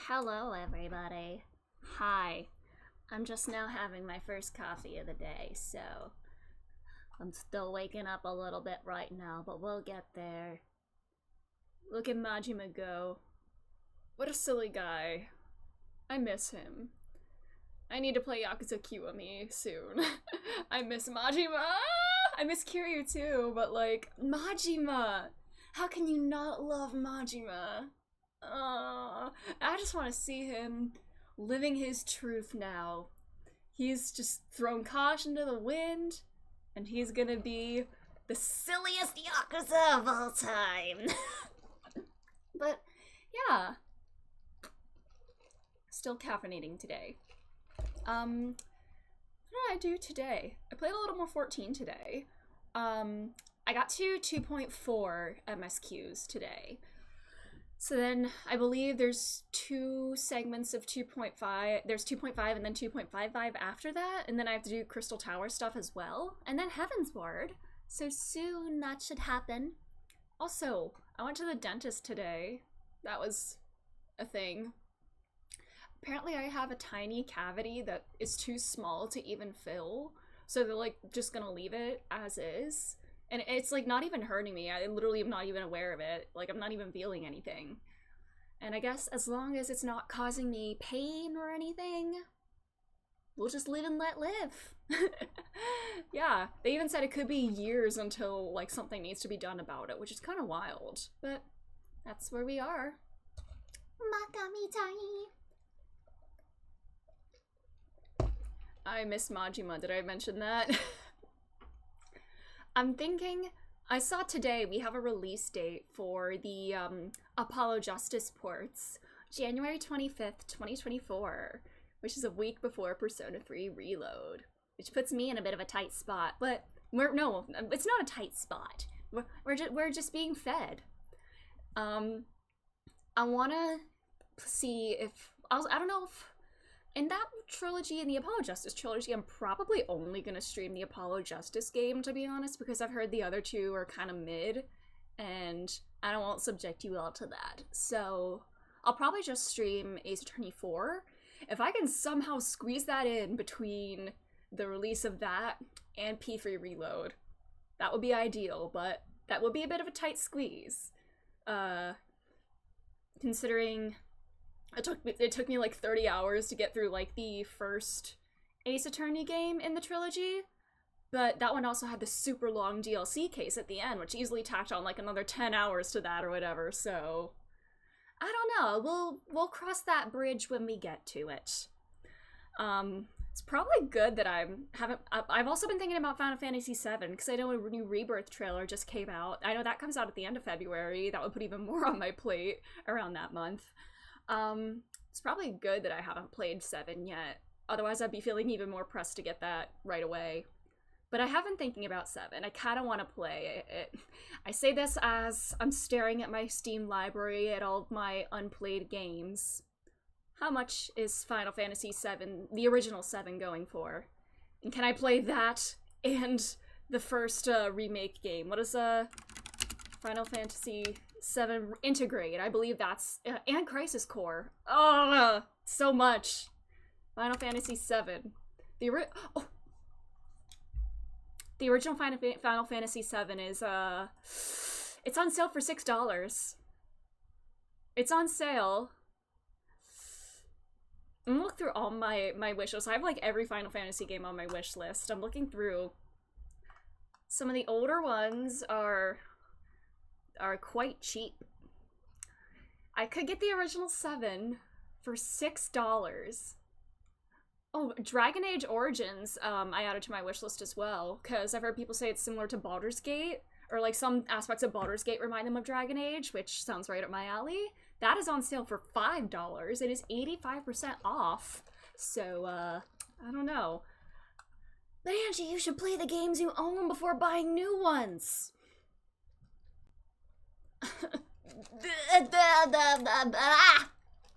Hello, everybody. Hi. I'm just now having my first coffee of the day, so I'm still waking up a little bit right now, but we'll get there. Look at Majima go. What a silly guy. I miss him. I need to play Yakuza Kiwami soon. I miss Majima! I miss Kiryu too, but like, Majima! How can you not love Majima? I just want to see him living his truth now. He's just thrown caution to the wind, and he's gonna be the silliest Yakuza of all time. But, yeah. Still caffeinating today. What did I do today? I played a little more 14 today. I got to 2.4 MSQs today. So then I believe there's two segments of 2.5. There's 2.5 and then 2.55 after that. And then I have to do Crystal Tower stuff as well. And then Heavensward. So soon that should happen. Also, I went to the dentist today. That was a thing. Apparently I have a tiny cavity that is too small to even fill. So they're like just gonna leave it as is. And it's like not even hurting me. I literally am not even aware of it. Like I'm not even feeling anything. And I guess as long as it's not causing me pain or anything, we'll just live and let live. Yeah, they even said it could be years until like something needs to be done about it, which is kind of wild. But that's where we are. Makamitai. I miss Majima. Did I mention that? I'm thinking, I saw today we have a release date for the Apollo Justice ports, January 25th, 2024, which is a week before Persona 3 Reload, which puts me in a bit of a tight spot, but no, it's not a tight spot. We're just being fed. I want to see if, I don't know if, in that trilogy, in the Apollo Justice trilogy, I'm probably only gonna stream the Apollo Justice game, to be honest, because I've heard the other two are kind of mid, and I don't want to subject you all to that. So I'll probably just stream Ace Attorney 4. If I can somehow squeeze that in between the release of that and P3 Reload, that would be ideal, but that would be a bit of a tight squeeze. Considering it took me like 30 hours to get through like the first Ace Attorney game in the trilogy, but that one also had the super long DLC case at the end, which easily tacked on like another 10 hours to that or whatever. So I don't know, we'll cross that bridge when we get to it. It's probably good that I've also been thinking about Final Fantasy VII, because I know a new Rebirth trailer just came out. I know that comes out at the end of February. That would put even more on my plate around that month. It's probably good that I haven't played 7 yet. Otherwise, I'd be feeling even more pressed to get that right away. But I have been thinking about 7. I kind of want to play it. I say this as I'm staring at my Steam library at all of my unplayed games. How much is Final Fantasy VII, the original 7, going for? And can I play that and the first remake game? What is Final Fantasy 7 Integrate? I believe that's and Crisis Core. Oh, so much. Final Fantasy 7. The original Final Fantasy 7 is it's on sale for $6. It's on sale. I'm gonna look through all my wish lists. I have like every Final Fantasy game on my wish list. I'm looking through. Some of the older ones are quite cheap. I could get the original 7 for $6. Oh, Dragon Age Origins, I added to my wish list as well, because I've heard people say it's similar to Baldur's Gate, or like some aspects of Baldur's Gate remind them of Dragon Age, which sounds right up my alley. That is on sale for $5. It is 85% off, so, I don't know. But Angie, you should play the games you own before buying new ones!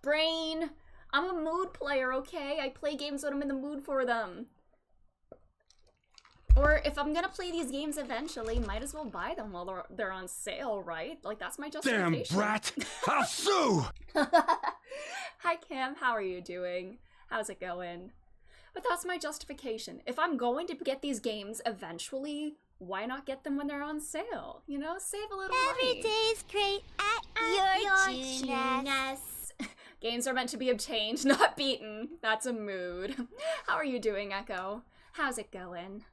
Brain! I'm a mood player, okay? I play games when I'm in the mood for them. Or if I'm gonna play these games eventually, might as well buy them while they're on sale, right? Like, that's my justification. Damn brat! I'll sue! Hi, Hi Cam, how are you doing? How's it going? But that's my justification. If I'm going to get these games eventually, why not get them when they're on sale? You know, save a little money. Every day's great at your Tunas. Games are meant to be obtained, not beaten. That's a mood. How are you doing, Echo? How's it going?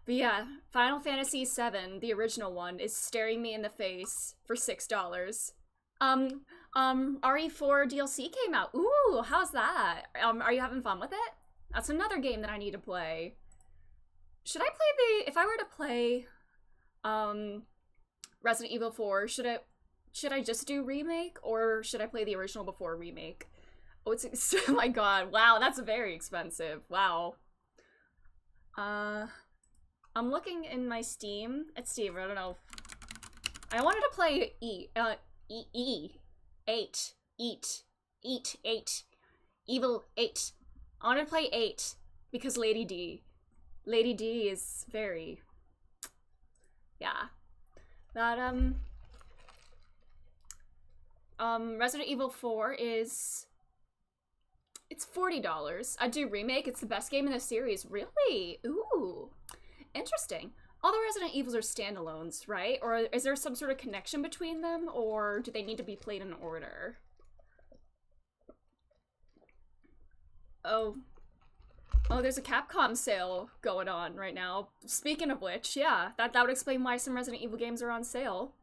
But yeah, Final Fantasy VII, the original one, is staring me in the face for $6. RE4 DLC came out. Ooh, how's that? Are you having fun with it? That's another game that I need to play. Should I play if I were to play, Resident Evil 4, should I just do remake, or should I play the original before remake? Oh, oh my god, wow, that's very expensive, wow. I'm looking in my Steam, I don't know. I wanted to play Evil 8. I wanted to play 8, because Lady D is very, yeah. But, Resident Evil 4 it's $40. I do remake, it's the best game in the series. Really? Ooh, interesting. All the Resident Evils are standalones, right? Or is there some sort of connection between them, or do they need to be played in order? Oh, there's a Capcom sale going on right now. Speaking of which, yeah, that would explain why some Resident Evil games are on sale.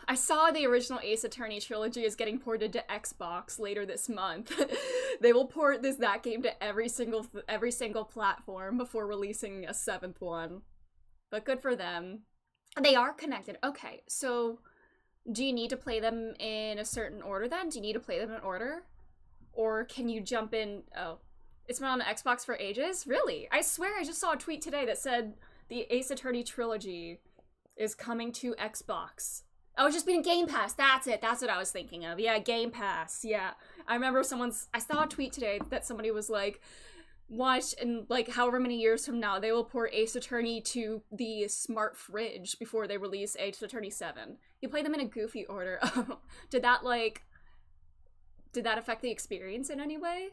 I saw the original Ace Attorney trilogy is getting ported to Xbox later this month. They will port that game to every single platform before releasing a 7th one. But good for them. They are connected. Okay, so do you need to play them in a certain order then? Do you need to play them in order? Or can you jump in? Oh, it's been on Xbox for ages? Really? I swear I just saw a tweet today that said the Ace Attorney trilogy is coming to Xbox. Oh, it's just been Game Pass. That's it. That's what I was thinking of. Yeah, Game Pass. Yeah. I remember I saw a tweet today that somebody was like, watch in like however many years from now, they will port Ace Attorney to the smart fridge before they release Ace Attorney 7. You play them in a goofy order. Did that affect the experience in any way?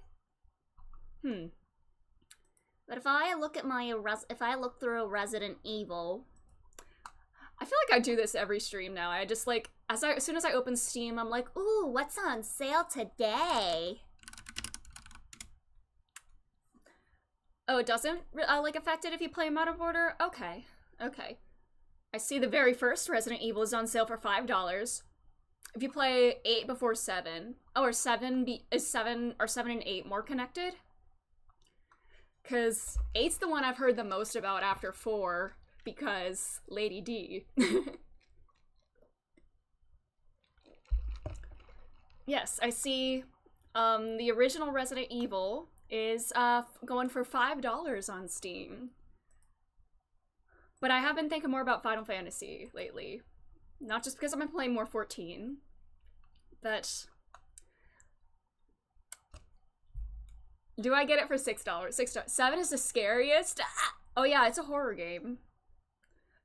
But if I look through Resident Evil, I feel like I do this every stream now. I just like, as soon as I open Steam, I'm like, ooh, what's on sale today? Oh, it doesn't like affect it if you play them out of order? Okay. I see the very first Resident Evil is on sale for $5. If you play 8 before 7, or 7 and 8 more connected? Cause 8's the one I've heard the most about after 4. Because Lady D. Yes, I see the original Resident Evil is going for $5 on Steam. But I have been thinking more about Final Fantasy lately. Not just because I've been playing more 14, but do I get it for $6? $6. 7 is the scariest. Oh yeah, it's a horror game.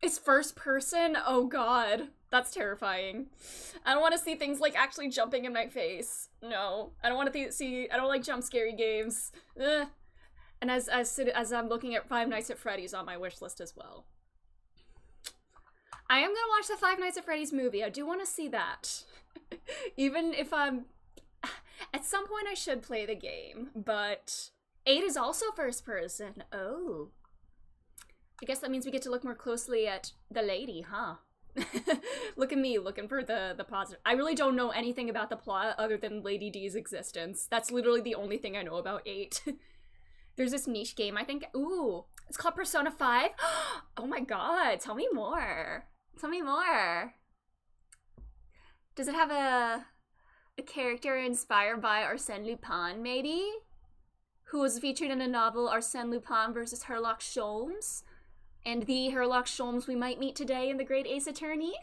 It's first person? Oh god. That's terrifying. I don't want to see things like actually jumping in my face. No. I don't want to I don't like jump scary games. Ugh. And as I'm looking at Five Nights at Freddy's on my wish list as well. I am gonna watch the Five Nights at Freddy's movie. I do want to see that. Even if I'm... At some point I should play the game, but 8 is also first person. Oh. I guess that means we get to look more closely at the lady, huh? Look at me, looking for the positive. I really don't know anything about the plot other than Lady D's existence. That's literally the only thing I know about 8. There's this niche game, I think. Ooh, it's called Persona 5. Oh my god, tell me more. Tell me more. Does it have a character inspired by Arsène Lupin, maybe? Who was featured in a novel, Arsène Lupin versus Sherlock Holmes? And the Sherlock Holmes we might meet today in The Great Ace Attorney?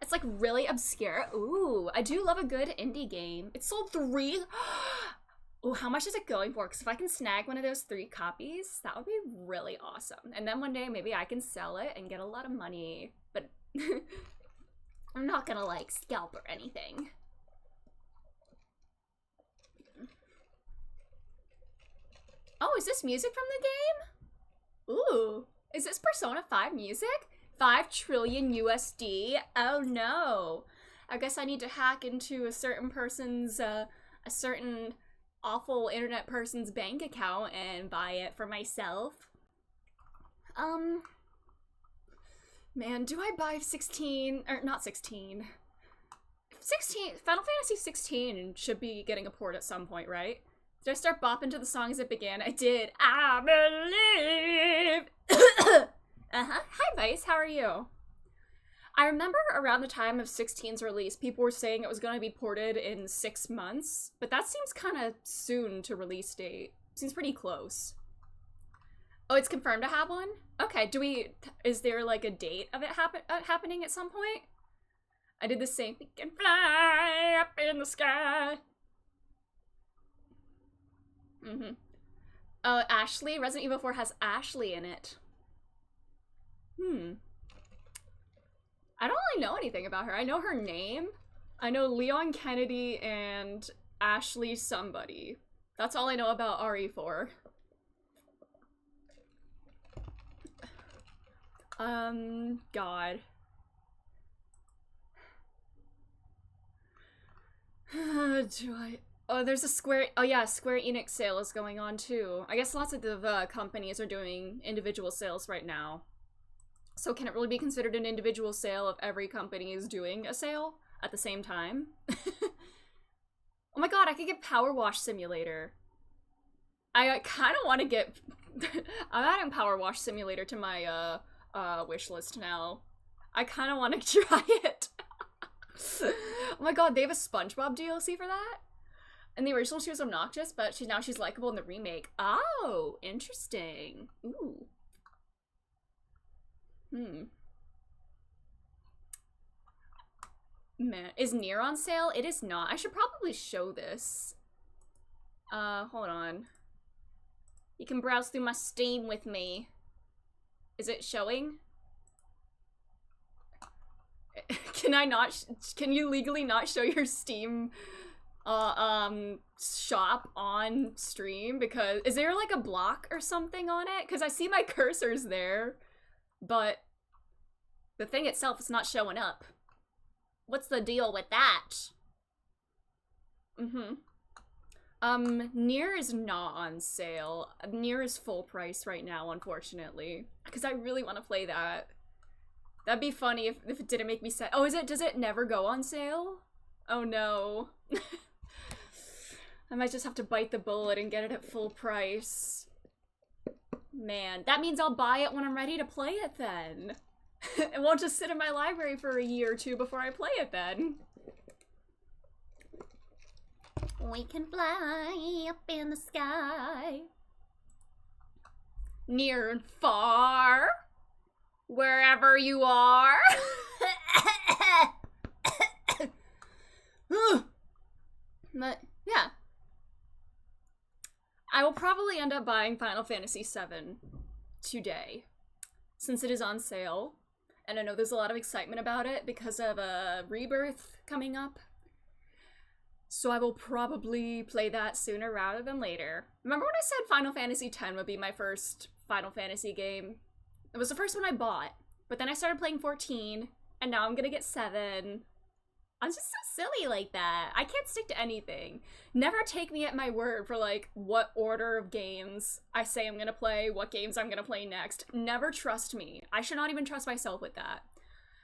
It's like really obscure. Ooh, I do love a good indie game. It sold 3. Oh, how much is it going for? Because if I can snag one of those 3 copies, that would be really awesome. And then one day maybe I can sell it and get a lot of money. But I'm not gonna like scalp or anything. is this music from the game? Ooh, is this Persona 5 music? 5 trillion USD? Oh no. I guess I need to hack into a certain person's, a certain awful internet person's bank account and buy it for myself. Man, do I buy 16, or not 16, Final Fantasy 16 should be getting a port at some point, right? Did I start bopping to the song as it began? I did. I believe. Hi, Vice. How are you? I remember around the time of 16's release, people were saying it was going to be ported in 6 months, but that seems kind of soon to release date. Seems pretty close. Oh, it's confirmed to have one? Okay, is there like a date of it happening at some point? I did the same. We can fly up in the sky. Ashley? Resident Evil 4 has Ashley in it. I don't really know anything about her. I know her name. I know Leon Kennedy and Ashley somebody. That's all I know about RE4. God. Oh, there's a Square Enix sale is going on too. I guess lots of the companies are doing individual sales right now. So can it really be considered an individual sale if every company is doing a sale at the same time? Oh my god, I could get Power Wash Simulator. I kind of want to get... I'm adding Power Wash Simulator to my wish list now. I kind of want to try it. Oh my god, they have a SpongeBob DLC for that? In the original, she was obnoxious, but she's likable in the remake. Oh, interesting. Ooh. Man, is Nier on sale? It is not. I should probably show this. Hold on. You can browse through my Steam with me. Is it showing? Can you legally not show your Steam shop on stream? Because is there like a block or something on it? Because I see my cursors there, but the thing itself is not showing up. What's the deal with that? Nier is not on sale. Nier is full price right now, unfortunately, because I really want to play that. That'd be funny if it didn't make me sad. Oh, does it never go on sale? Oh no. I might just have to bite the bullet and get it at full price. Man, that means I'll buy it when I'm ready to play it then. It won't just sit in my library for a year or two before I play it then. We can fly up in the sky. Near and far. Wherever you are. But, yeah. I will probably end up buying Final Fantasy VII today, since it is on sale. And I know there's a lot of excitement about it because of a Rebirth coming up. So I will probably play that sooner rather than later. Remember when I said Final Fantasy X would be my first Final Fantasy game? It was the first one I bought, but then I started playing 14, and now I'm gonna get 7. I'm just so silly like that. I can't stick to anything. Never take me at my word for, like, what order of games I say I'm gonna play, what games I'm gonna play next. Never trust me. I should not even trust myself with that.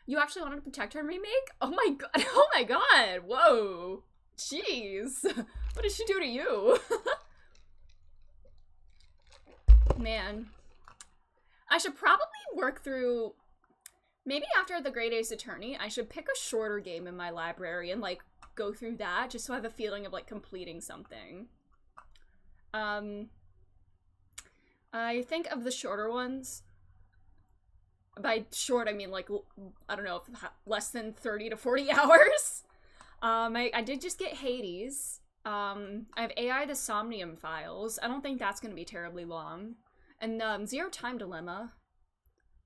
You actually wanted to protect her remake? Oh my god. Oh my god. Whoa. Jeez. What did she do to you? Man. I should probably work through... Maybe after the Great Ace Attorney, I should pick a shorter game in my library and, like, go through that, just so I have a feeling of, like, completing something. I think of the shorter ones. By short, I mean, like, I don't know, less than 30 to 40 hours. I did just get Hades. I have AI the Somnium Files. I don't think that's gonna be terribly long. And, Zero Time Dilemma.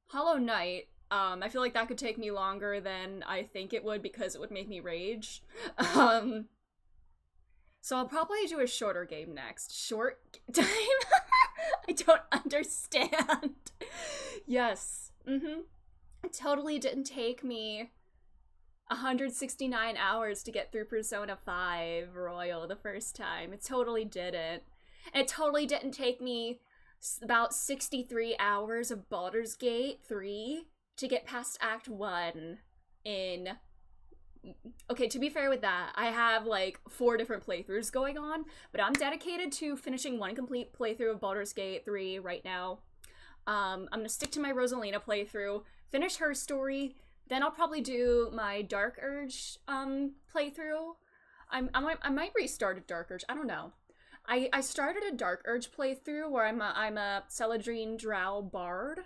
Hollow Knight. I feel like that could take me longer than I think it would because it would make me rage. So I'll probably do a shorter game next. Short time? I don't understand. Yes. Mm-hmm. It totally didn't take me 169 hours to get through Persona 5 Royal the first time. It totally didn't. And it totally didn't take me about 63 hours of Baldur's Gate 3 to get past Act 1 in... Okay, to be fair with that, I have like 4 different playthroughs going on, but I'm dedicated to finishing one complete playthrough of Baldur's Gate 3 right now. I'm gonna stick to my Rosalina playthrough, finish her story, then I'll probably do my Dark Urge playthrough. I might restart a Dark Urge, I don't know. I started a Dark Urge playthrough where I'm a Celadrine Drow bard.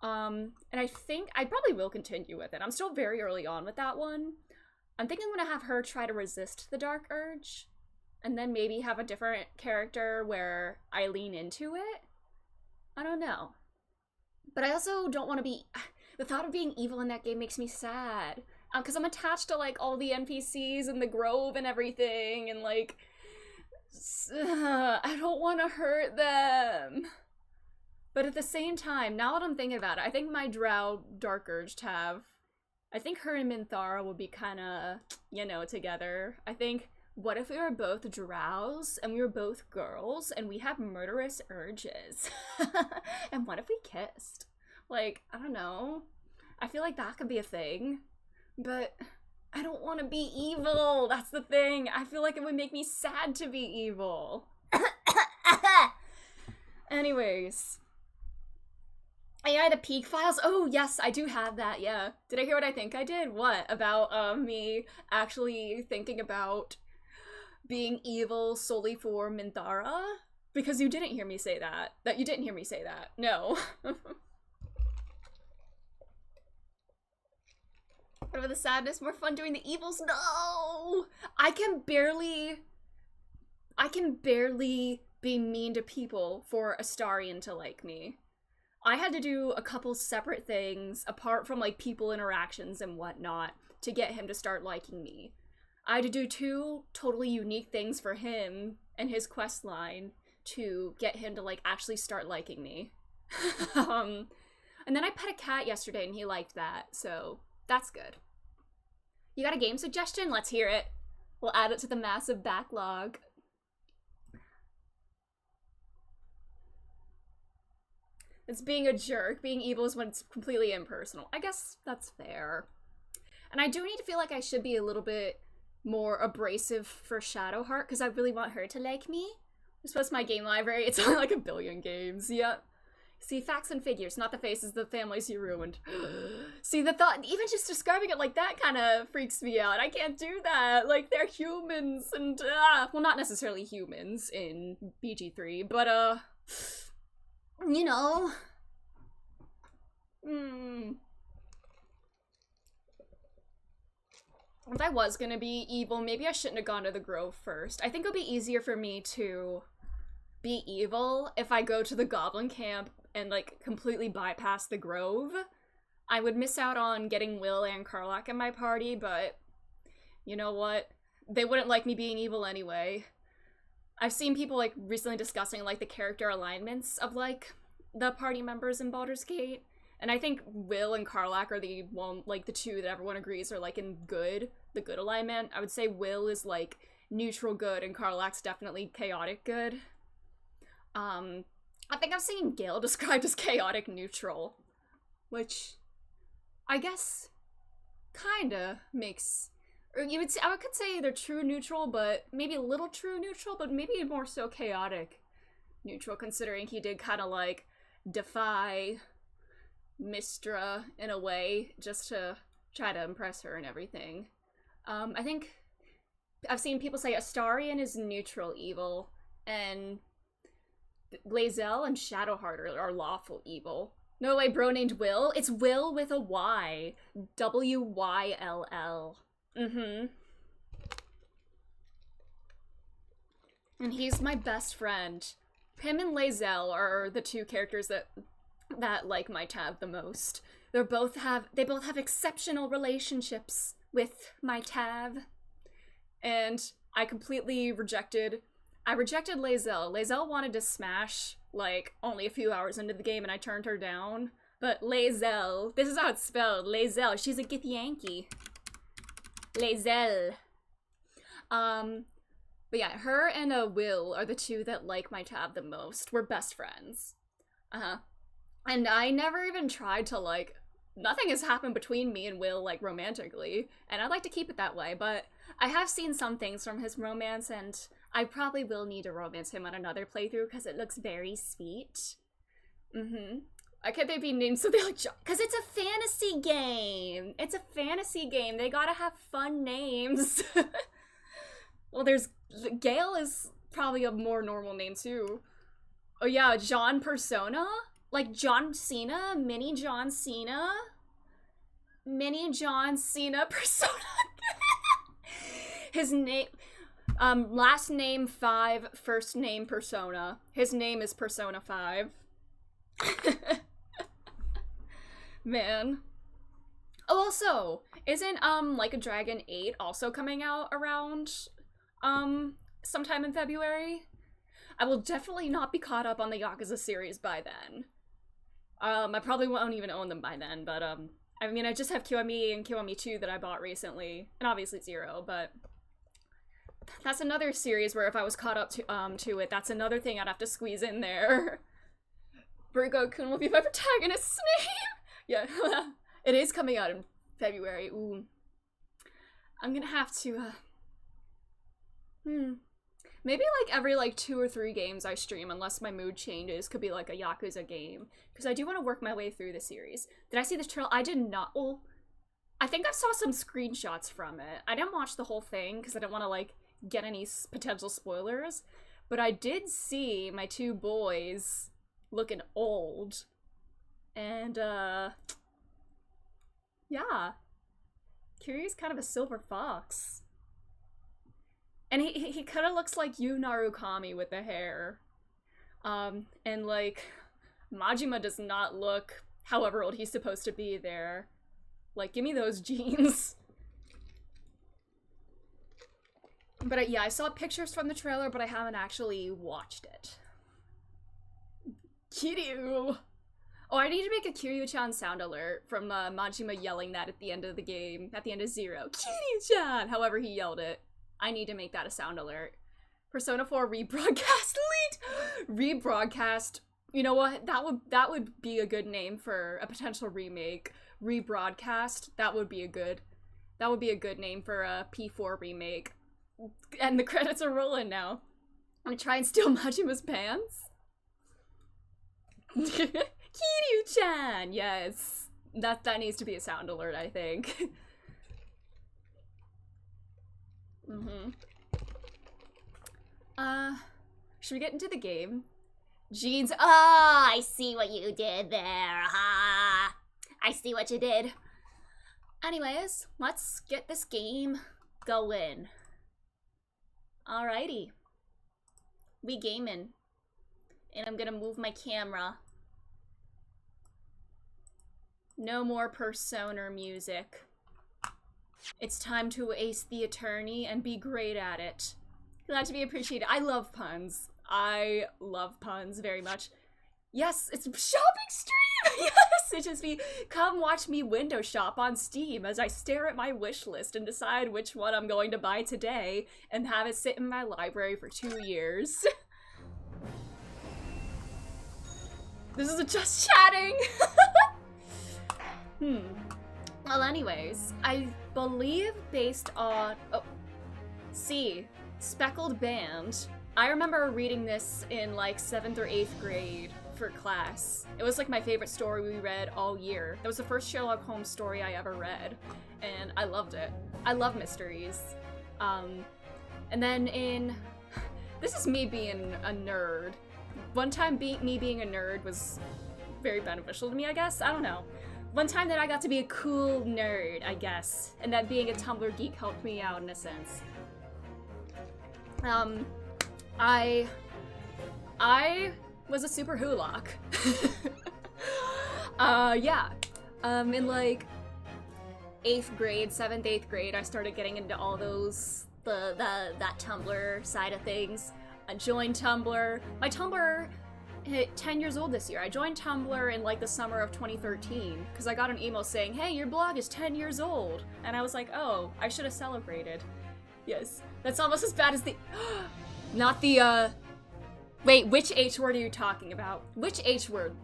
And I think I probably will continue with it. I'm still very early on with that one. I'm thinking I'm gonna have her try to resist the Dark Urge, and then maybe have a different character where I lean into it. I don't know. But I also don't want to be... The thought of being evil in that game makes me sad. Because I'm attached to, like, all the NPCs and the Grove and everything, and, like... I don't want to hurt them. But at the same time, now that I'm thinking about it, I think my Drow Dark Urge tab... I think her and Minthara will be kind of, you know, together. I think, what if we were both drows and we were both girls and we have murderous urges? And what if we kissed? Like, I don't know. I feel like that could be a thing. But I don't want to be evil. That's the thing. I feel like it would make me sad to be evil. Anyways. AI the Peak Files? Oh, yes, I do have that, yeah. Did I hear what I think I did? What? About, me actually thinking about being evil solely for Minthara? Because you didn't hear me say that. You didn't hear me say that. No. Whatever the sadness, more fun doing the evils? No! I can barely be mean to people for Astarion to like me. I had to do a couple separate things, apart from, like, people interactions and whatnot, to get him to start liking me. I had to do 2 totally unique things for him and his quest line to get him to, like, actually start liking me. And then I pet a cat yesterday and he liked that, so that's good. You got a game suggestion? Let's hear it. We'll add it to the massive backlog. It's being a jerk. Being evil is when it's completely impersonal. I guess that's fair. And I do need to feel like I should be a little bit more abrasive for Shadowheart, because I really want her to like me. Just post my game library. It's only like 1 billion games. Yep. See, facts and figures, not the faces, the families you ruined. See, the thought, even just describing it like that kind of freaks me out. I can't do that. Like, they're humans and, well, not necessarily humans in BG3, but, you know. If I was gonna be evil, maybe I shouldn't have gone to the Grove first. I think it would be easier for me to be evil if I go to the Goblin Camp and, like, completely bypass the Grove. I would miss out on getting Will and Karlach in my party, but you know what? They wouldn't like me being evil anyway. I've seen people, like, recently discussing, like, the character alignments of, like, the party members in Baldur's Gate, and I think Will and Karlach are the one, like, the 2 that everyone agrees are, like, in the good alignment. I would say Will is, like, neutral good, and Karlach's definitely chaotic good. I think I've seen Gale described as chaotic neutral, which I guess kinda makes... Or I could say they're true neutral, but maybe a little true neutral, but maybe more so chaotic neutral, considering he did kind of, like, defy Mystra in a way, just to try to impress her and everything. I think I've seen people say Astarion is neutral evil, and Lae'zel and Shadowheart are lawful evil. No way, bro named Will? It's Will with a Y. W-Y-L-L. And he's my best friend. Him and Lae'zel are the 2 characters that like my tab the most. They both have exceptional relationships with my tab. And I rejected Lae'zel. Lae'zel wanted to smash like, only a few hours into the game and I turned her down. But Lae'zel, this is how it's spelled, Lae'zel, she's a Githyanki. Lae'zel. But yeah, her and Will are the two that like my tab the most. We're best friends. And I never even tried to, like, nothing has happened between me and Will, like, romantically, and I'd like to keep it that way, but I have seen some things from his romance, and I probably will need to romance him on another playthrough, because it looks very sweet. Why can't they be named so they like John? Because it's a fantasy game! It's a fantasy game, they gotta have fun names. Well, there's, Gale is probably a more normal name, too. Oh yeah, John Persona? Like John Cena? Mini John Cena? Mini John Cena Persona? His name, last name 5, first name Persona. His name is Persona 5. Man. Oh, also, isn't, Like a Dragon 8 also coming out around, sometime in February? I will definitely not be caught up on the Yakuza series by then. I probably won't even own them by then, but, I mean, I just have QME and QME 2 that I bought recently, and obviously Zero, but that's another series where if I was caught up to it, that's another thing I'd have to squeeze in there. Burgo-kun will be my protagonist's name! Yeah, it is coming out in February, ooh. I'm gonna have to, maybe, like, every, like, 2 or 3 games I stream, unless my mood changes, could be, like, a Yakuza game. Because I do want to work my way through the series. Did I see this trail? I did not. Well, I think I saw some screenshots from it. I didn't watch the whole thing, because I didn't want to, like, get any potential spoilers. But I did see my 2 boys looking old. And, yeah. Kiryu's kind of a silver fox. And he kind of looks like Yu Narukami with the hair. And, like, Majima does not look however old he's supposed to be there. Like, give me those jeans. But, yeah, I saw pictures from the trailer, but I haven't actually watched it. Kiryu! Oh, I need to make a Kiryu-chan sound alert from Majima yelling that at the end of the game, at the end of Zero. Kiryu-chan! However he yelled it. I need to make that a sound alert. Persona 4 rebroadcast elite! Rebroadcast. You know what? That would be a good name for a potential remake. Rebroadcast. That would be a good name for a P4 remake. And the credits are rolling now. I'm gonna try and steal Majima's pants. Kiryu-chan! Yes. That needs to be a sound alert, I think. Should we get into the game? Jeans. Oh, I see what you did there. Ha! I see what you did. Anyways, let's get this game going. Alrighty. We gaming. And I'm gonna move my camera. No more Persona music. It's time to ace the attorney and be great at it. Glad to be appreciated. I love puns. I love puns very much. Yes, it's shopping stream! Yes, it just be, come watch me window shop on Steam as I stare at my wish list and decide which one I'm going to buy today and have it sit in my library for 2 years. This is a just chatting! Well, anyways, I believe based on... Oh, see, Speckled Band. I remember reading this in like 7th or 8th grade for class. It was like my favorite story we read all year. That was the first Sherlock Holmes story I ever read, and I loved it. I love mysteries. And then in... This is me being a nerd. One time me being a nerd was very beneficial to me, I guess. I don't know. One time that I got to be a cool nerd, I guess. And that being a Tumblr geek helped me out in a sense. I was a super hulock. Yeah. In like 8th grade, 7th, 8th grade, I started getting into all those, that Tumblr side of things. I joined Tumblr. My Tumblr hit 10 years old this year. I joined Tumblr in like the summer of 2013 because I got an email saying, hey, your blog is 10 years old. And I was like, oh, I should have celebrated. Yes, that's almost as bad as the... Not the, Wait, which H word are you talking about? Which H word,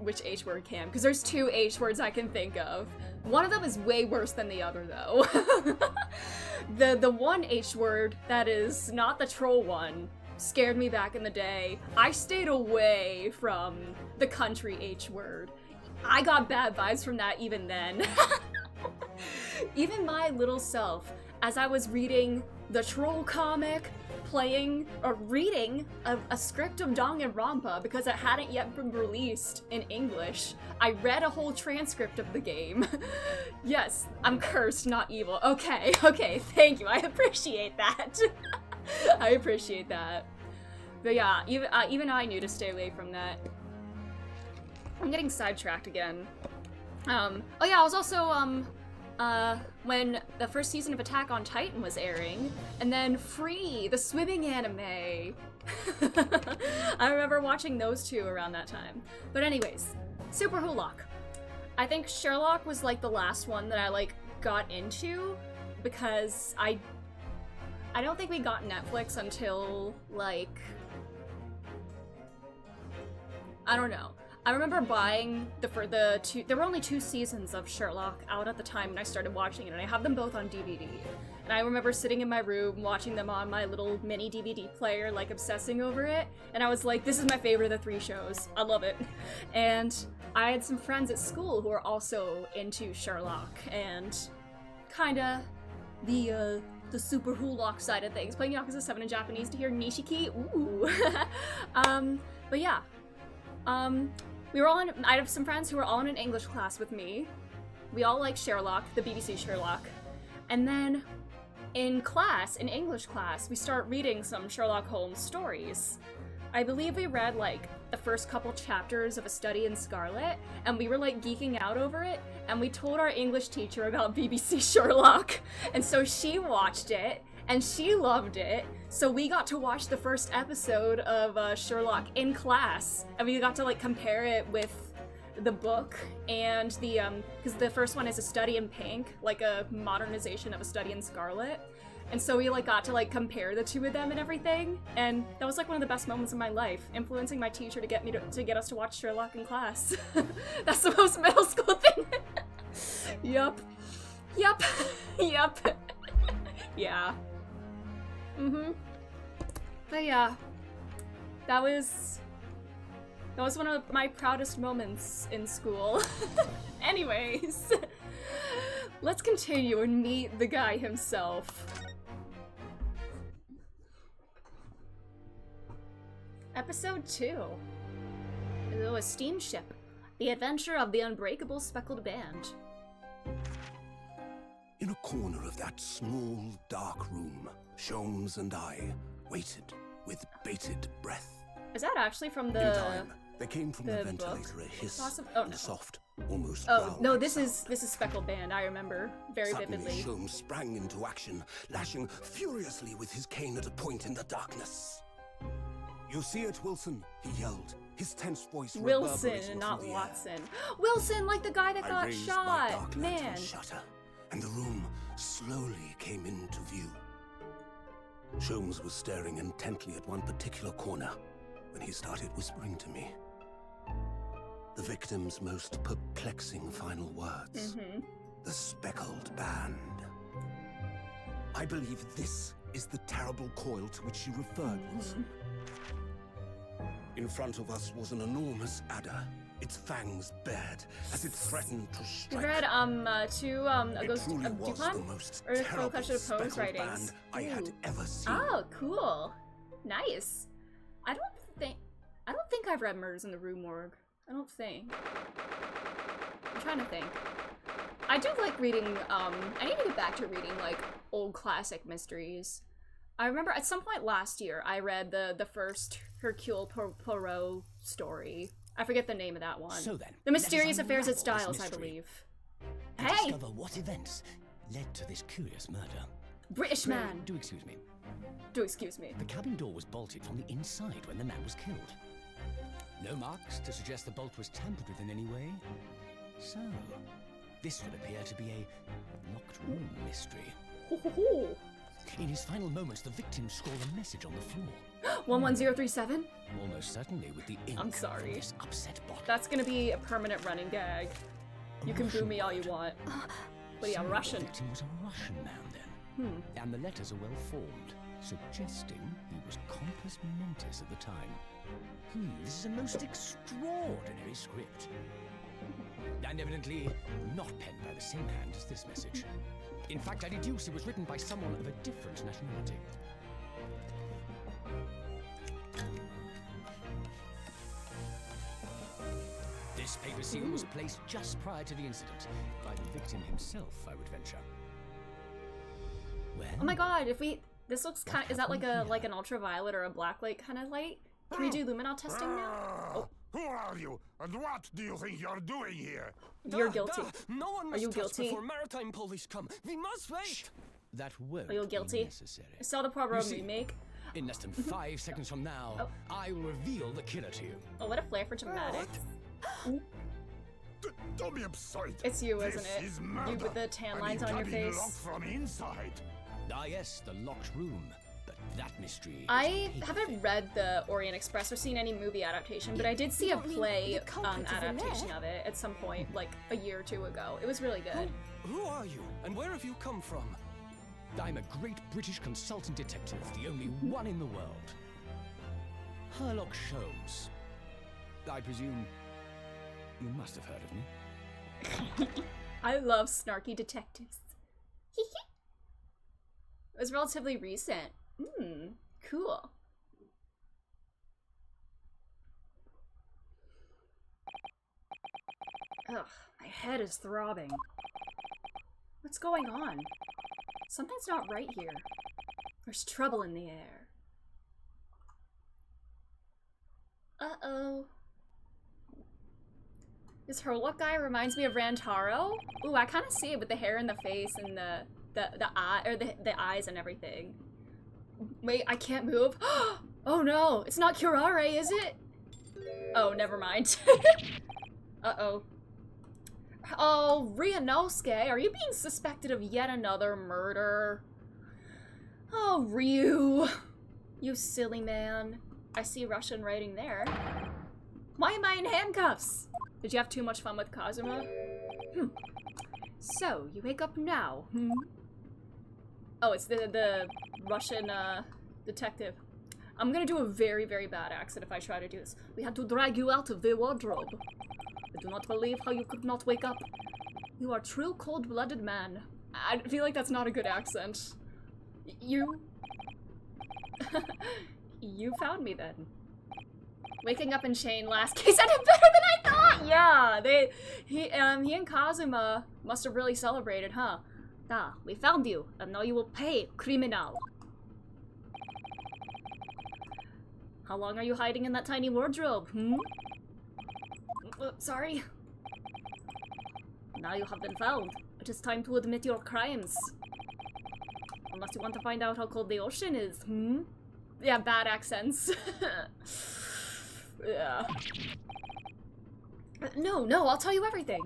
Cam? Because there's 2 H words I can think of. One of them is way worse than the other, though. The one H word that is not the troll one scared me back in the day. I stayed away from the country H word. I got bad vibes from that even then. Even my little self, as I was reading the troll comic, reading a script of Danganronpa because it hadn't yet been released in English. I read a whole transcript of the game. Yes, I'm cursed, not evil. Okay, thank you. I appreciate that. I appreciate that. But yeah, even I knew to stay away from that. I'm getting sidetracked again. Oh yeah, I was also, when the first season of Attack on Titan was airing, and then Free, the swimming anime. I remember watching those 2 around that time. But anyways, Super Hulock. I think Sherlock was like the last one that I like got into because I don't think we got Netflix until like, I don't know. I remember buying there were only 2 seasons of Sherlock out at the time when I started watching it, and I have them both on DVD. And I remember sitting in my room watching them on my little mini DVD player, like obsessing over it, and I was like, this is my favorite of the 3 shows. I love it. And I had some friends at school who were also into Sherlock, and kinda the Super Hulock side of things. Playing Yakuza 7 in Japanese to hear Nishiki, ooh. But yeah. I have some friends who were all in an English class with me. We all like Sherlock, the BBC Sherlock. And then in English class, we start reading some Sherlock Holmes stories. I believe we read like the first couple chapters of A Study in Scarlet, and we were like geeking out over it, and we told our English teacher about BBC Sherlock. And so she watched it, and she loved it. So we got to watch the first episode of Sherlock in class, and we got to like compare it with the book and the because the first one is A Study in Pink, like a modernization of A Study in Scarlet. And so we like got to like compare the 2 of them and everything, and that was like one of the best moments of my life, influencing my teacher to get us to watch Sherlock in class. That's the most middle school thing. Yup. Yeah. But yeah, that was one of my proudest moments in school. Anyways, let's continue and meet the guy himself. Episode 2. A steamship. The Adventure of the Unbreakable Speckled Band. In a corner of that small, dark room, Sholmes and I waited with bated breath. Is that actually from the... In time, there came from the ventilator book? a hiss, Oh, no. a soft, almost Oh, no, growl-like this is sound. Speckled Band, I remember very Suddenly, vividly. Sholmes sprang into action, lashing furiously with his cane at a point in the darkness. You see it, Wilson, he yelled, his tense voice Wilson, reverberating not through the air. Watson. Wilson, like the guy that I got raised my shot! dark Man. lantern shutter, and the room slowly came into view. Sholmes was staring intently at one particular corner when he started whispering to me. The victim's most perplexing final words. The speckled band. I believe this is the terrible coil to which you referred, Wilson. In front of us was an enormous adder, its fangs bared as it threatened to strike. You read, A Ghost truly of was Dupont? the most Or terrible Collection of Poe's speckled writings? band I had Ooh. ever seen. Oh, cool. Nice. I don't think I've read Murders in the Rue Morgue. I don't think. I'm trying to think. I do like reading, I need to get back to reading, like, old classic mysteries. I remember at some point last year, I read the first Hercule Poirot story. I forget the name of that one. So then, The Mysterious let us Affairs of unravel Styles, this I mystery believe. and Hey! discover what events led to this curious murder. British man! Do excuse me. Do excuse me. The cabin door was bolted from the inside when the man was killed. No marks to suggest the bolt was tampered with in any way. So, this would appear to be a locked room mystery. In his final moments, the victim scrawled a message on the floor. 11037? Almost certainly with the ink I'm sorry. from this upset bottle. That's gonna be a permanent running gag. You can boo me all you want. But yeah, So Russian. The victim was a Russian man then. And the letters are well formed, suggesting he was compos mentis at the time. This is a most extraordinary script. And evidently not penned by the same hand as this message. In fact, I deduce it was written by someone of a different nationality. This paper seal was placed just prior to the incident, by the victim himself, I would venture. Well, Oh my god, if we... This looks kind of... Is that like a an ultraviolet or a blacklight kind of light? Can we do luminol testing now? Who are you, and what do you think you're doing here? You're guilty. No one Are must you touch guilty? before maritime police come. We must wait. that won't Are you be guilty? necessary. I saw the Poirot see- remake. In less than 5 seconds from now, I will reveal the killer to you. Oh, what a flair for dramatics. Don't be absurd. It's you, This isn't it? is You murder. with the tan And lines it on your can be face. locked from inside. Ah yes, the locked room. But that mystery is I a haven't thing. read the Orient Express or seen any movie adaptation, but I did see a don't mean play the culprit is in adaptation there? of it at some point, like a year or two ago. It was really good. Who are you, and where have you come from? I'm a great British consultant detective, the only one in the world. Sherlock Holmes. I presume you must have heard of me. I love snarky detectives. It was relatively recent. Cool. Ugh, my head is throbbing. What's going on? Something's not right here. There's trouble in the air. Uh-oh. This Herlock guy reminds me of Rantaro. Ooh, I kind of see it with the hair and the face and the eye or the eyes and everything. Wait, I can't move. Oh no, it's not Curare, is it? Oh, never mind. Uh-oh. Oh, Ryunosuke, are you being suspected of yet another murder? Oh, Ryu. You silly man. I see Russian writing there. Why am I in handcuffs? Did you have too much fun with Kazuma? So, you wake up now, Oh, it's the Russian, detective. I'm gonna do a very, very bad accent if I try to do this. We had to drag you out of the wardrobe. I do not believe how you could not wake up. You are a true cold-blooded man. I feel like that's not a good accent. You... You found me then. Waking up in chain last case ended better than I thought! Yeah, he and Kazuma must have really celebrated, huh? Ah, we found you, and now you will pay, criminal. How long are you hiding in that tiny wardrobe, sorry. Now you have been found. It is time to admit your crimes. Unless you want to find out how cold the ocean is, Yeah, bad accents. Yeah. No, I'll tell you everything.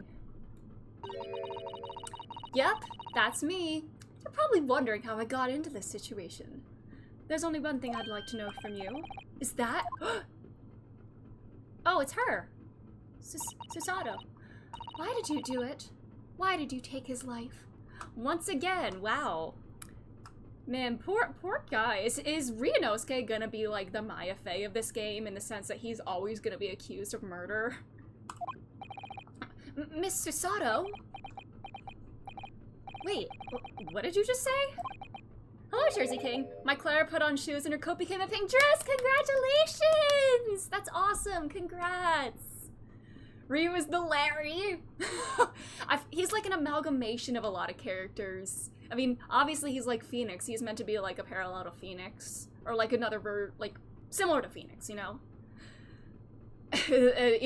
Yep, that's me. You're probably wondering how I got into this situation. There's only one thing I'd like to know from you. Is that... Oh, it's her. Susato. Why did you do it? Why did you take his life? Once again, wow. Man, poor guy. Is Ryunosuke gonna be like the Maya Fey of this game in the sense that he's always gonna be accused of murder? Miss Susato? Wait, what did you just say? Hello, Jersey King. My Clara put on shoes and her coat became a pink dress. Congratulations! That's awesome. Congrats. Ryu is the Larry. He's like an amalgamation of a lot of characters. I mean, obviously he's like Phoenix. He's meant to be like a parallel to Phoenix. Or like another like, similar to Phoenix, you know?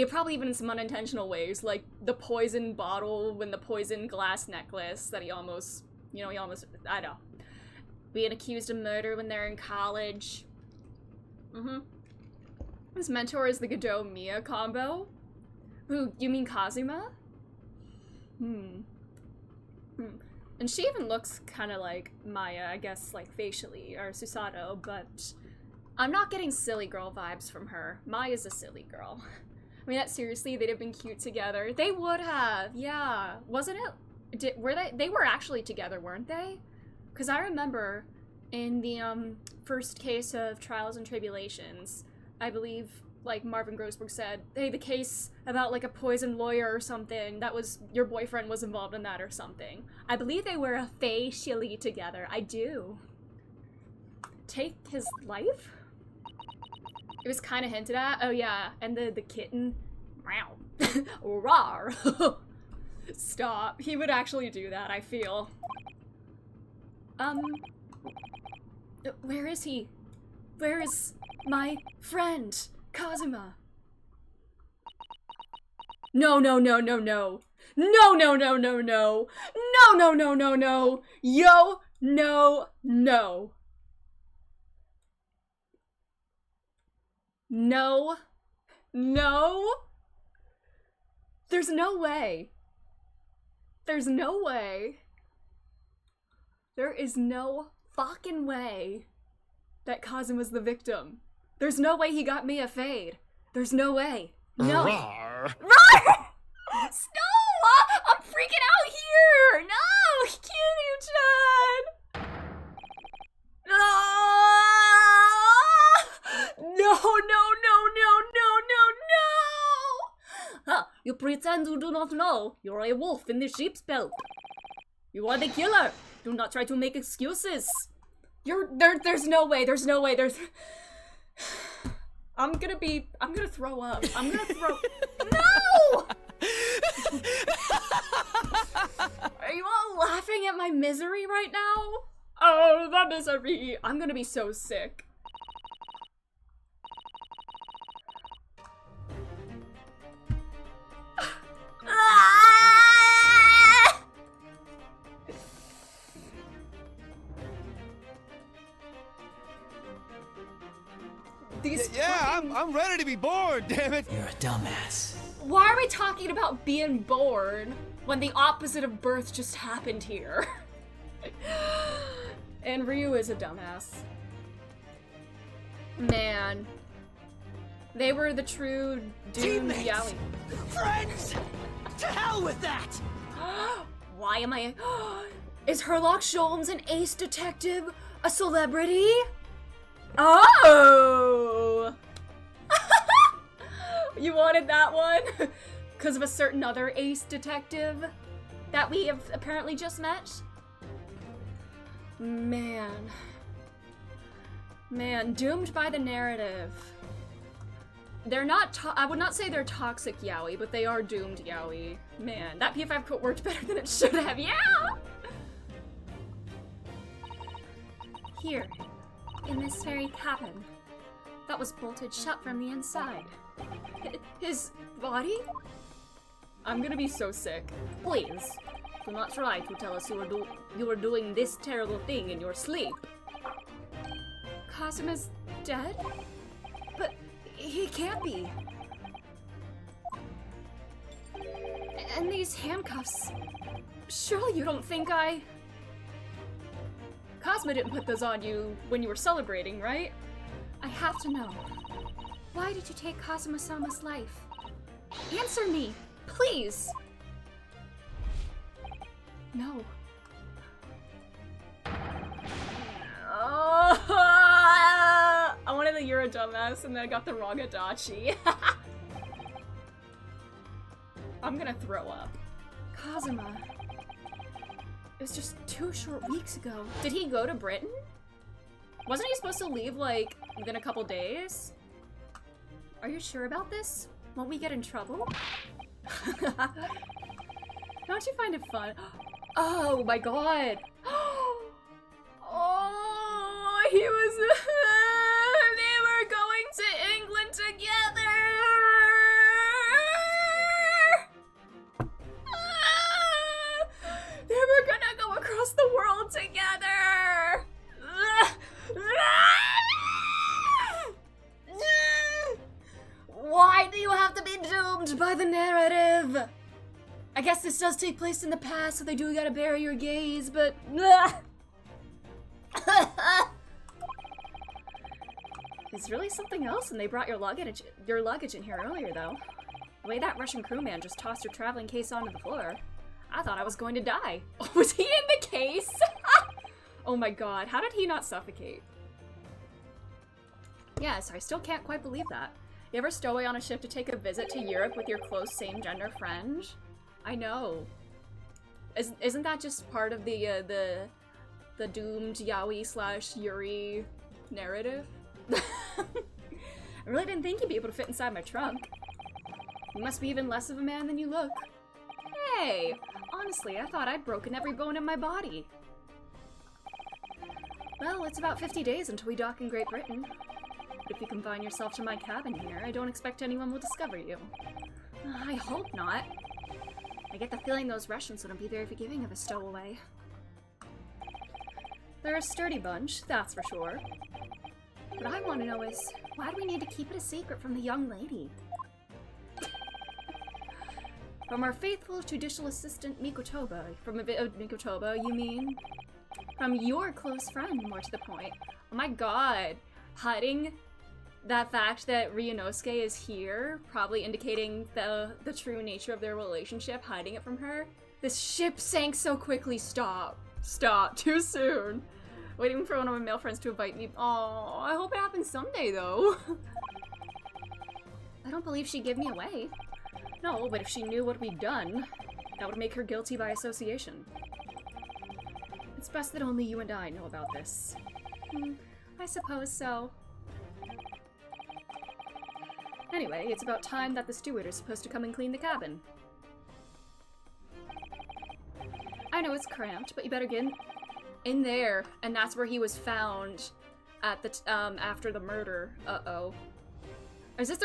Probably even in some unintentional ways, like the poison bottle and the poison glass necklace that he almost, I know. Being accused of murder when they're in college. His mentor is the Godot-Mia combo. Who, you mean Kazuma? And she even looks kind of like Maya, I guess, like facially, or Susato, but I'm not getting silly girl vibes from her. Maya's a silly girl. I mean, that seriously, they'd have been cute together. They would have, yeah. Wasn't it? Were they? They were actually together, weren't they? Because I remember in the first case of Trials and Tribulations, I believe, like, Marvin Grossberg said, hey, the case about, like, a poisoned lawyer or something, that was, your boyfriend was involved in that or something. I believe they were officially together. I do. Take his life? It was kind of hinted at. Oh, yeah. And the kitten. Meow. Rawr. Stop. He would actually do that, I feel. Where is he? Where is my friend? Kazuma. No, no, no, no, no. No, no, no, no, no. No, no, no, no, no. Yo, no, no. No. No. There's no way. There's no way. There is no fucking way that Kazuma's the victim. There's no way he got me a fade. There's no way. No. Rawr. No! I'm freaking out here! No! Kitty-chan! No, no, no, no, no, no, no! Huh, you pretend you do not know. You're a wolf in the sheep's belt. You are the killer. Do not try to make excuses. There's no way, there's no way, I'm gonna throw up. I'm gonna throw. No! Are you all laughing at my misery right now? Oh, that misery. I'm gonna be so sick. Yeah, I'm ready to be bored, damn it. You're a dumbass. Why are we talking about being born when the opposite of birth just happened here? And Ryu is a dumbass. Man. They were the true doomed Teammates! yaoi. Friends! To hell with that! Why am I... Is Herlock Sholmes an ace detective? A celebrity? Oh! You wanted that one? Because of a certain other ace detective that we have apparently just met? Man. Man, doomed by the narrative. They're not I would not say they're toxic yaoi, but they are doomed yaoi. Man, that P5 quote worked better than it should have, yeah! Here, in this very cabin, that was bolted shut from the inside. His body? I'm gonna be so sick. Please, do not try to tell us you were doing this terrible thing in your sleep. Kazuma's dead? But he can't be. And these handcuffs. Surely you don't think I... Kazuma didn't put those on you when you were celebrating, right? I have to know. Why did you take Kazuma-sama's life? Answer me, please! No. Oh, I wanted the You're a dumbass and then I got the wrong Adachi. I'm gonna throw up. Kazuma. It was just 2 short weeks ago. Did he go to Britain? Wasn't he supposed to leave, like, within a couple days? Are you sure about this? Won't we get in trouble? Don't you find it fun? Oh my god! Oh, he was... They were going to England together! They were gonna go across the world together! Bound by the narrative! I guess this does take place in the past, so they do gotta bury your gaze, but... It's really something else, and they brought your luggage in here earlier, though. The way that Russian crewman just tossed your traveling case onto the floor, I thought I was going to die. Oh, was he in the case? Oh my god, how did he not suffocate? Yes, I still can't quite believe that. You ever stow away on a ship to take a visit to Europe with your close same-gender friend? I know. Isn't that just part of the doomed Yaoi / Yuri narrative? I really didn't think you'd be able to fit inside my trunk. You must be even less of a man than you look. Hey! Honestly, I thought I'd broken every bone in my body. Well, it's about 50 days until we dock in Great Britain. But if you confine yourself to my cabin here, I don't expect anyone will discover you. I hope not. I get the feeling those Russians wouldn't be very forgiving of a stowaway. They're a sturdy bunch, that's for sure. What I want to know is, why do we need to keep it a secret from the young lady? From our faithful judicial assistant Mikotoba. From Mikotoba, you mean? From your close friend, more to the point. Oh my god. Hiding that fact that Ryunosuke is here, probably indicating the true nature of their relationship, hiding it from her. This ship sank so quickly, stop. Stop, too soon. Waiting for one of my male friends to invite me. Oh, I hope it happens someday, though. I don't believe she'd give me away. No, but if she knew what we'd done, that would make her guilty by association. It's best that only you and I know about this. I suppose so. Anyway, it's about time that the steward is supposed to come and clean the cabin. I know it's cramped, but you better get in there, and that's where he was found at the after the murder. Uh-oh. This is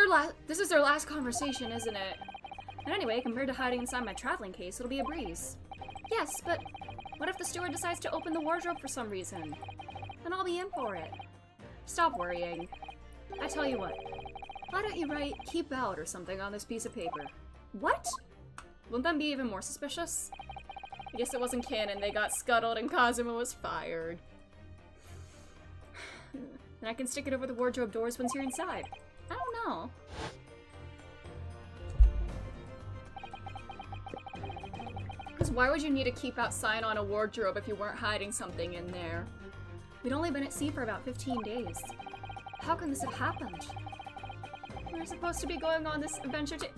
their last conversation, isn't it? And anyway, compared to hiding inside my traveling case, it'll be a breeze. Yes, but what if the steward decides to open the wardrobe for some reason? Then I'll be in for it. Stop worrying. I tell you what, why don't you write "keep out" or something on this piece of paper? What? Wouldn't that be even more suspicious? I guess it wasn't canon, they got scuttled and Kazuma was fired. And I can stick it over the wardrobe doors once you're inside. I don't know. Because why would you need a keep out sign on a wardrobe if you weren't hiding something in there? We'd only been at sea for about 15 days. How can this have happened? We were supposed to be going on this adventure to...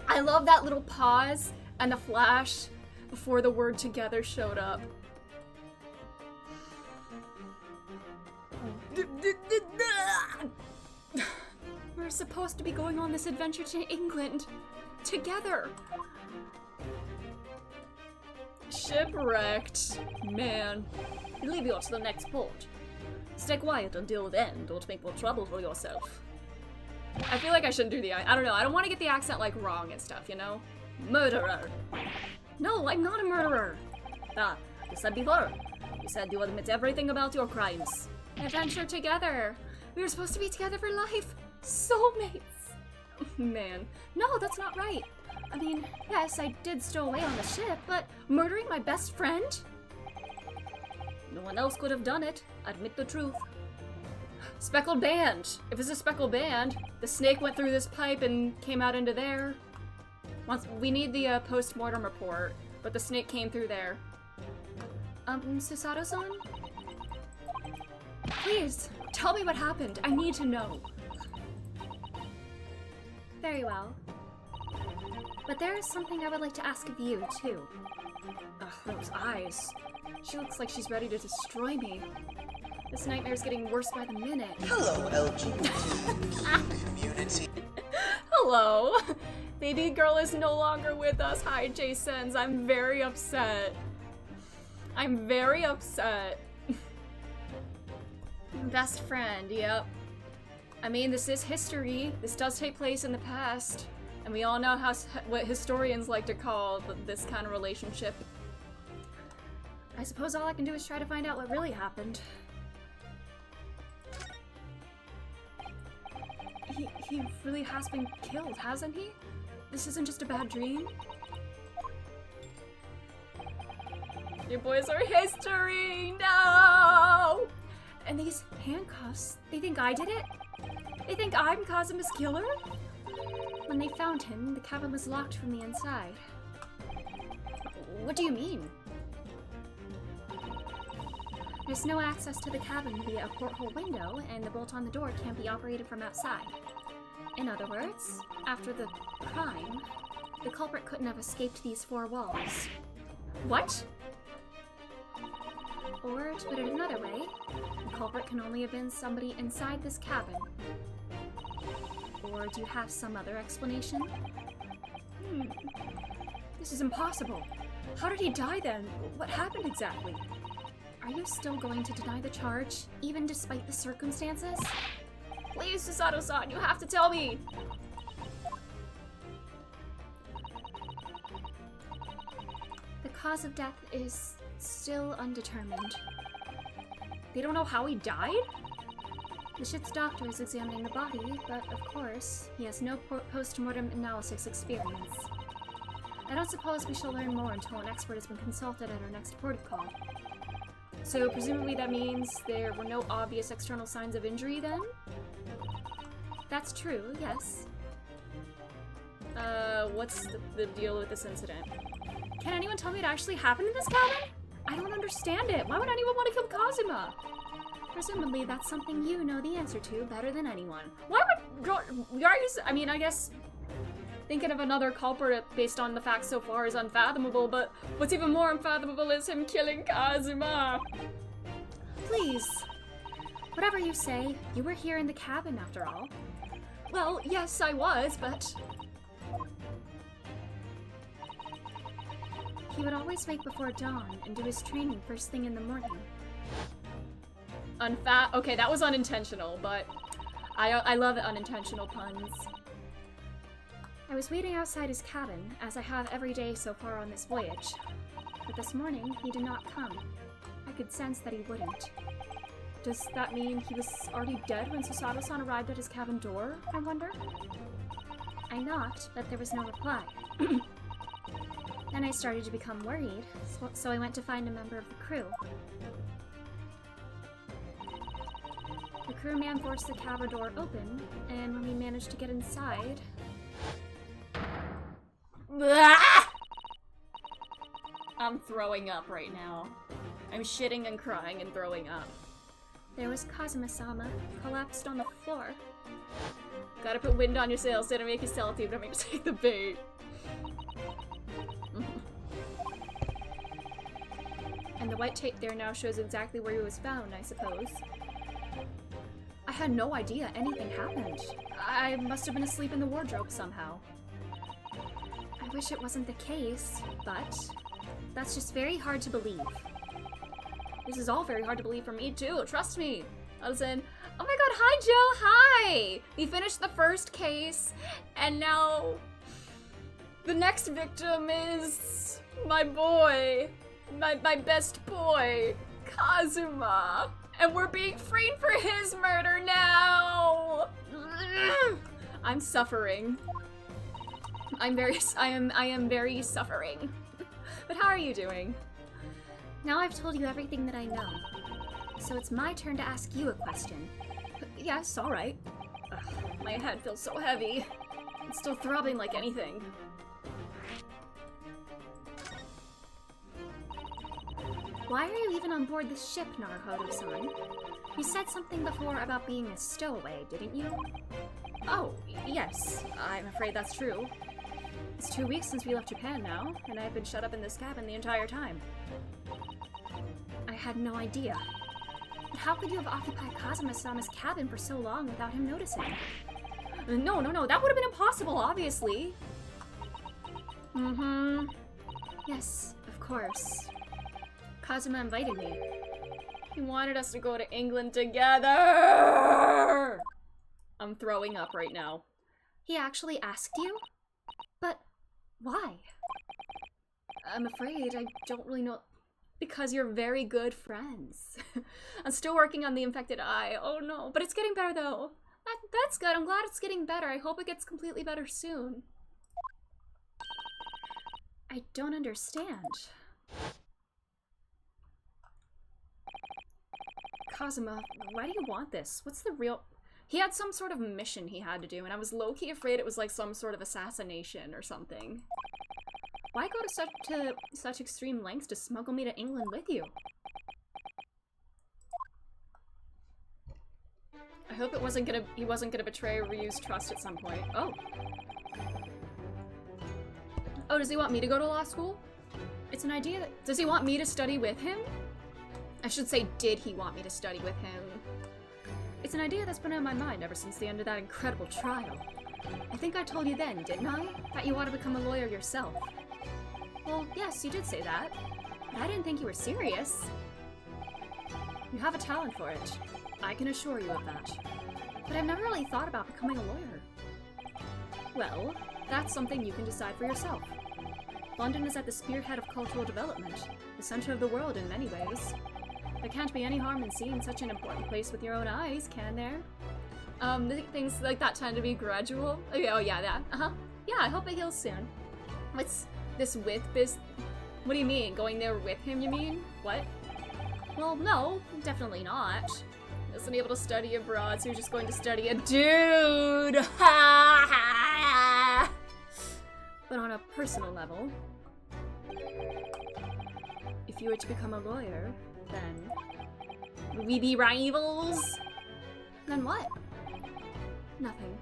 I love that little pause and the flash before the word "together" showed up. We're supposed to be going on this adventure to England together. Shipwrecked. Man. Leave you to the next port. Stay quiet until then. Don't make more trouble for yourself. I feel like I shouldn't do the... I don't know. I don't want to get the accent, like, wrong and stuff, you know? Murderer. No, I'm not a murderer. Ah, you said before. You said you admit everything about your crimes. Adventure together. We were supposed to be together for life. Soulmates. Man. No, that's not right. I mean, yes, I did stow away on the ship, but murdering my best friend? No one else could have done it. Admit the truth. Speckled band. If it's a speckled band, the snake went through this pipe and came out into there. We need the post-mortem report, but the snake came through there. Susato-san? Please, tell me what happened. I need to know. Very well. But there is something I would like to ask of you, too. Ugh, those eyes. She looks like she's ready to destroy me. This nightmare's getting worse by the minute. Hello, LGBT community. Hello! Baby girl is no longer with us. Hi, Jasons. I'm very upset. I'm very upset. Best friend, yep. I mean, this is history. This does take place in the past. And we all know what historians like to call this kind of relationship. I suppose all I can do is try to find out what really happened. He really has been killed, hasn't he? This isn't just a bad dream? Your boys are history! No! And these handcuffs, they think I did it? They think I'm Kazuma's killer? When they found him, the cabin was locked from the inside. What do you mean? There's no access to the cabin via a porthole window, and the bolt on the door can't be operated from outside. In other words, after the crime, the culprit couldn't have escaped these four walls. What? Or, to put it another way, the culprit can only have been somebody inside this cabin. Or do you have some other explanation? This is impossible. How did he die then? What happened exactly? Are you still going to deny the charge, even despite the circumstances? Please, Susato-san, you have to tell me! The cause of death is still undetermined. They don't know how he died? The ship's doctor is examining the body, but of course, he has no post-mortem analysis experience. I don't suppose we shall learn more until an expert has been consulted at our next port of call. So presumably that means there were no obvious external signs of injury then? That's true, yes. What's the deal with this incident? Can anyone tell me what actually happened in this cabin? I don't understand it. Why would anyone want to kill Kazuma? Presumably that's something you know the answer to better than anyone. Why would... I mean, I guess thinking of another culprit based on the facts so far is unfathomable, but what's even more unfathomable is him killing Kazuma. Please. Whatever you say, you were here in the cabin after all. Well, yes, I was, but... He would always wake before dawn and do his training first thing in the morning. Okay, that was unintentional, but I love unintentional puns. I was waiting outside his cabin, as I have every day so far on this voyage. But this morning, he did not come. I could sense that he wouldn't. Does that mean he was already dead when Susato-san arrived at his cabin door, I wonder? I knocked, but there was no reply. Then I started to become worried, so I went to find a member of the crew. The crewman forced the cabin door open, and when we managed to get inside... I'm throwing up right now. I'm shitting and crying and throwing up. There was Kazuma-sama, collapsed on the floor. Gotta put wind on your sails, so to make you salty, but I'm gonna take the bait. And the white tape there now shows exactly where he was found, I suppose. I had no idea anything happened. I must have been asleep in the wardrobe somehow. I wish it wasn't the case, but that's just very hard to believe. This is all very hard to believe for me too, trust me. I was in, oh my god, hi Joe, hi! We finished the first case, and now the next victim is my boy, my best boy, Kazuma. And we're being framed for his murder now! I'm suffering. I am very suffering. But how are you doing? Now I've told you everything that I know. So it's my turn to ask you a question. Yes, alright. My head feels so heavy. It's still throbbing like anything. Why are you even on board this ship, Naruhodo-san? You said something before about being a stowaway, didn't you? Oh, yes. I'm afraid that's true. It's 2 weeks since we left Japan now, and I've been shut up in this cabin the entire time. I had no idea. But how could you have occupied Kazuma-sama's cabin for so long without him noticing? No, that would have been impossible, obviously. Yes, of course. Kazuma invited me. He wanted us to go to England together! I'm throwing up right now. He actually asked you? But why? I'm afraid I don't really know. Because you're very good friends. I'm still working on the infected eye. Oh no, but it's getting better though. That's good. I'm glad it's getting better. I hope it gets completely better soon. I don't understand. Kazuma, why do you want this? What's the real... He had some sort of mission he had to do, and I was low-key afraid it was like some sort of assassination or something. Why go to such extreme lengths to smuggle me to England with you? I hope he wasn't gonna betray Ryu's trust at some point. Oh. Oh, does he want me to go to law school? It's an idea that... Does he want me to study with him? I should say, did he want me to study with him? It's an idea that's been on my mind ever since the end of that incredible trial. I think I told you then, didn't I? That you want to become a lawyer yourself. Well, yes, you did say that. But I didn't think you were serious. You have a talent for it. I can assure you of that. But I've never really thought about becoming a lawyer. Well, that's something you can decide for yourself. London is at the spearhead of cultural development, the center of the world in many ways. There can't be any harm in seeing such an important place with your own eyes, can there? Things like that tend to be gradual. Oh yeah, that. Yeah, I hope it heals soon. What's this with this? What do you mean? Going there with him, you mean? What? Well, no, definitely not. Isn't able to study abroad, so you're just going to study a dude! But on a personal level, if you were to become a lawyer, then would we be rivals? Then what? Nothing.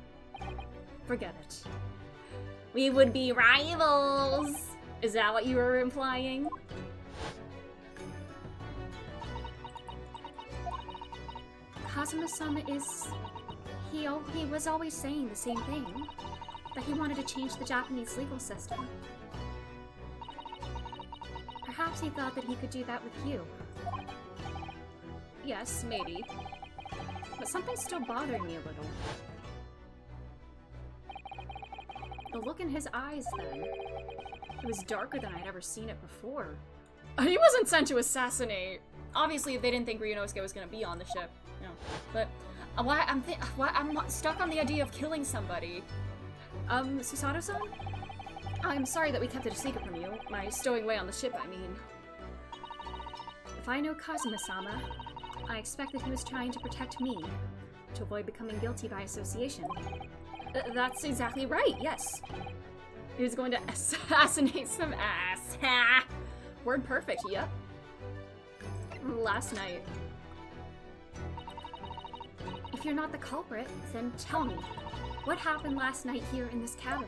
Forget it. We would be rivals! Is that what you were implying? Kazuma-sama is... He was always saying the same thing. That he wanted to change the Japanese legal system. Perhaps he thought that he could do that with you. Yes, maybe. But something's still bothering me a little. The look in his eyes, then. It was darker than I'd ever seen it before. He wasn't sent to assassinate. Obviously, if they didn't think Ryunosuke was gonna be on the ship. No. But I'm stuck on the idea of killing somebody. Susato-san? I'm sorry that we kept it a secret from you. My stowing away on the ship, I mean. If I know Kazuma-sama, I expect that he was trying to protect me, to avoid becoming guilty by association. That's exactly right, yes. He was going to assassinate some ass. Word perfect, yep. Last night. If you're not the culprit, then tell me. What happened last night here in this cabin?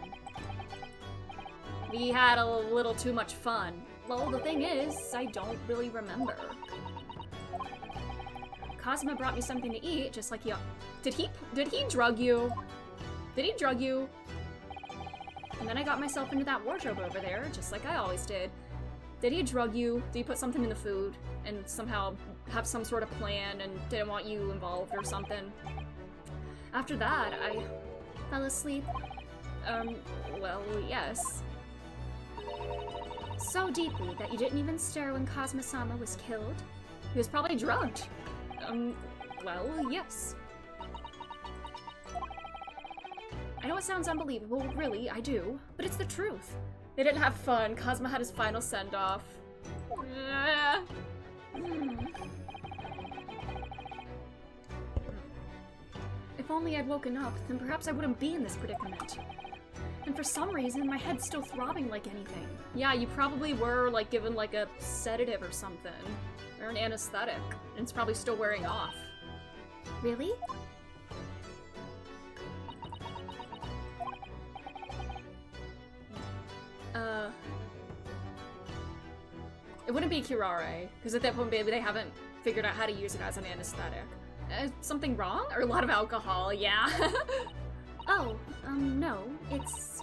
We had a little too much fun. Well, the thing is, I don't really remember. Kazuma brought me something to eat, just like he... Did he drug you? Did he drug you? And then I got myself into that wardrobe over there, just like I always did. Did he drug you? Did he put something in the food? And somehow have some sort of plan and didn't want you involved or something? After that, I fell asleep. Well, yes. So deeply that you didn't even stir when Kazuma-sama was killed? He was probably drugged. Well, yes. I know it sounds unbelievable, really, I do, but it's the truth. They didn't have fun. Kazuma had his final send-off. If only I'd woken up, then perhaps I wouldn't be in this predicament. And for some reason, my head's still throbbing like anything. Yeah, you probably were, like, given, like, a sedative or something. Or an anesthetic. And it's probably still wearing off. Really? It wouldn't be curare, because at that point, maybe they haven't figured out how to use it as an anesthetic. Something wrong? Or a lot of alcohol, yeah. Oh, no, it's...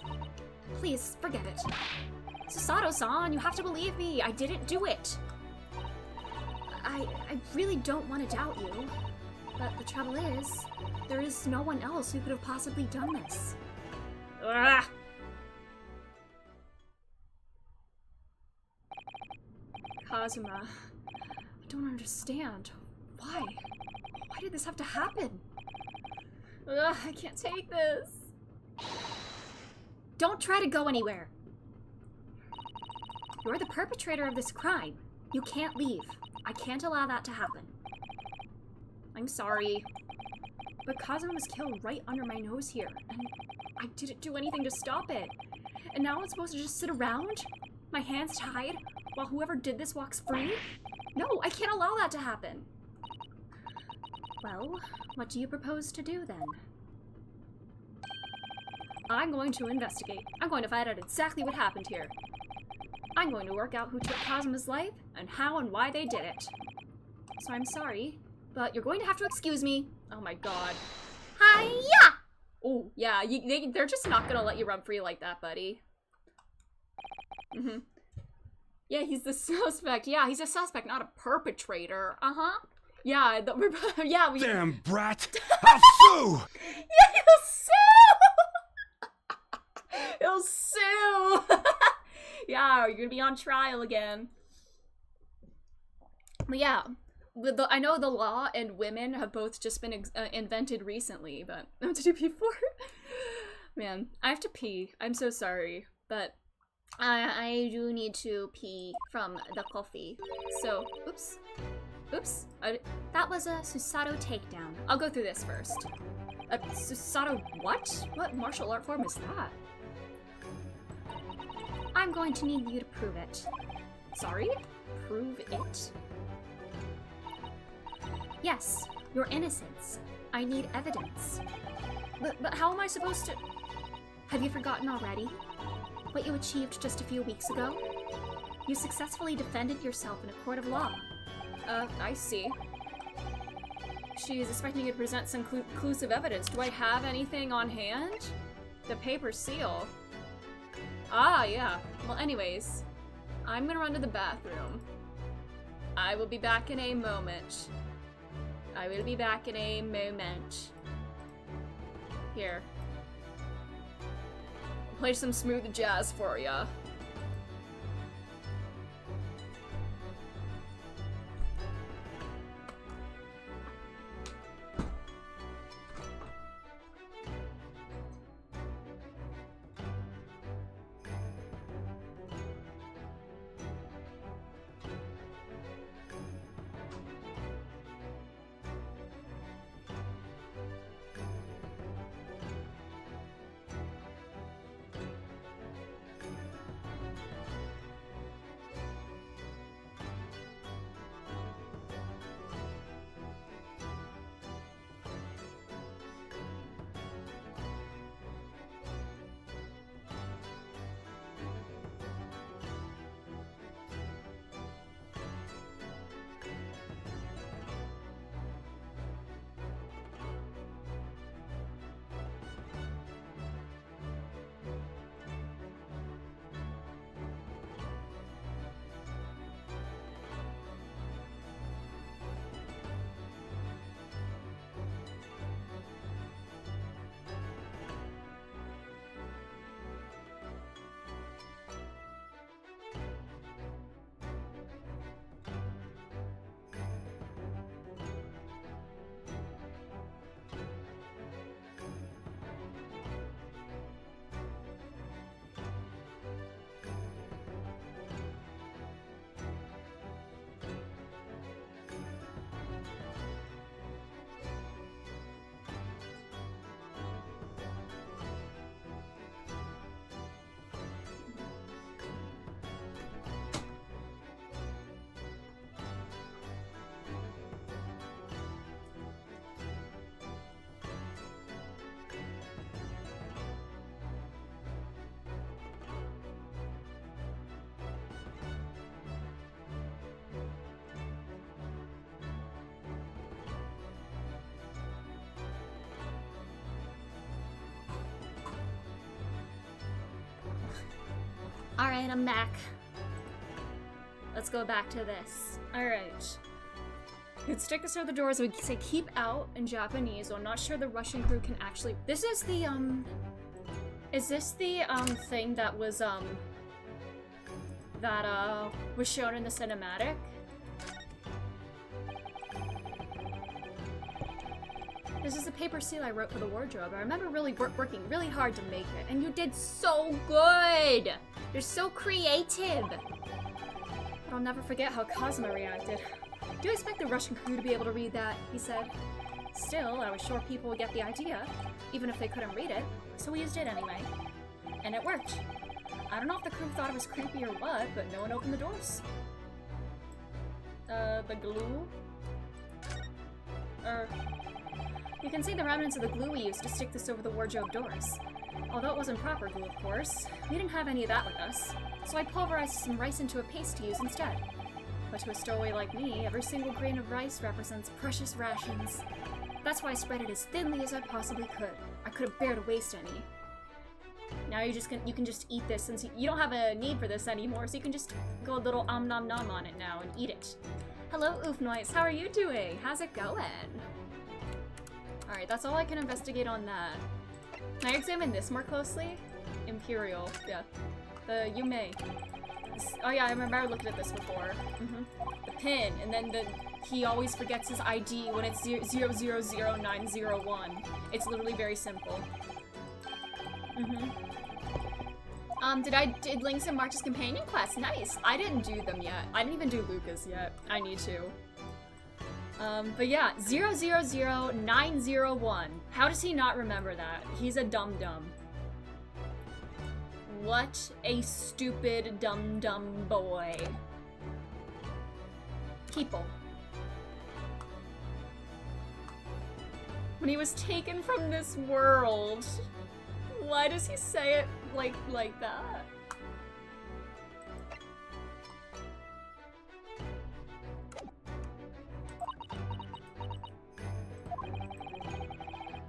Please, forget it. Susato-san, you have to believe me! I didn't do it! I really don't want to doubt you. But the trouble is, there is no one else who could have possibly done this. Ugh. Kazuma, I don't understand. Why? Why did this have to happen? Ugh, I can't take this. Don't try to go anywhere. You're the perpetrator of this crime. You can't leave. I can't allow that to happen. I'm sorry. But Kazuma was killed right under my nose here, and I didn't do anything to stop it. And now I'm supposed to just sit around? My hands tied, while whoever did this walks free? No, I can't allow that to happen. Well, what do you propose to do then? I'm going to investigate. I'm going to find out exactly what happened here. I'm going to work out who took Kazuma's life, and how and why they did it. So I'm sorry, but you're going to have to excuse me. Oh my god. Hiya! Oh, yeah, they're just not gonna let you run free like that, buddy. Mm-hmm. Yeah, he's the suspect. Yeah, he's a suspect, not a perpetrator. Uh-huh. Yeah, yeah, we... Damn brat! I'll sue! Yeah, he'll sue! He'll sue! Yeah, you're gonna be on trial again. But yeah, I know the law and women have both just been invented recently, but not to do before. Man, I have to pee. I'm so sorry, but I do need to pee from the coffee. So, oops. Oops. That was a Susato takedown. I'll go through this first. A Susato what? What martial art form is that? I'm going to need you to prove it. Sorry? Prove it? Yes, your innocence. I need evidence. But how am I supposed to... Have you forgotten already? What you achieved just a few weeks ago? You successfully defended yourself in a court of law. I see. She's expecting you to present some conclusive evidence. Do I have anything on hand? The paper seal. Ah, yeah. Well, anyways, I'm gonna run to the bathroom. I will be back in a moment. I will be back in a moment. Here. I'll play some smooth jazz for ya. Alright, I'm back. Let's go back to this. Alright. You'd stick this near the doors, would say keep out in Japanese, so I'm not sure the Russian crew can actually... This is the, Is this the, thing that was, was shown in the cinematic? This is a paper seal I wrote for the wardrobe. I remember really working really hard to make it, and you did so good! You're so creative! But I'll never forget how Cosmo reacted. Do you expect the Russian crew to be able to read that? He said. Still, I was sure people would get the idea, even if they couldn't read it, so we used it anyway. And it worked. I don't know if the crew thought it was creepy or what, but no one opened the doors. The glue? You can see the remnants of the glue we used to stick this over the wardrobe doors. Although it wasn't proper glue, of course. We didn't have any of that with us, so I pulverized some rice into a paste to use instead. But to a stowaway like me, every single grain of rice represents precious rations. That's why I spread it as thinly as I possibly could. I couldn't bear to waste any. Now you can just eat this since you don't have a need for this anymore, so you can just go a little nom nom on it now and eat it. Hello, Oof Noise. How are you doing? How's it going? Alright, that's all I can investigate on that. Can I examine this more closely? Imperial, yeah. The Yume. Oh yeah, I remember I looked at this before. The pin, and then he always forgets his ID when it's 000901. It's literally very simple. Did Link's and March's companion quest? Nice! I didn't do them yet. I didn't even do Lucas yet. I need to. But yeah, 000901. How does he not remember that? He's a dum-dum. What a stupid dum-dum boy. People. When he was taken from this world, why does he say it like that?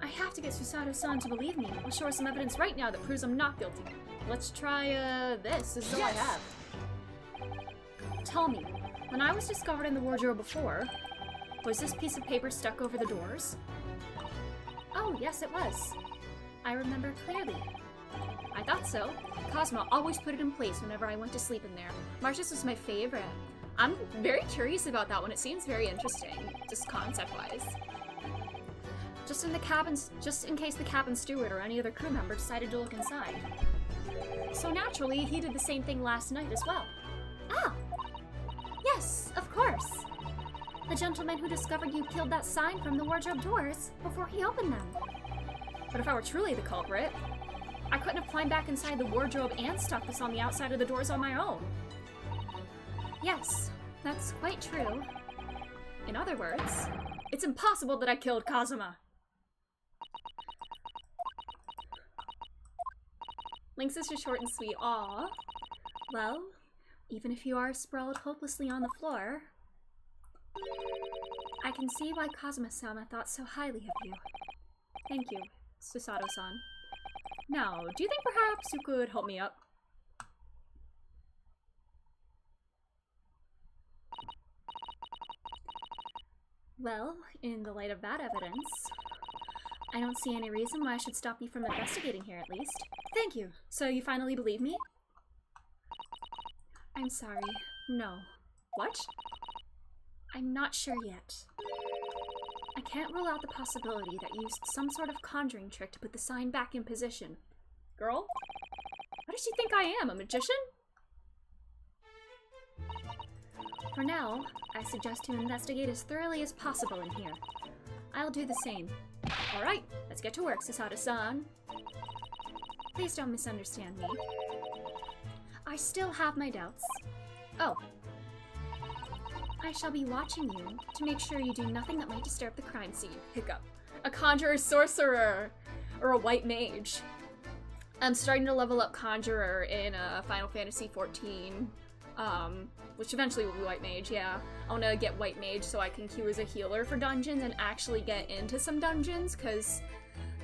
I have to get Susato-san to believe me. I'll show her some evidence right now that proves I'm not guilty. Let's try, this. This is all I have. Tell me, when I was discovered in the wardrobe before, was this piece of paper stuck over the doors? Oh, yes, it was. I remember clearly. I thought so. Cosmo always put it in place whenever I went to sleep in there. Marcia's was my favorite. I'm very curious about that one. It seems very interesting, just concept-wise. Just in case the cabin steward or any other crew member decided to look inside. So naturally, he did the same thing last night as well. Ah! Yes, of course. The gentleman who discovered you killed that sign from the wardrobe doors before he opened them. But if I were truly the culprit, I couldn't have climbed back inside the wardrobe and stuck this on the outside of the doors on my own. Yes, that's quite true. In other words, it's impossible that I killed Kazuma. Link's is just short and sweet. Aww. Well, even if you are sprawled hopelessly on the floor, I can see why Kazuma-sama thought so highly of you. Thank you, Susato-san. Now, do you think perhaps you could help me up? Well, in the light of that evidence, I don't see any reason why I should stop you from investigating here, at least. Thank you. So you finally believe me? I'm sorry. No. What? I'm not sure yet. I can't rule out the possibility that you used some sort of conjuring trick to put the sign back in position. Girl? What does she think I am, a magician? For now, I suggest you investigate as thoroughly as possible in here. I'll do the same. Alright, let's get to work, Susato-san. Please don't misunderstand me. I still have my doubts. Oh. I shall be watching you to make sure you do nothing that might disturb the crime scene. Hiccup. A conjurer sorcerer! Or a white mage. I'm starting to level up conjurer in Final Fantasy XIV. Which eventually will be white mage, yeah. I want to get white mage so I can queue as a healer for dungeons and actually get into some dungeons, because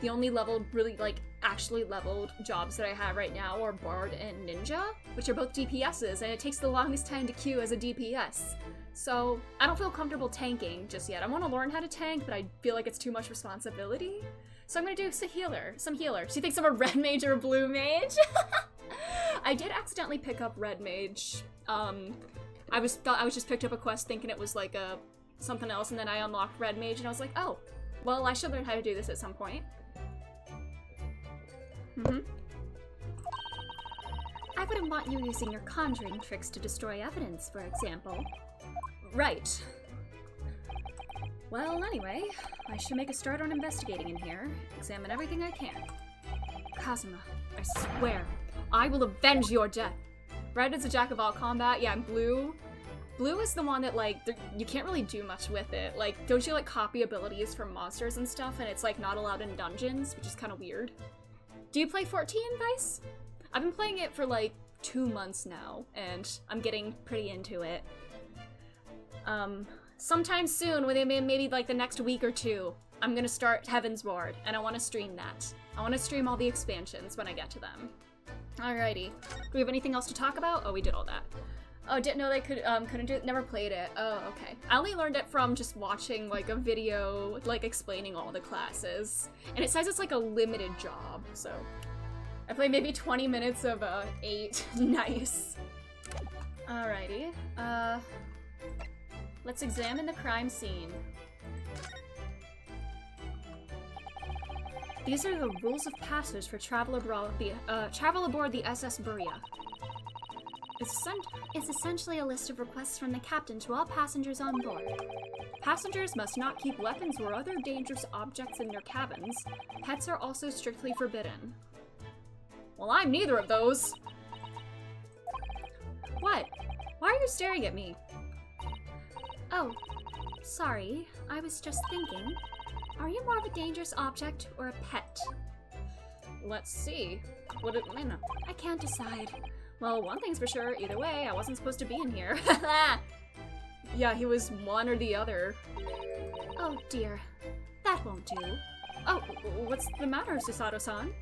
the only leveled, really, like, actually leveled jobs that I have right now are Bard and Ninja, which are both DPSs, and it takes the longest time to queue as a DPS. So, I don't feel comfortable tanking just yet. I want to learn how to tank, but I feel like it's too much responsibility. So I'm gonna do some healer. So you think I'm a red mage or a blue mage? I did accidentally pick up red mage. I was just picked up a quest thinking it was like something else, and then I unlocked red mage, and I was like, oh, Well, I should learn how to do this at some point. I wouldn't want you using your conjuring tricks to destroy evidence, for example. Right. Well, anyway, I should make a start on investigating in here. Examine everything I can. Kazuma, I swear, I will avenge your death. Red is a jack of all combat. Yeah, and blue. Blue is the one that, like, you can't really do much with it. Like, don't you, like, copy abilities from monsters and stuff, and it's, like, not allowed in dungeons, which is kind of weird. Do you play 14, Vice? I've been playing it for, like, 2 months now, and I'm getting pretty into it. Sometime soon, within maybe, like, the next week or two, I'm gonna start Heaven's Ward, and I want to stream that. I want to stream all the expansions when I get to them. Alrighty. Do we have anything else to talk about? Oh, we did all that. Oh, didn't know they couldn't do it. Never played it. Oh, okay. I only learned it from just watching, like, a video, like, explaining all the classes. And it says it's, like, a limited job, so. I played maybe 20 minutes of, 8. Nice. Alrighty. Let's examine the crime scene. These are the rules of passage for travel aboard the SS Berea. It's essentially a list of requests from the captain to all passengers on board. Passengers must not keep weapons or other dangerous objects in their cabins. Pets are also strictly forbidden. Well, I'm neither of those. What? Why are you staring at me? Oh, sorry. I was just thinking. Are you more of a dangerous object or a pet? Let's see. What it, I know. I can't decide. Well, one thing's for sure. Either way, I wasn't supposed to be in here. Yeah, he was one or the other. Oh dear. That won't do. Oh, what's the matter, Susato-san?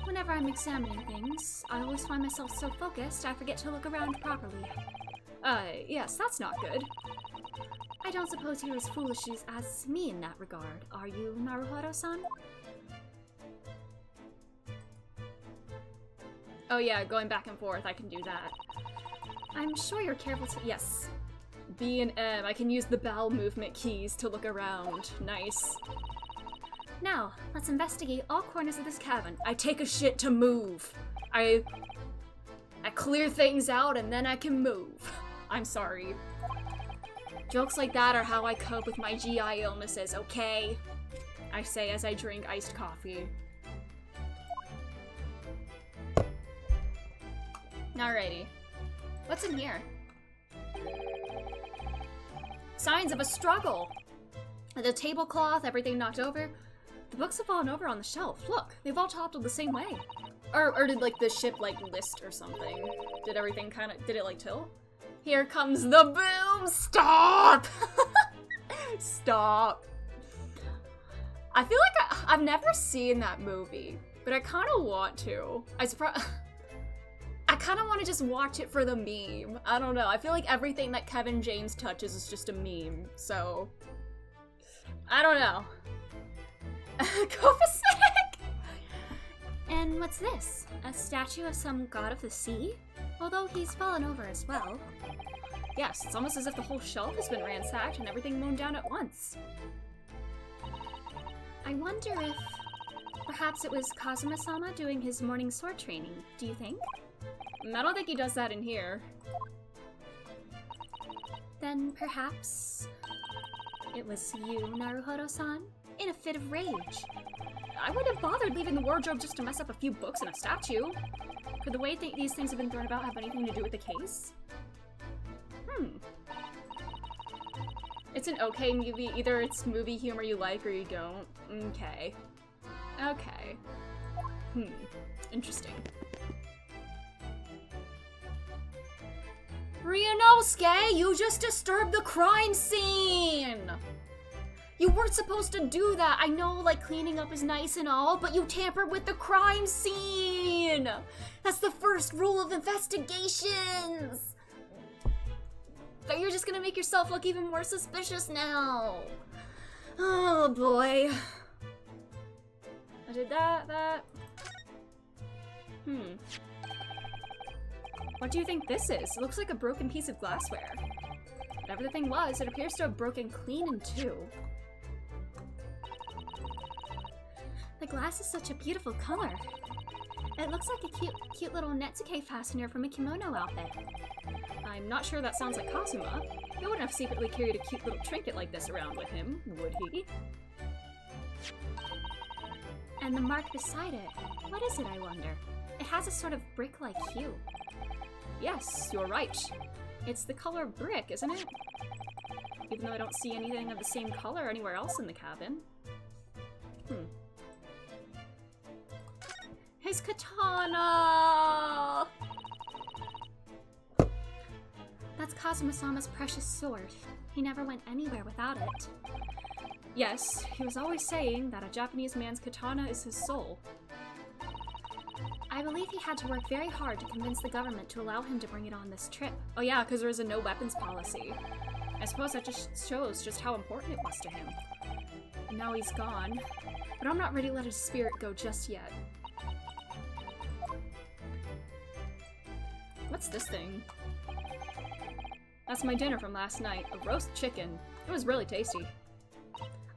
Whenever I'm examining things, I always find myself so focused I forget to look around properly. Yes, that's not good. I don't suppose you're as foolish as me in that regard, are you, Naruhodo-san? Oh yeah, going back and forth, I can do that. I'm sure you're careful to— Yes. B and M, I can use the bowel movement keys to look around. Nice. Now, let's investigate all corners of this cabin. I take a shit to move. I clear things out and then I can move. I'm sorry. Jokes like that are how I cope with my GI illnesses, okay? I say as I drink iced coffee. Alrighty. What's in here? Signs of a struggle! The tablecloth, everything knocked over. The books have fallen over on the shelf. Look, they've all toppled the same way. Or did, like, the ship, like, list or something? Did everything kind of— did it, like, tilt? Here comes the boom! Stop! Stop. I feel like I've never seen that movie, but I kind of want to. I kind of want to just watch it for the meme. I don't know. I feel like everything that Kevin James touches is just a meme, so I don't know. Copacetic! And what's this? A statue of some god of the sea? Although he's fallen over as well. Yes, it's almost as if the whole shelf has been ransacked and everything mown down at once. I wonder if perhaps it was Kazuma-sama doing his morning sword training, do you think? I don't think he does that in here. Then perhaps it was you, Naruhodo-san, in a fit of rage. I wouldn't have bothered leaving the wardrobe just to mess up a few books and a statue. Could the way these things have been thrown about have anything to do with the case? It's an okay movie. Either it's movie humor you like or you don't. Okay. Okay. Interesting. Ryunosuke, you just disturbed the crime scene! You weren't supposed to do that. I know, like, cleaning up is nice and all, but you tampered with the crime scene! That's the first rule of investigations! But you're just gonna make yourself look even more suspicious now. Oh, boy. I did that. What do you think this is? It looks like a broken piece of glassware. Whatever the thing was, it appears to have broken clean in two. The glass is such a beautiful color. It looks like a cute little Netsuke fastener from a kimono outfit. I'm not sure that sounds like Kazuma. He wouldn't have secretly carried a cute little trinket like this around with him, would he? And the mark beside it, what is it, I wonder? It has a sort of brick-like hue. Yes, you're right. It's the color brick, isn't it? Even though I don't see anything of the same color anywhere else in the cabin. His katana! That's Kazuma-sama's precious sword. He never went anywhere without it. Yes, he was always saying that a Japanese man's katana is his soul. I believe he had to work very hard to convince the government to allow him to bring it on this trip. Oh yeah, because there's a no weapons policy. I suppose that just shows just how important it was to him. And now he's gone. But I'm not ready to let his spirit go just yet. What's this thing? That's my dinner from last night. A roast chicken. It was really tasty.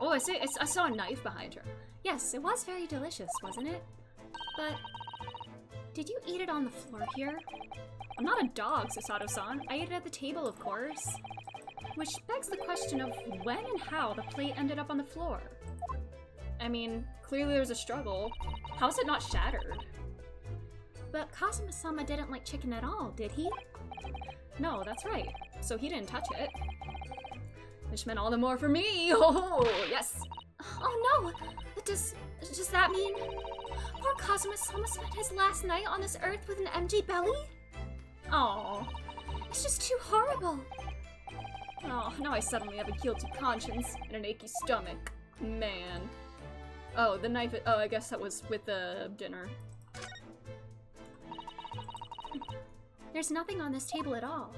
Oh, I saw a knife behind her. Yes, it was very delicious, wasn't it? But did you eat it on the floor here? I'm not a dog, Sasato-san. I ate it at the table, of course. Which begs the question of when and how the plate ended up on the floor. I mean, clearly there's a struggle. How is it not shattered? But Kazuma-sama didn't like chicken at all, did he? No, that's right. So he didn't touch it. Which meant all the more for me! Oh, yes! Oh no! Does that mean poor Kazuma-sama spent his last night on this earth with an empty belly? Oh, It's just too horrible! oh, now I suddenly have a guilty conscience and an achy stomach. Man. Oh, the knife, oh, I guess that was with the dinner. There's nothing on this table at all.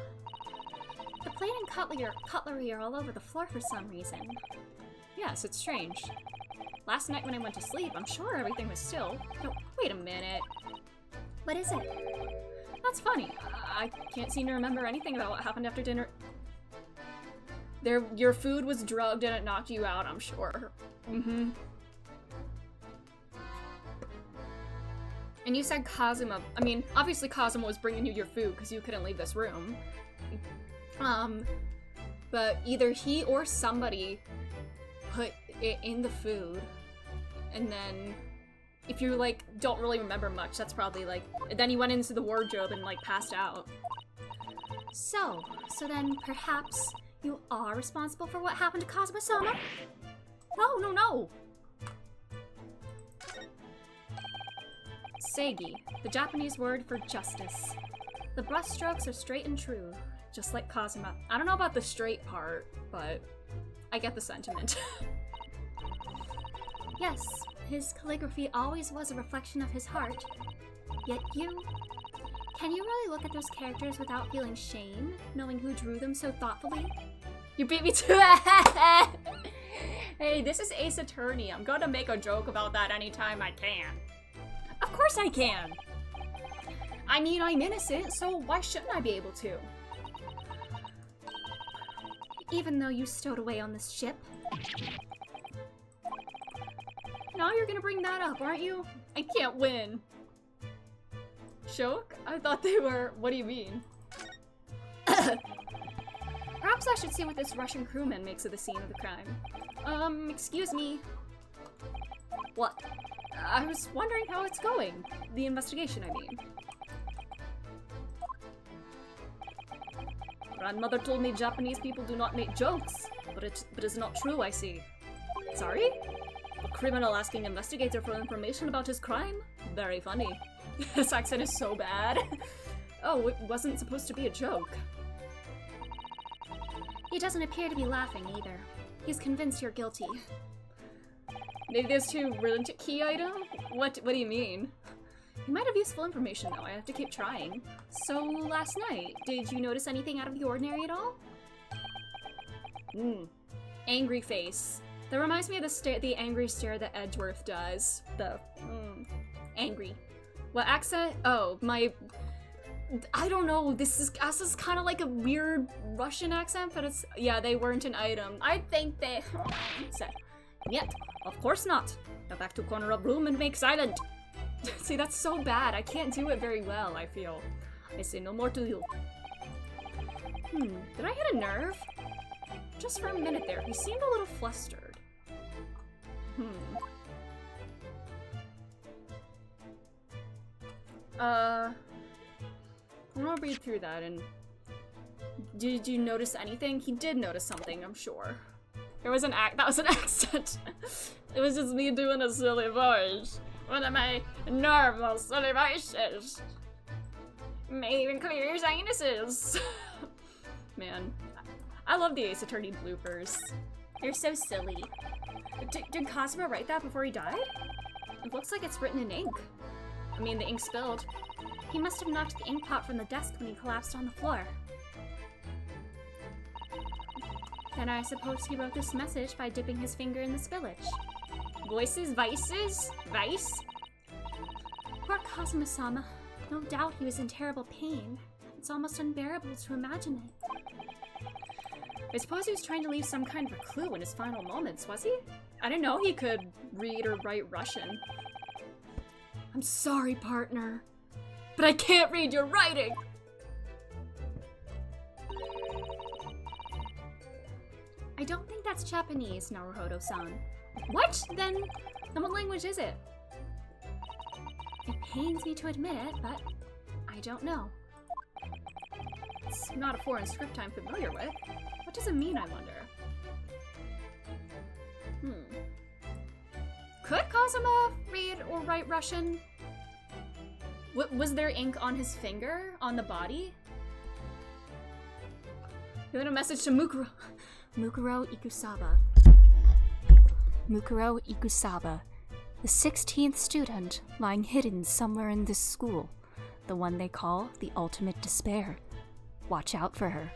The plate and cutlery are all over the floor for some reason. Yes, it's strange. Last night when I went to sleep, I'm sure everything was still. No, wait a minute. What is it? That's funny. I can't seem to remember anything about what happened after dinner. Your food was drugged and it knocked you out, I'm sure. Mm-hmm. And you said Kazuma. I mean, obviously Kazuma was bringing you your food because you couldn't leave this room. But either he or somebody put it in the food, and then if you, like, don't really remember much, that's probably, like, then he went into the wardrobe and, like, passed out. So then perhaps you are responsible for what happened to Kazuma-sama? No! Seigi, the Japanese word for justice. The brushstrokes are straight and true, just like Kazuma. I don't know about the straight part, but I get the sentiment. Yes, his calligraphy always was a reflection of his heart. Yet can you really look at those characters without feeling shame, knowing who drew them so thoughtfully? You beat me to it! Hey, this is Ace Attorney. I'm gonna make a joke about that anytime I can. Of course I can! I mean, I'm innocent, so why shouldn't I be able to? Even though you stowed away on this ship? Now you're gonna bring that up, aren't you? I can't win. Choke? I thought they were... What do you mean? Perhaps I should see what this Russian crewman makes of the scene of the crime. Excuse me. What? I was wondering how it's going. The investigation, I mean. Grandmother told me Japanese people do not make jokes, but it's not true, I see. Sorry? A criminal asking investigator for information about his crime? Very funny. This accent is so bad. Oh, it wasn't supposed to be a joke. He doesn't appear to be laughing either. He's convinced you're guilty. Maybe there's too brilliant a key item? What do you mean? You might have useful information though, I have to keep trying. So, last night, did you notice anything out of the ordinary at all? Angry face. That reminds me of the angry stare that Edgeworth does. The, angry. What accent? Oh, I don't know, this is kind of like a weird Russian accent, but it's, yeah, they weren't an item. I think they said, yet, of course not. Now back to corner of room and make silent. See, that's so bad. I can't do it very well, I feel. I say no more to you. Did I hit a nerve? Just for a minute there, he seemed a little flustered. I'm gonna read through that and... Did you notice anything? He did notice something, I'm sure. There was that was an accent. It was just me doing a silly voice. One of my normal silly voices. May even clear your sinuses. Man, I love the Ace Attorney bloopers. They're so silly. Did Cosmo write that before he died? It looks like it's written in ink. I mean, the ink spilled. He must have knocked the ink pot from the desk when he collapsed on the floor. Then I suppose he wrote this message by dipping his finger in the spillage. Voices, vices, vice? Poor Kazuma-sama. No doubt he was in terrible pain. It's almost unbearable to imagine it. I suppose he was trying to leave some kind of a clue in his final moments, was he? I didn't know he could read or write Russian. I'm sorry, partner, but I can't read your writing! I don't think that's Japanese, Naruhodo-san. What? Then what language is it? It pains me to admit it, but I don't know. It's not a foreign script I'm familiar with. What does it mean, I wonder? Could Kazuma read or write Russian? Was there ink on his finger? On the body? He had a message to Mukuro. Mukuro Ikusaba. Mukuro Ikusaba. The 16th student lying hidden somewhere in this school. The one they call the Ultimate Despair. Watch out for her.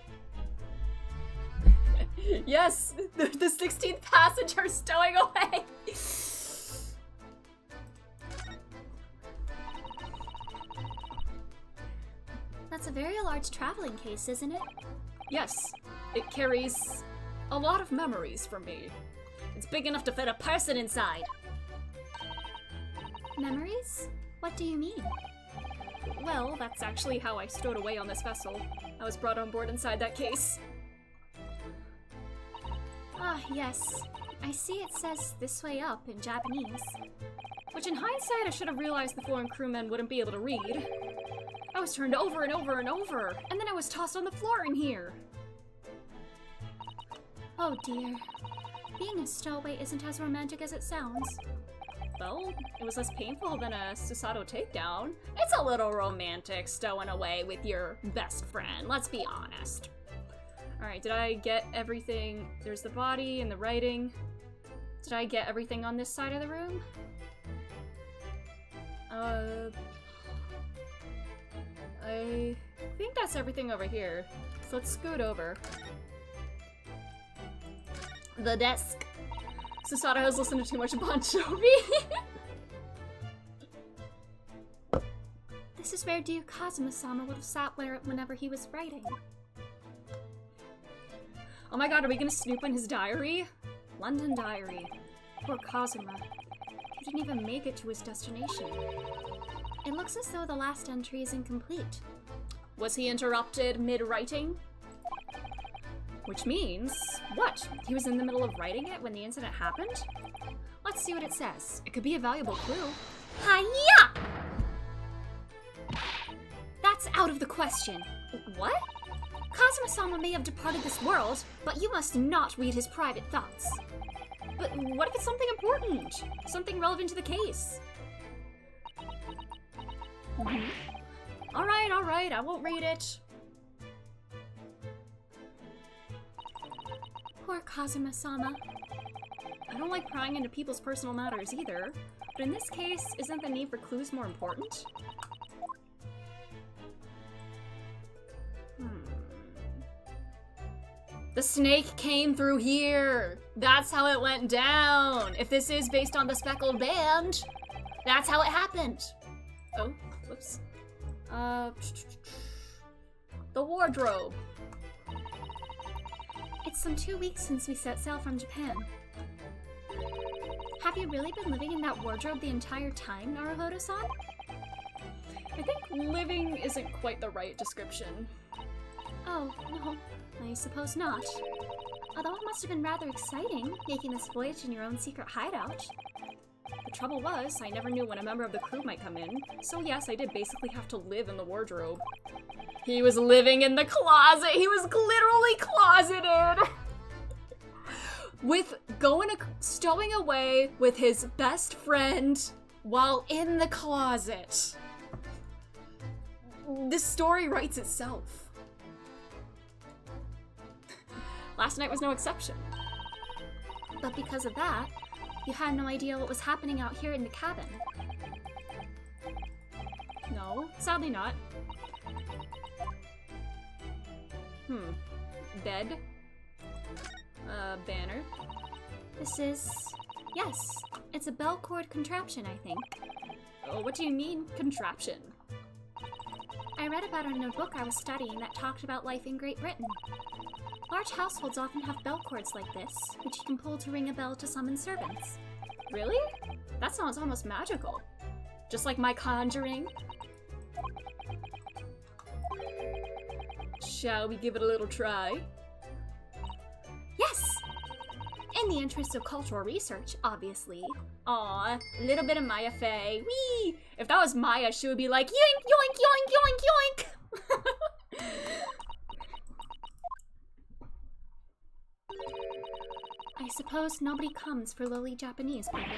Yes! The 16th passenger stowing away! That's a very large traveling case, isn't it? Yes. It carries a lot of memories for me. It's big enough to fit a person inside. Memories? What do you mean? Well, that's actually how I stowed away on this vessel. I was brought on board inside that case. Ah, yes. I see it says "this way up" in Japanese. Which in hindsight, I should have realized the foreign crewmen wouldn't be able to read. I was turned over and over and over, and then I was tossed on the floor in here. Oh dear. Being a stowaway isn't as romantic as it sounds. Well, it was less painful than a Susato takedown. It's a little romantic stowing away with your best friend, let's be honest. Alright, did I get everything? There's the body and the writing. Did I get everything on this side of the room? I think that's everything over here. So let's scoot over. The desk. Susato has listened to too much Bon Jovi. This is where dear Kazuma-sama would have sat whenever he was writing. Oh my god, are we gonna snoop in his diary? London diary. Poor Kazuma. He didn't even make it to his destination. It looks as though the last entry is incomplete. Was he interrupted mid-writing? Which means, what? He was in the middle of writing it when the incident happened? Let's see what it says. It could be a valuable clue. Hi-ya! That's out of the question. What? Kazuma-sama may have departed this world, but you must not read his private thoughts. But what if it's something important? Something relevant to the case? Alright, I won't read it. Poor Kazuma-sama. I don't like prying into people's personal matters either, but in this case, isn't the need for clues more important? The snake came through here! That's how it went down! If this is based on the speckled band, that's how it happened! Oh, whoops. The wardrobe. It's some 2 weeks since we set sail from Japan. Have you really been living in that wardrobe the entire time, Naruhodo-san? I think living isn't quite the right description. Oh, no. I suppose not. Although it must have been rather exciting, making this voyage in your own secret hideout. The trouble was, I never knew when a member of the crew might come in, so yes, I did basically have to live in the wardrobe. He was living in the closet! He was literally closeted! With stowing away with his best friend while in the closet. The story writes itself. Last night was no exception. But because of that, you had no idea what was happening out here in the cabin. No, sadly not. Bed. Banner. This is... yes, it's a bell cord contraption, I think. Oh, what do you mean, contraption? I read about it in a book I was studying that talked about life in Great Britain. Large households often have bell cords like this, which you can pull to ring a bell to summon servants. Really? That sounds almost magical. Just like my conjuring. Shall we give it a little try? Yes! In the interest of cultural research, obviously. Aw, a little bit of Maya Faye. Whee! If that was Maya, she would be like, yoink, yoink, yoink, yoink, yoink! I suppose nobody comes for lowly Japanese people.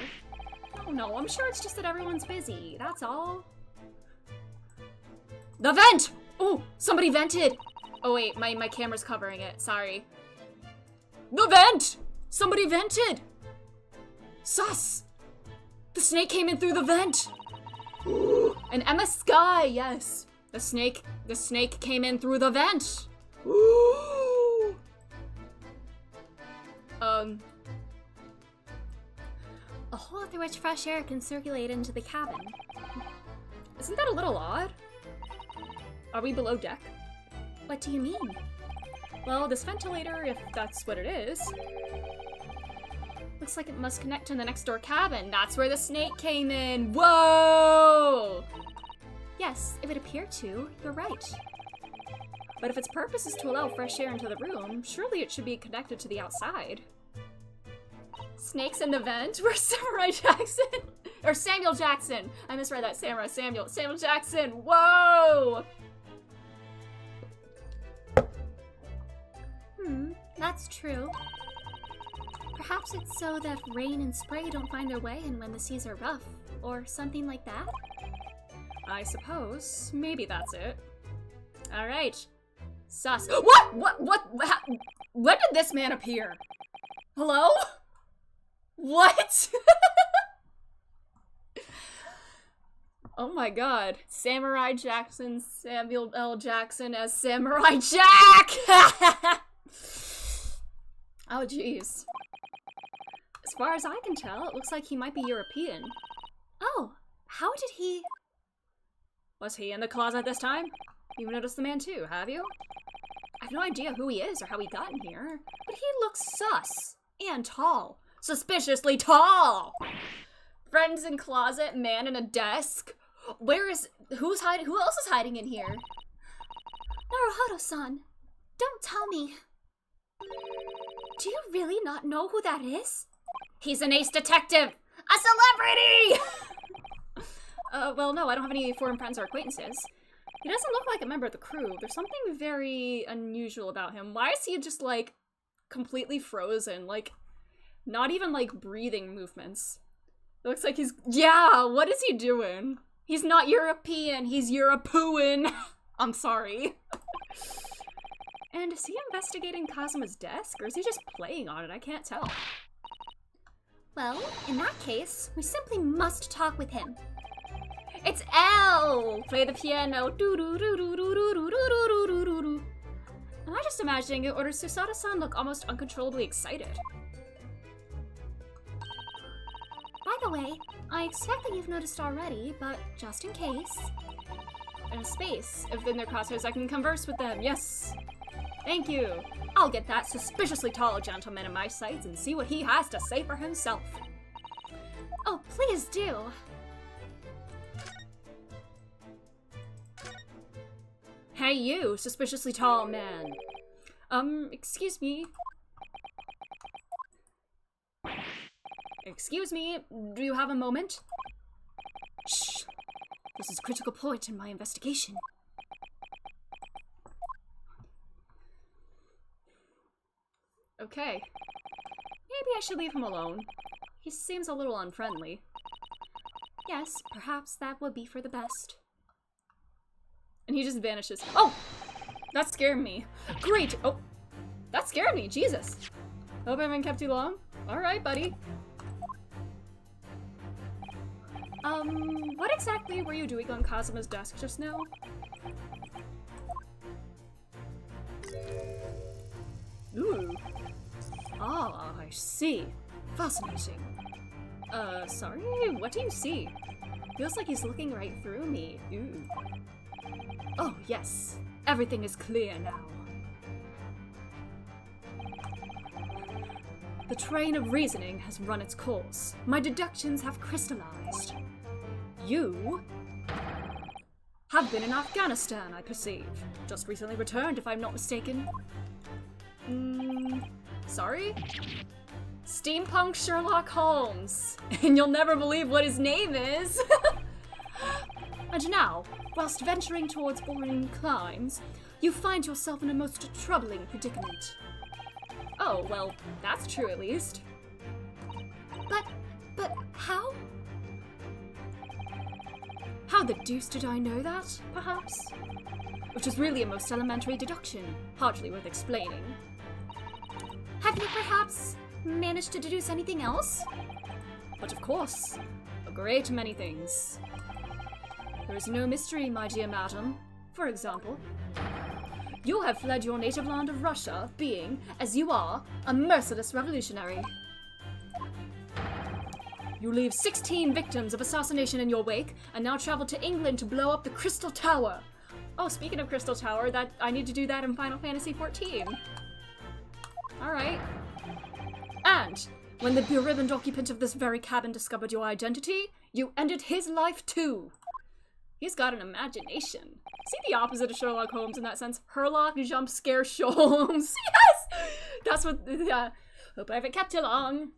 Oh no, I'm sure it's just that everyone's busy, that's all. The vent! Oh, somebody vented! Oh wait, my camera's covering it, sorry. The vent! Somebody vented! Sus! The snake came in through the vent! And Emma Sky, yes. The snake came in through the vent! A hole through which fresh air can circulate into the cabin. Isn't that a little odd? Are we below deck? What do you mean? Well, this ventilator, if that's what it is, looks like it must connect to the next door cabin. That's where the snake came in. Whoa! Yes, if it appeared to, you're right. But if its purpose is to allow fresh air into the room, surely it should be connected to the outside. Snakes in the vent? Where's Samurai Jackson? Or Samuel Jackson. I misread that. Samuel Jackson. Whoa! That's true. Perhaps it's so that rain and spray don't find their way in when the seas are rough, or something like that? I suppose. Maybe that's it. Alright. Sus. What? When did this man appear? Hello? What? Oh my god. Samurai Jackson, Samuel L. Jackson as Samurai Jack! Oh jeez. As far as I can tell, it looks like he might be European. Oh, how did he... Was he in the closet this time? You've noticed the man too, have you? I have no idea who he is or how he got in here, but he looks sus and tall. Suspiciously tall! Friends in closet, man in a desk. Who else is hiding in here? Naruhodo-san, don't tell me. Do you really not know who that is? He's an ace detective! A celebrity! Well, no, I don't have any foreign friends or acquaintances. He doesn't look like a member of the crew. There's something very unusual about him. Why is he just, like, completely frozen? Like, not even, like, breathing movements. It looks like he's... Yeah, what is he doing? He's not European, he's European. I'm sorry. And is he investigating Kazuma's desk, or is he just playing on it? I can't tell. Well, in that case, we simply must talk with him. It's L! Play the piano. Am I just imagining it, or does Susato-san look almost uncontrollably excited? By the way, I expect that you've noticed already, but just in case... In a space. If in their crosshairs I can converse with them, yes! Thank you! I'll get that suspiciously tall gentleman in my sights and see what he has to say for himself. Oh, please do. Hey you, suspiciously tall man. Excuse me. Excuse me, do you have a moment? Shh. This is a critical point in my investigation. Okay. Maybe I should leave him alone. He seems a little unfriendly. Yes, perhaps that would be for the best. And he just vanishes. Oh! That scared me. Great! Oh! That scared me, Jesus! Hope I haven't kept you long. Alright, buddy. What exactly were you doing on Kazuma's desk just now? Ooh. Ah, I see. Fascinating. Sorry? What do you see? Feels like he's looking right through me. Ooh. Oh, yes. Everything is clear now. The train of reasoning has run its course. My deductions have crystallized. You have been in Afghanistan, I perceive. Just recently returned, if I'm not mistaken. Sorry? Steampunk Sherlock Holmes. And you'll never believe what his name is. And now, whilst venturing towards foreign climes, you find yourself in a most troubling predicament. Oh, well, that's true at least. But how? How the deuce did I know that, perhaps? Which is really a most elementary deduction, hardly worth explaining. Have you perhaps managed to deduce anything else? But of course, a great many things. There is no mystery, my dear madam. For example, you have fled your native land of Russia, being, as you are, a merciless revolutionary. You leave 16 victims of assassination in your wake, and now travel to England to blow up the Crystal Tower. Oh, speaking of Crystal Tower, I need to do that in Final Fantasy XIV. Alright. And, when the beribboned occupant of this very cabin discovered your identity, you ended his life too. He's got an imagination. See the opposite of Sherlock Holmes in that sense? Herlock jump scare Sholmes. Yes! That's what, hope I haven't kept you long.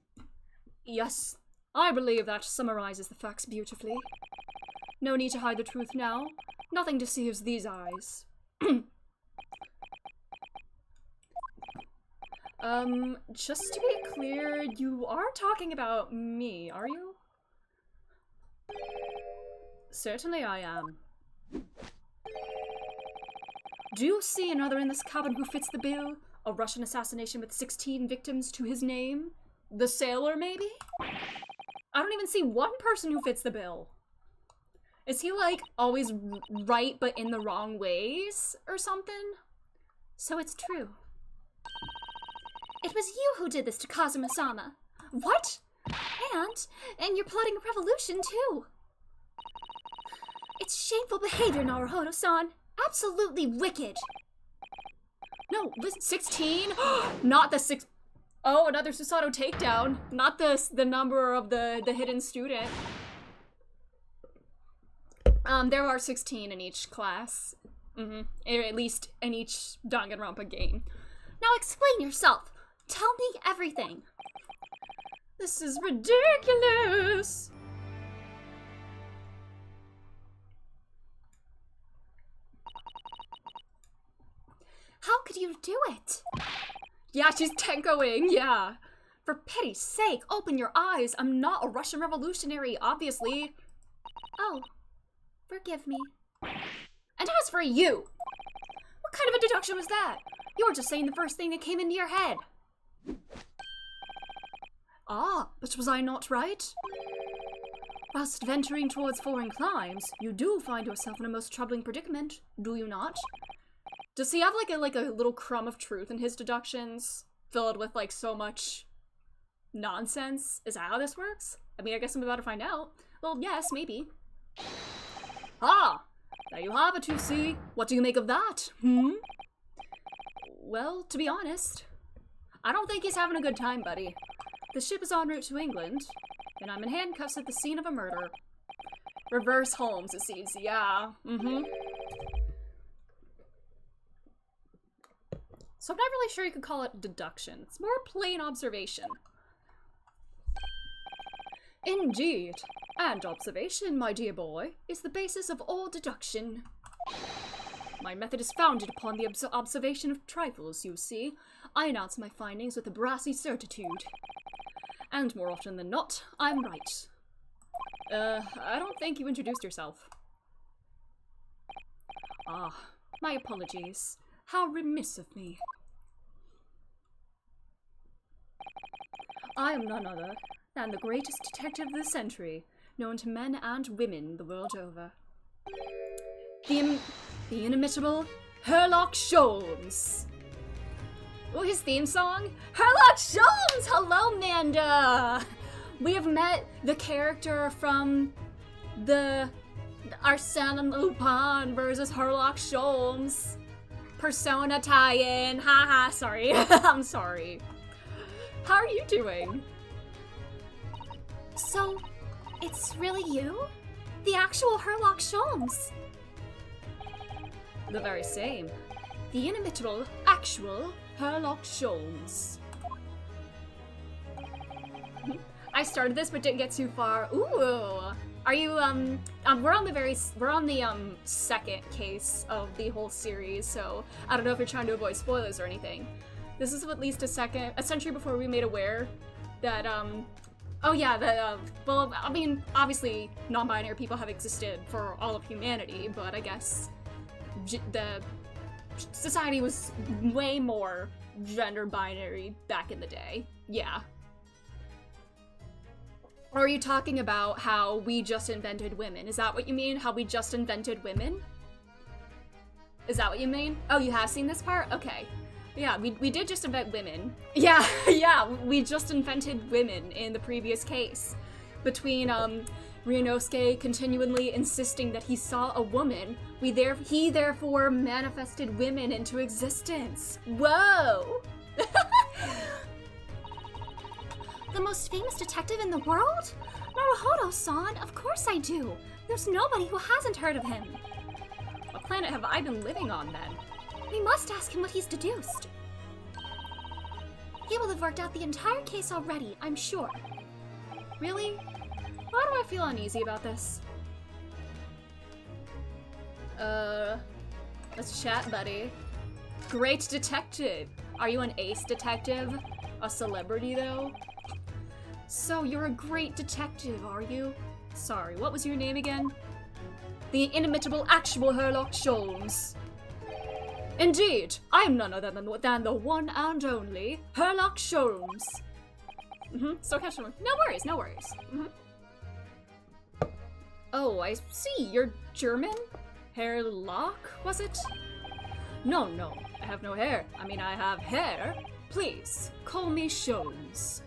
Yes, I believe that summarizes the facts beautifully. No need to hide the truth now. Nothing deceives these eyes. Just to be clear, you are talking about me, are you? Certainly I am. Do you see another in this cabin who fits the bill? A Russian assassination with 16 victims to his name? The sailor, maybe? I don't even see one person who fits the bill. Is he, like, always right but in the wrong ways or something? So it's true. It was you who did this to Kazuma-sama. What? And you're plotting a revolution, too. It's shameful behavior, Naruhodo-san. Absolutely wicked. No, listen, 16? Not the 6... Oh, another Susato takedown. Not the number of the hidden student. There are 16 in each class. At least in each Danganronpa game. Now explain yourself. Tell me everything. This is ridiculous. How could you do it? Yeah, she's tenkoing, yeah. For pity's sake, open your eyes. I'm not a Russian revolutionary, obviously. Oh, forgive me. And as for you, what kind of a deduction was that? You were just saying the first thing that came into your head. Ah, but was I not right? Whilst venturing towards foreign climes, you do find yourself in a most troubling predicament, do you not? Does he have like a little crumb of truth in his deductions, filled with like so much nonsense? Is that how this works? I mean, I guess I'm about to find out. Well, yes, maybe. Ah, there you have it, you see. What do you make of that? Well, to be honest, I don't think he's having a good time, buddy. The ship is en route to England. and I'm in handcuffs at the scene of a murder. Reverse Holmes, it seems. Yeah. So I'm not really sure you could call it deduction. It's more plain observation. Indeed. And observation, my dear boy, is the basis of all deduction. My method is founded upon the observation of trifles, you see. I announce my findings with a brassy certitude. And more often than not, I'm right. I don't think you introduced yourself. Ah, my apologies. How remiss of me. I am none other than the greatest detective of the century, known to men and women the world over. The inimitable Sherlock Sholmes. Oh, his theme song? Sherlock Sholmes! Hello, Manda! We have met the character from the Arsène Lupin versus Sherlock Sholmes Persona tie-in. Haha, sorry. I'm sorry. How are you doing? So, it's really you? The actual Sherlock Sholmes? The very same. The inimitable, actual Sherlock Sholmes. I started this but didn't get too far. Ooh! Are you, we're on the second case of the whole series, so I don't know if you're trying to avoid spoilers or anything. This is at least a century before we made aware that, well, I mean, obviously, non-binary people have existed for all of humanity, but I guess the society was way more gender binary back in the day. Yeah. Or are you talking about how we just invented women? Is that what you mean? How we just invented women? Is that what you mean? Oh, you have seen this part? Okay. Yeah, we did just invent women. Yeah, yeah, we just invented women in the previous case. Between, Ryunosuke continually insisting that he saw a woman, he therefore manifested women into existence. Whoa! The most famous detective in the world? Naruhodo-san, of course I do. There's nobody who hasn't heard of him. What planet have I been living on, then? We must ask him what he's deduced. He will have worked out the entire case already, I'm sure. Really? Why do I feel uneasy about this? Let's chat, buddy. Great detective. Are you an ace detective? A celebrity, though? So, you're a great detective, are you? Sorry, what was your name again? The inimitable actual Sherlock Sholmes. Indeed, I am none other than the one and only Sherlock Sholmes. So catch them. No worries, no worries. Oh, I see. You're German? Hairlock, was it? No, I have no hair. I mean, I have hair. Please, call me Sholmes.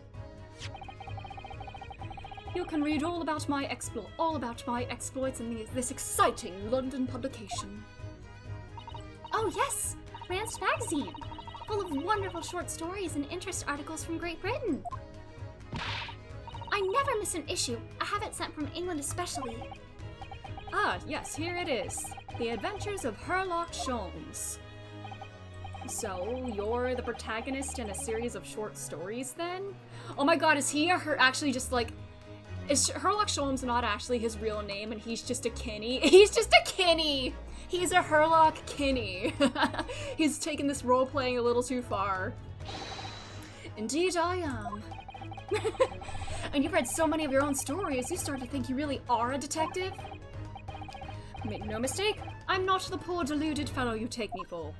You can read all about my exploits in this exciting London publication. Oh yes, Rand's magazine, full of wonderful short stories and interest articles from Great Britain. I never miss an issue. I have it sent from England especially. Ah, yes, here it is. The Adventures of Sherlock Sholmes. So, you're the protagonist in a series of short stories, then? Oh my god, is he actually just like... Is Sherlock Sholmes not actually his real name and he's just a Kinney? He's just a Kinney! He's a Sherlock Kinney. He's taken this role-playing a little too far. Indeed I am. And you've read so many of your own stories, you start to think you really are a detective? Make no mistake, I'm not the poor deluded fellow you take me for.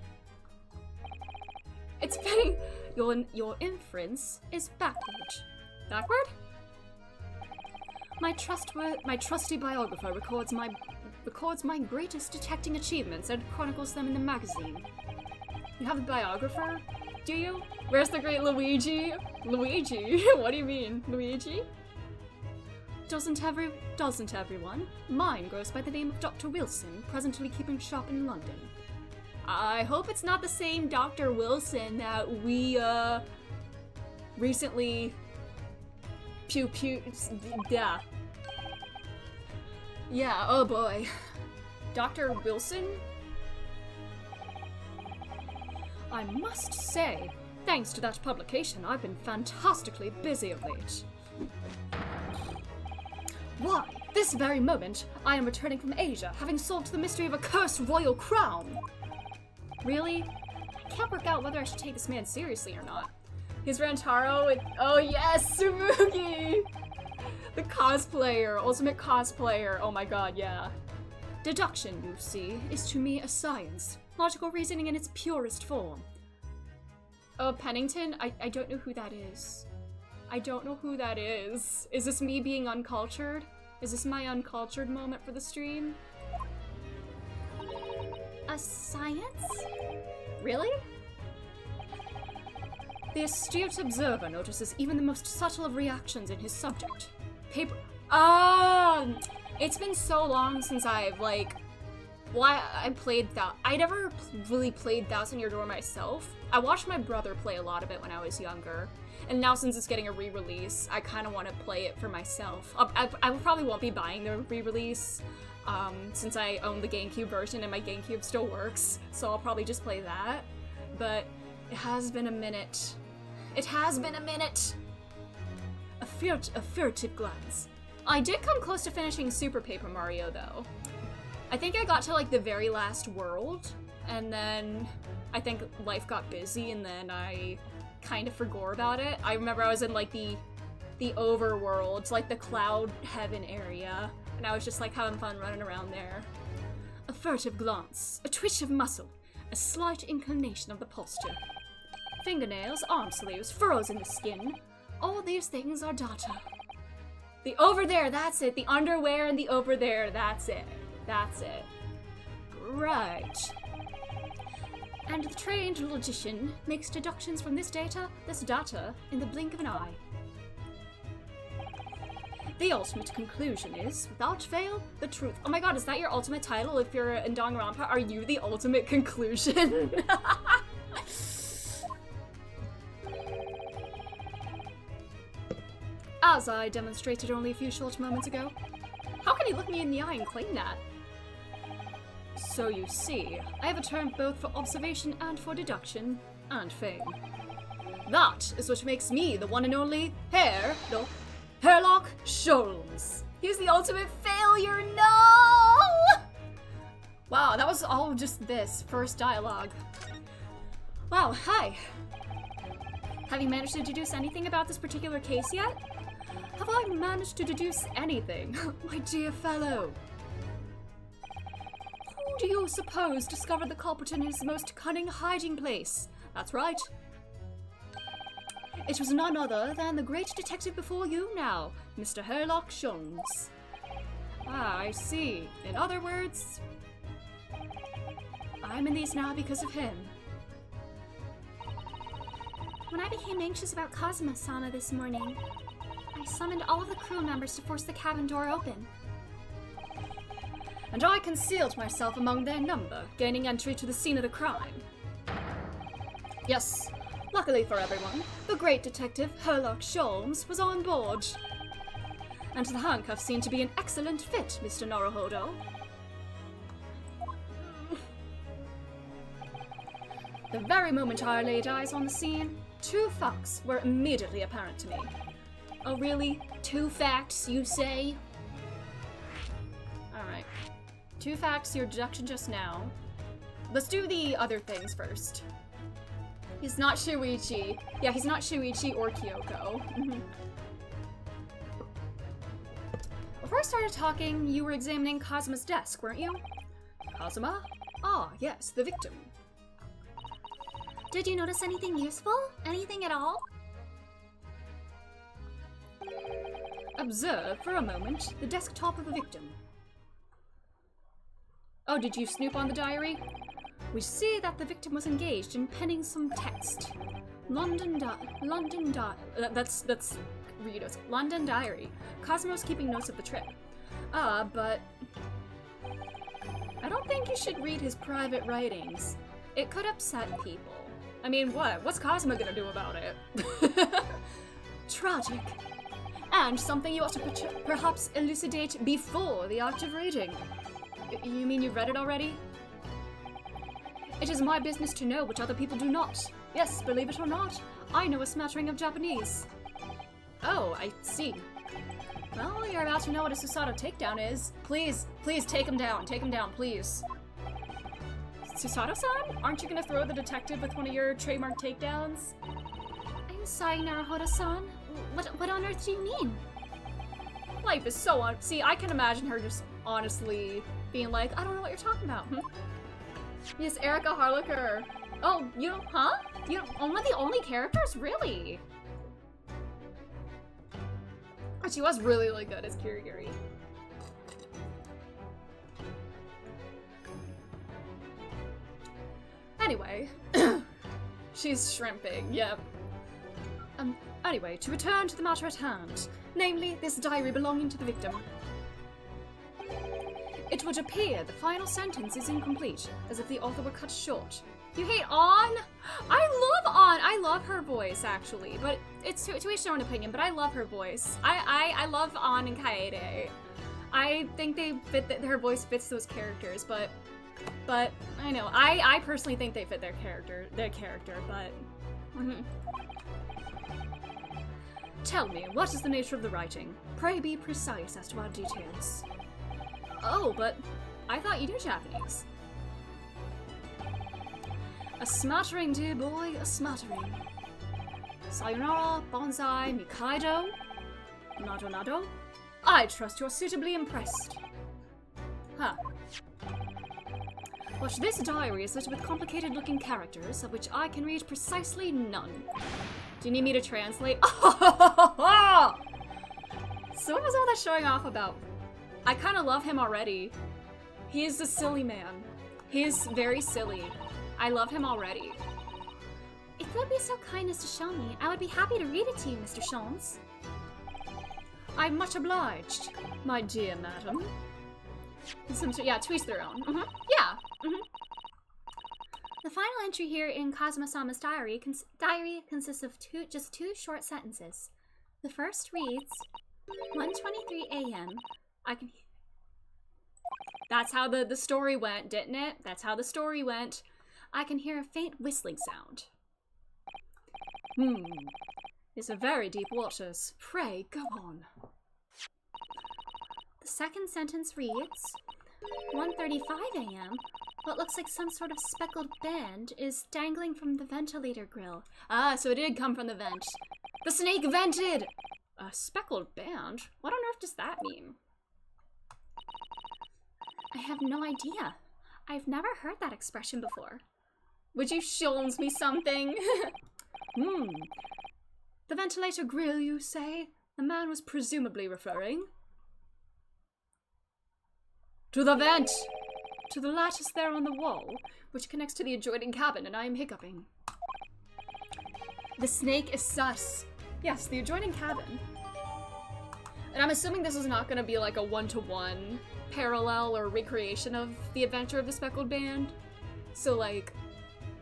It's fitting your inference is backward. Backward? My trusty biographer records my greatest detecting achievements and chronicles them in the magazine. You have a biographer? Do you? Where's the great Luigi? Luigi? What do you mean? Luigi? Doesn't everyone? Mine goes by the name of Dr. Wilson, presently keeping shop in London. I hope it's not the same Dr. Wilson that we, recently Pew pew. Yeah. Yeah, oh boy. Dr. Wilson? I must say, thanks to that publication, I've been fantastically busy of late. Why, this very moment, I am returning from Asia, having solved the mystery of a cursed royal crown. Really? I can't work out whether I should take this man seriously or not. He's Rantaro. Oh yes, Tsumugi! The cosplayer, ultimate cosplayer. Oh my god, yeah. Deduction, you see, is to me a science. Logical reasoning in its purest form. Oh, Pennington? I don't know who that is. I don't know who that is. Is this me being uncultured? Is this my uncultured moment for the stream? A science? Really? The astute observer notices even the most subtle of reactions in his subject. Paper. It's been so long since I've I played that. I never really played Thousand Year Door myself. I watched my brother play a lot of it when I was younger, and now since it's getting a re-release, I kind of want to play it for myself. I probably won't be buying the re-release, since I own the GameCube version and my GameCube still works, so I'll probably just play that. But it has been a minute. It has been a minute! A furtive glance. I did come close to finishing Super Paper Mario, though. I think I got to, the very last world, and then I think life got busy, and then I kind of forgot about it. I remember I was in, the overworld, the cloud heaven area, and I was just, having fun running around there. A furtive glance, a twitch of muscle, a slight inclination of the posture. Fingernails, arm sleeves, furrows in the skin. All these things are data. The over there, that's it. The underwear and the over there, that's it. That's it. Right. And the trained logician makes deductions from this data in the blink of an eye. The ultimate conclusion is, without fail, the truth. Oh my god, is that your ultimate title? If you're in Danganronpa, are you the ultimate conclusion? As I demonstrated only a few short moments ago. How can he look me in the eye and claim that? So you see, I have a term both for observation and for deduction, and fame. That is what makes me the one and only Herlock Sholmes. He's the ultimate failure, no! Wow, that was all just this first dialogue. Wow, hi. Have you managed to deduce anything about this particular case yet? Have I managed to deduce anything, my dear fellow? Who do you suppose discovered the culprit in his most cunning hiding place? That's right. It was none other than the great detective before you now, Mr. Herlock Sholmes. Ah, I see. In other words, I'm in these now because of him. When I became anxious about Kazuma-sama this morning, I summoned all of the crew members to force the cabin door open. And I concealed myself among their number, gaining entry to the scene of the crime. Yes, luckily for everyone, the great detective Herlock Sholmes was on board. And the handcuffs seem to be an excellent fit, Mr. Naruhodo. The very moment I laid eyes on the scene, 2 facts were immediately apparent to me. Oh really? 2 facts, you say? Alright. 2 facts, your deduction just now. Let's do the other things first. He's not Shuichi. Yeah, he's not Shuichi or Kyoko. Before I started talking, you were examining Kazuma's desk, weren't you? Kazuma? Ah, yes, the victim. Did you notice anything useful? Anything at all? Observe, for a moment, the desktop of the victim. Oh, did you snoop on the diary? We see that the victim was engaged in penning some text. London Diary. Cosmo's keeping notes of the trip. But I don't think you should read his private writings. It could upset people. I mean, what? What's Cosmo gonna do about it? Tragic. And something you ought to perhaps elucidate before the act of reading. You mean you've read it already? It is my business to know what other people do not. Yes, believe it or not, I know a smattering of Japanese. Oh, I see. Well, you're about to know what a Susato takedown is. Please, please take him down, please. Susato-san? Aren't you gonna throw the detective with one of your trademark takedowns? I'm sorry, Naruhodo-san. What on earth do you mean? Life is so see, I can imagine her just honestly being like, I don't know what you're talking about. Yes, Erica Harlocker. Oh, you don't, huh? You don't, one of the only characters? Really? But she was really, really good as Kirigiri. Anyway, she's shrimping, yep. Anyway, to return to the matter at hand, namely this diary belonging to the victim. It would appear the final sentence is incomplete, as if the author were cut short. You hate An? I love An! I love her voice, actually, but it's to each their own opinion, but I love her voice. I love An and Kaede. I think they fit, her voice fits those characters, but I know, I personally think they fit their character, but... Tell me, what is the nature of the writing? Pray be precise as to our details. Oh, but I thought you knew Japanese. A smattering, dear boy, a smattering. Sayonara, bonsai, Mikaido, nado nado. I trust you're suitably impressed. Huh. But this diary is littered with complicated-looking characters, of which I can read precisely none. Do you need me to translate? So what was all that showing off about? I kind of love him already. He is a silly man. He is very silly. I love him already. If you would be so kind as to show me, I would be happy to read it to you, Mr. Sholmes. I'm much obliged, my dear madam. Yeah, to each their own. Yeah. The final entry here in Kazuma-sama's diary consists of just two short sentences. The first reads, 1:23 a.m. That's how the story went, didn't it? That's how the story went. I can hear a faint whistling sound. These are very deep waters. Pray, go on. The second sentence reads, 1:35 a.m. What looks like some sort of speckled band is dangling from the ventilator grill. Ah, so it did come from the vent. The snake vented! A speckled band? What on earth does that mean? I have no idea. I've never heard that expression before. Would you Sholmes me something? The ventilator grill, you say? The man was presumably referring to the vent! To the lattice there on the wall, which connects to the adjoining cabin, and I am hiccuping. The snake is sus. Yes, the adjoining cabin. And I'm assuming this is not going to be like a one-to-one parallel or recreation of the adventure of the speckled band. So, like,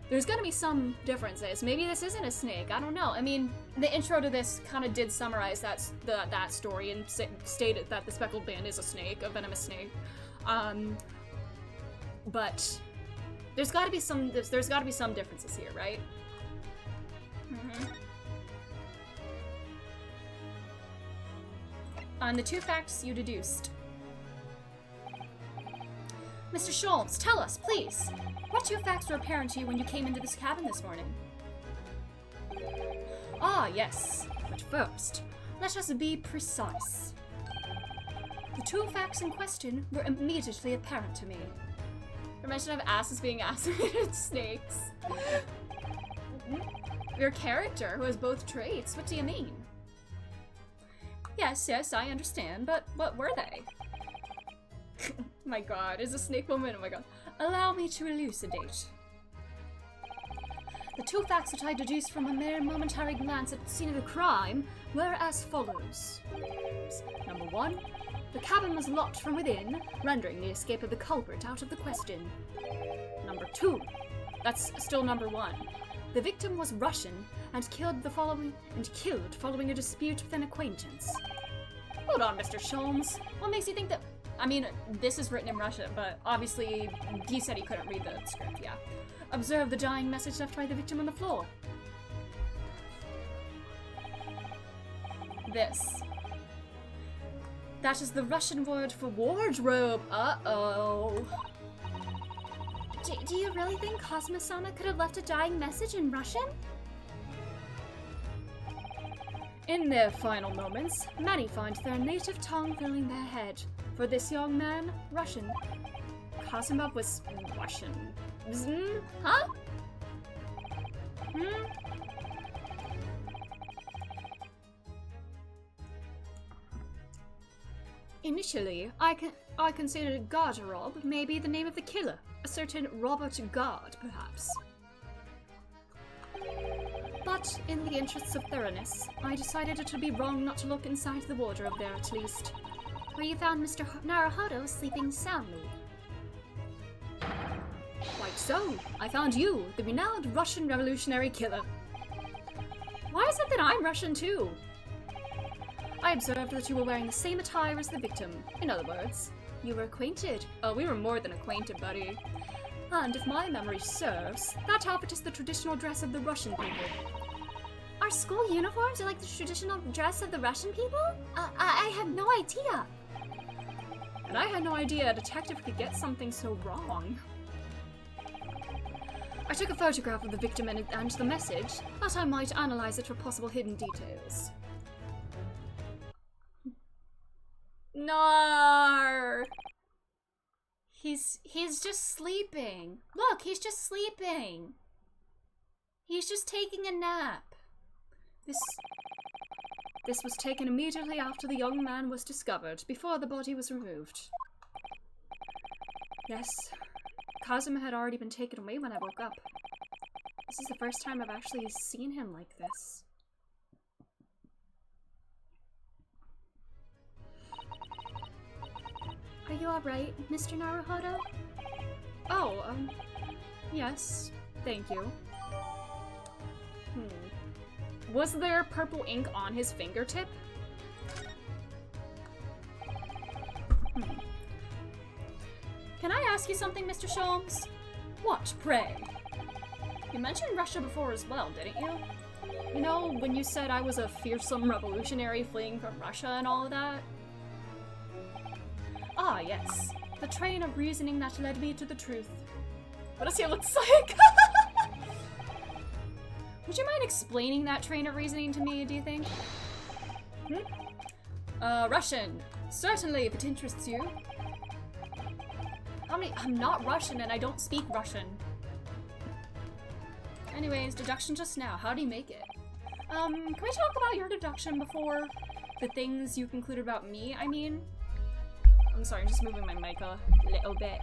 there's going to be some differences. Maybe this isn't a snake. I don't know. I mean, the intro to this kind of did summarize that story and stated that the speckled band is a snake, a venomous snake. But there's got to be some differences here, right? On the two facts you deduced. Mr. Sholmes, tell us, please. What two facts were apparent to you when you came into this cabin this morning? Ah, yes. But first, let us be precise. The two facts in question were immediately apparent to me. Your mention of asses being acerated snakes. Your character, who has both traits, what do you mean? Yes, I understand, but what were they? My god, is a snake woman? Oh my god. Allow me to elucidate. The two facts that I deduced from a mere momentary glance at the scene of the crime were as follows. Number one, the cabin was locked from within, rendering the escape of the culprit out of the question. Number two, that's still number one. The victim was Russian and killed following a dispute with an acquaintance. Hold on, Mr. Sholmes. What makes you think that... I mean, this is written in Russian, but obviously he said he couldn't read the script, yeah. Observe the dying message left by the victim on the floor. This. That is the Russian word for wardrobe. Uh-oh. Do you really think Kazuma-sama could have left a dying message in Russian? In their final moments, many find their native tongue filling their head. For this young man, Russian. Kazuma was Russian. Huh? Initially, I considered Garderob may be the name of the killer. A certain Robert Gard, perhaps. But, in the interests of thoroughness, I decided it would be wrong not to look inside the wardrobe there at least. Where you found Mr. Naruhodo sleeping soundly. Quite so. I found you, the renowned Russian revolutionary killer. Why is it that I'm Russian too? I observed that you were wearing the same attire as the victim. In other words, you were acquainted. Oh, we were more than acquainted, buddy. And if my memory serves, that outfit is the traditional dress of the Russian people. Our school uniforms are like the traditional dress of the Russian people? I have no idea. And I had no idea a detective could get something so wrong. I took a photograph of the victim and the message, that I might analyze it for possible hidden details. No. He's just sleeping. Look, he's just sleeping. He's just taking a nap. This was taken immediately after the young man was discovered, before the body was removed. Yes, Kazuma had already been taken away when I woke up. This is the first time I've actually seen him like this. Are you alright, Mr. Naruhodo? Oh, yes, thank you. Was there purple ink on his fingertip? Can I ask you something, Mr. Sholmes? What, pray? You mentioned Russia before as well, didn't you? You know, when you said I was a fearsome revolutionary fleeing from Russia and all of that? Ah, yes. The train of reasoning that led me to the truth. What does he look like? Would you mind explaining that train of reasoning to me, do you think? Russian. Certainly, if it interests you. I'm not Russian and I don't speak Russian. Anyways, deduction just now. How do you make it? Can we talk about your deduction before the things you concluded about me, I mean? I'm sorry, I'm just moving my mic a little bit.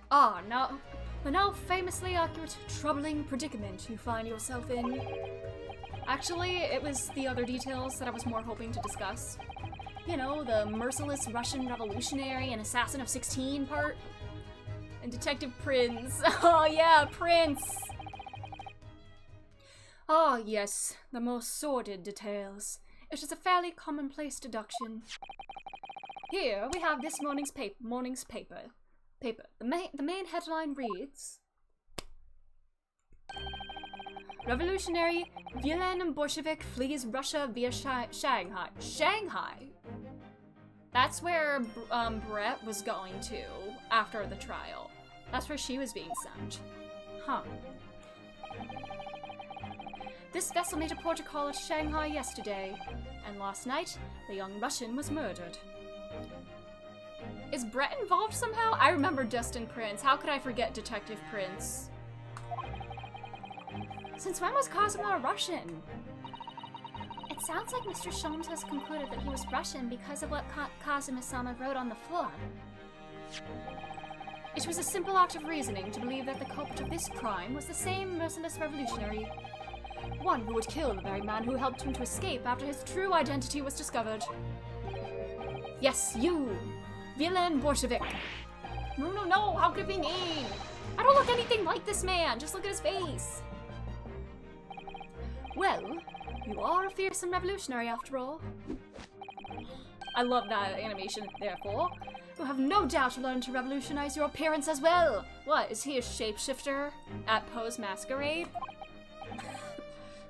Ah, now, the now famously accurate, troubling predicament you find yourself in. Actually, it was the other details that I was more hoping to discuss. You know, the merciless Russian revolutionary and assassin of 16 part. And Detective Prince. Oh yeah, Prince! Ah yes, the most sordid details. It is a fairly commonplace deduction. Here we have this morning's paper. The main headline reads: Revolutionary Villain Bolshevik flees Russia via Shanghai. Shanghai? That's where Brett was going to after the trial. That's where she was being sent. Huh. This vessel made a port of call at Shanghai yesterday, and last night, the young Russian was murdered. Is Brett involved somehow? I remember Dustin Prince. How could I forget Detective Prince? Since when was Kazuma Russian? It sounds like Mr. Sholmes has concluded that he was Russian because of what Kazuma-sama wrote on the floor. It was a simple act of reasoning to believe that the culprit of this crime was the same merciless revolutionary. One who would kill the very man who helped him to escape after his true identity was discovered. Yes, you! Villain Bolshevik! No, how could it be me? I don't look anything like this man, just look at his face! Well, You are a fearsome revolutionary after all. I love that animation, therefore. You have no doubt learned to revolutionize your appearance as well. What, is he a shapeshifter at Poe's Masquerade?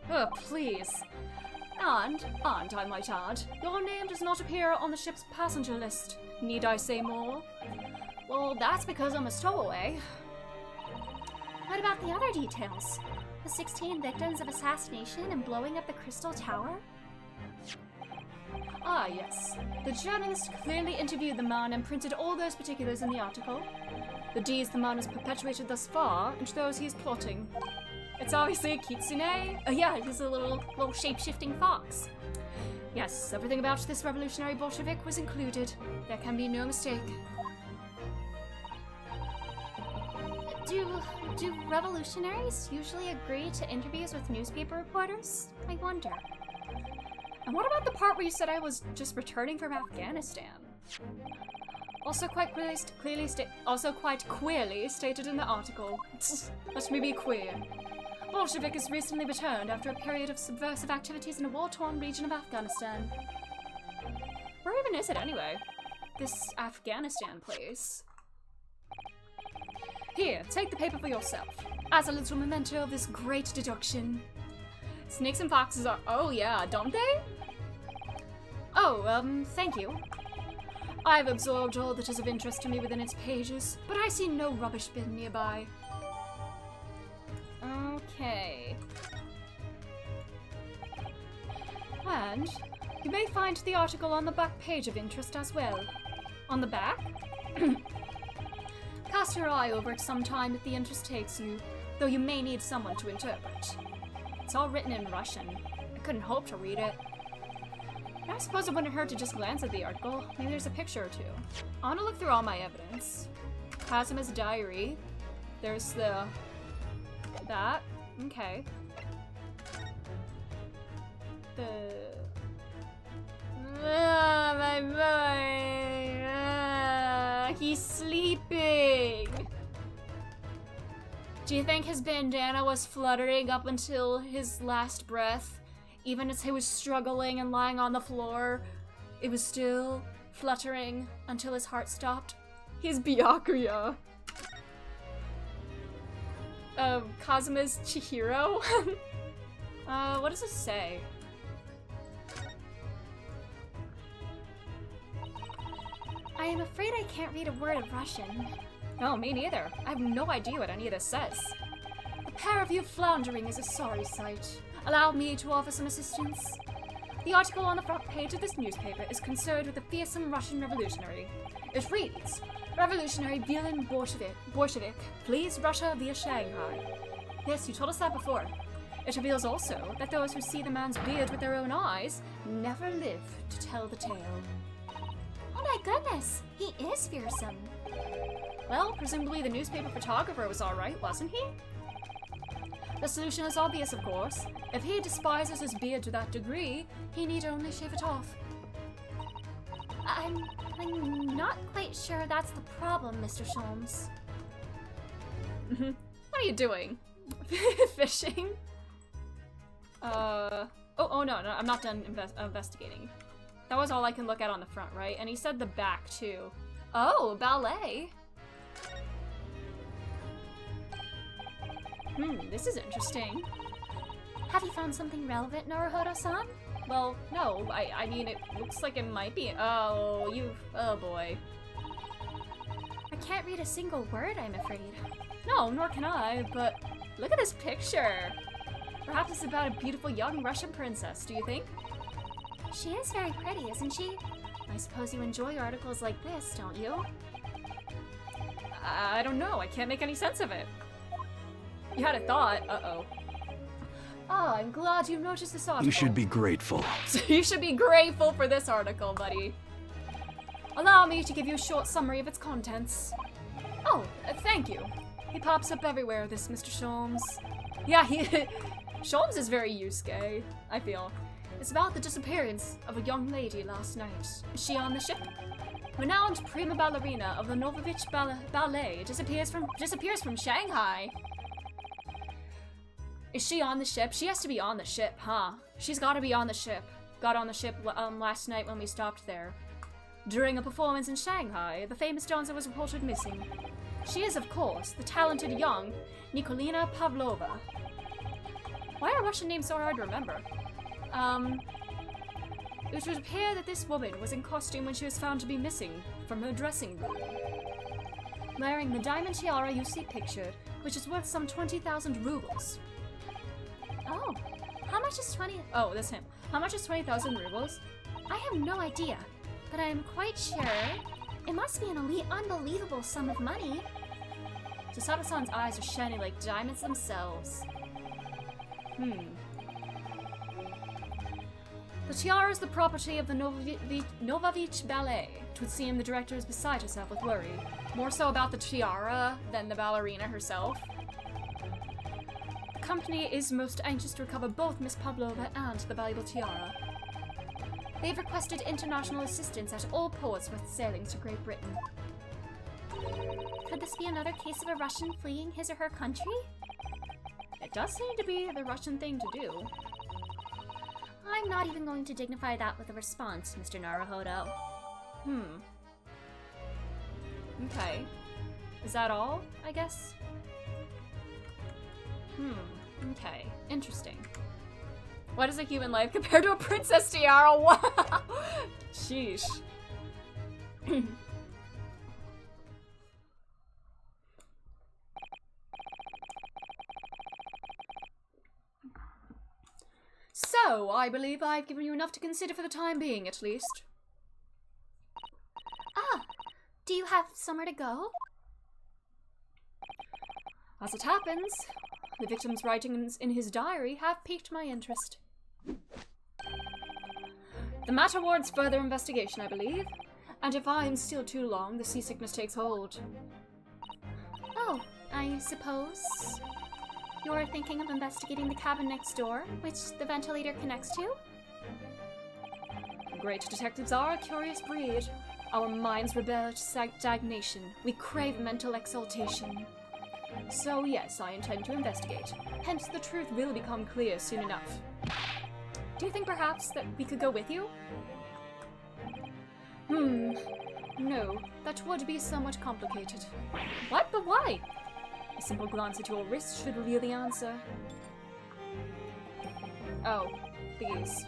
Oh, please. And I might add, your name does not appear on the ship's passenger list. Need I say more? Well, that's because I'm a stowaway. What about the other details? The 16 victims of assassination and blowing up the Crystal Tower? Ah, yes. The journalist clearly interviewed the man and printed all those particulars in the article. The deeds the man has perpetuated thus far, and those he is plotting. It's obviously a kitsune. Oh yeah, he's a little shape-shifting fox. Yes, everything about this revolutionary Bolshevik was included. There can be no mistake. Do revolutionaries usually agree to interviews with newspaper reporters? I wonder. And what about the part where you said I was just returning from Afghanistan? Also quite queerly stated in the article. Let me be queer. Bolshevik has recently returned after a period of subversive activities in a war-torn region of Afghanistan. Where even is it anyway? This Afghanistan place. Here, take the paper for yourself, as a little memento of this great deduction. Snakes and foxes are— oh yeah, don't they? Oh, thank you. I've absorbed all that is of interest to me within its pages, but I see no rubbish bin nearby. Okay. And you may find the article on the back page of interest as well. On the back? Cast your eye over it sometime if the interest takes you, though you may need someone to interpret. It's all written in Russian. I couldn't hope to read it. I suppose it wouldn't hurt to just glance at the article. Maybe there's a picture or two. I want to look through all my evidence. Kazuma's diary. There's that. Okay. My boy. He's sleeping. Do you think his bandana was fluttering up until his last breath? Even as he was struggling and lying on the floor, it was still fluttering until his heart stopped. He's Byakuya. Kazuma's Chihiro? What does it say? I am afraid I can't read a word of Russian. No, me neither. I have no idea what any of this says. The pair of you floundering is a sorry sight. Allow me to offer some assistance. The article on the front page of this newspaper is concerned with a fearsome Russian revolutionary. It reads, Revolutionary Villain Bolshevik flees Russia via Shanghai. Yes, you told us that before. It reveals also that those who see the man's beard with their own eyes never live to tell the tale. Oh my goodness, he is fearsome. Well, presumably the newspaper photographer was alright, wasn't he? The solution is obvious, of course. If he despises his beard to that degree, he need only shave it off. I'm not quite sure that's the problem, Mr. Sholmes. What are you doing? Fishing? Oh no, I'm not done investigating. That was all I can look at on the front, right? And he said the back, too. Oh, ballet! This is interesting. Have you found something relevant, Naruhodo-san? Well, no, I mean, it looks like it might be. Oh boy. I can't read a single word, I'm afraid. No, nor can I, but look at this picture. Perhaps it's about a beautiful young Russian princess, do you think? She is very pretty, isn't she? I suppose you enjoy articles like this, don't you? I don't know, I can't make any sense of it. You had a thought, uh-oh. Oh, I'm glad you noticed this article. You should be grateful. You should be grateful for this article, buddy. Allow me to give you a short summary of its contents. Oh, thank you. He pops up everywhere, this Mr. Sholmes. Yeah, Sholmes is very Yusuke, I feel. It's about the disappearance of a young lady last night. Is she on the ship? Renowned prima ballerina of the Novovich Ballet disappears from Shanghai. Is she on the ship? She has to be on the ship, huh? She's gotta be on the ship. Got on the ship last night when we stopped there. During a performance in Shanghai, the famous dancer was reported missing. She is, of course, the talented young Nikolina Pavlova. Why are Russian names so hard to remember? It would appear that this woman was in costume when she was found to be missing from her dressing room, wearing the diamond tiara you see pictured, which is worth some 20,000 rubles. Oh, how much is 20? Oh, that's him. How much is 20,000 rubles? I have no idea, but I am quite sure it must be an unbelievable sum of money. Susato-san's eyes are shining like diamonds themselves. The tiara is the property of the Novavich Ballet. It would seem the director is beside herself with worry. More so about the tiara than the ballerina herself. The company is most anxious to recover both Miss Pavlova and the valuable tiara. They've requested international assistance at all ports worth sailing to Great Britain. Could this be another case of a Russian fleeing his or her country? It does seem to be the Russian thing to do. I'm not even going to dignify that with a response, Mr. Naruhodo. Okay. Is that all, I guess? Okay. Interesting. What is a human life compared to a princess tiara? Wow! Sheesh. So, I believe I've given you enough to consider for the time being, at least. Ah, do you have somewhere to go? As it happens, the victim's writings in his diary have piqued my interest. The matter warrants further investigation, I believe, and if I am still too long, the seasickness takes hold. Oh, I suppose you're thinking of investigating the cabin next door, which the ventilator connects to? Great detectives are a curious breed. Our minds rebel to stagnation. We crave mental exaltation. So yes, I intend to investigate. Hence, the truth will become clear soon enough. Do you think perhaps that we could go with you? No, that would be somewhat complicated. What? But why? A simple glance at your wrist should reveal the answer. Oh, these.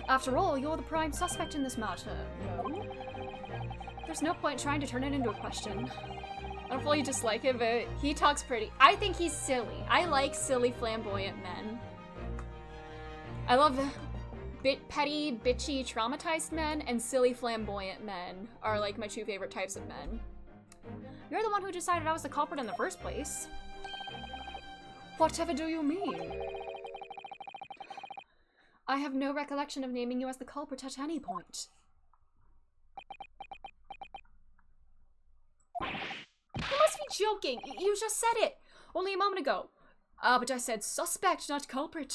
After all, you're the prime suspect in this matter, no? There's no point trying to turn it into a question. I don't fully dislike him, but he talks pretty. I think he's silly. I like silly, flamboyant men. I love petty, bitchy, traumatized men, and silly, flamboyant men are like my two favorite types of men. You're the one who decided I was the culprit in the first place. Whatever do you mean? I have no recollection of naming you as the culprit at any point. You must be joking! You just said it! Only a moment ago. But I said suspect, not culprit.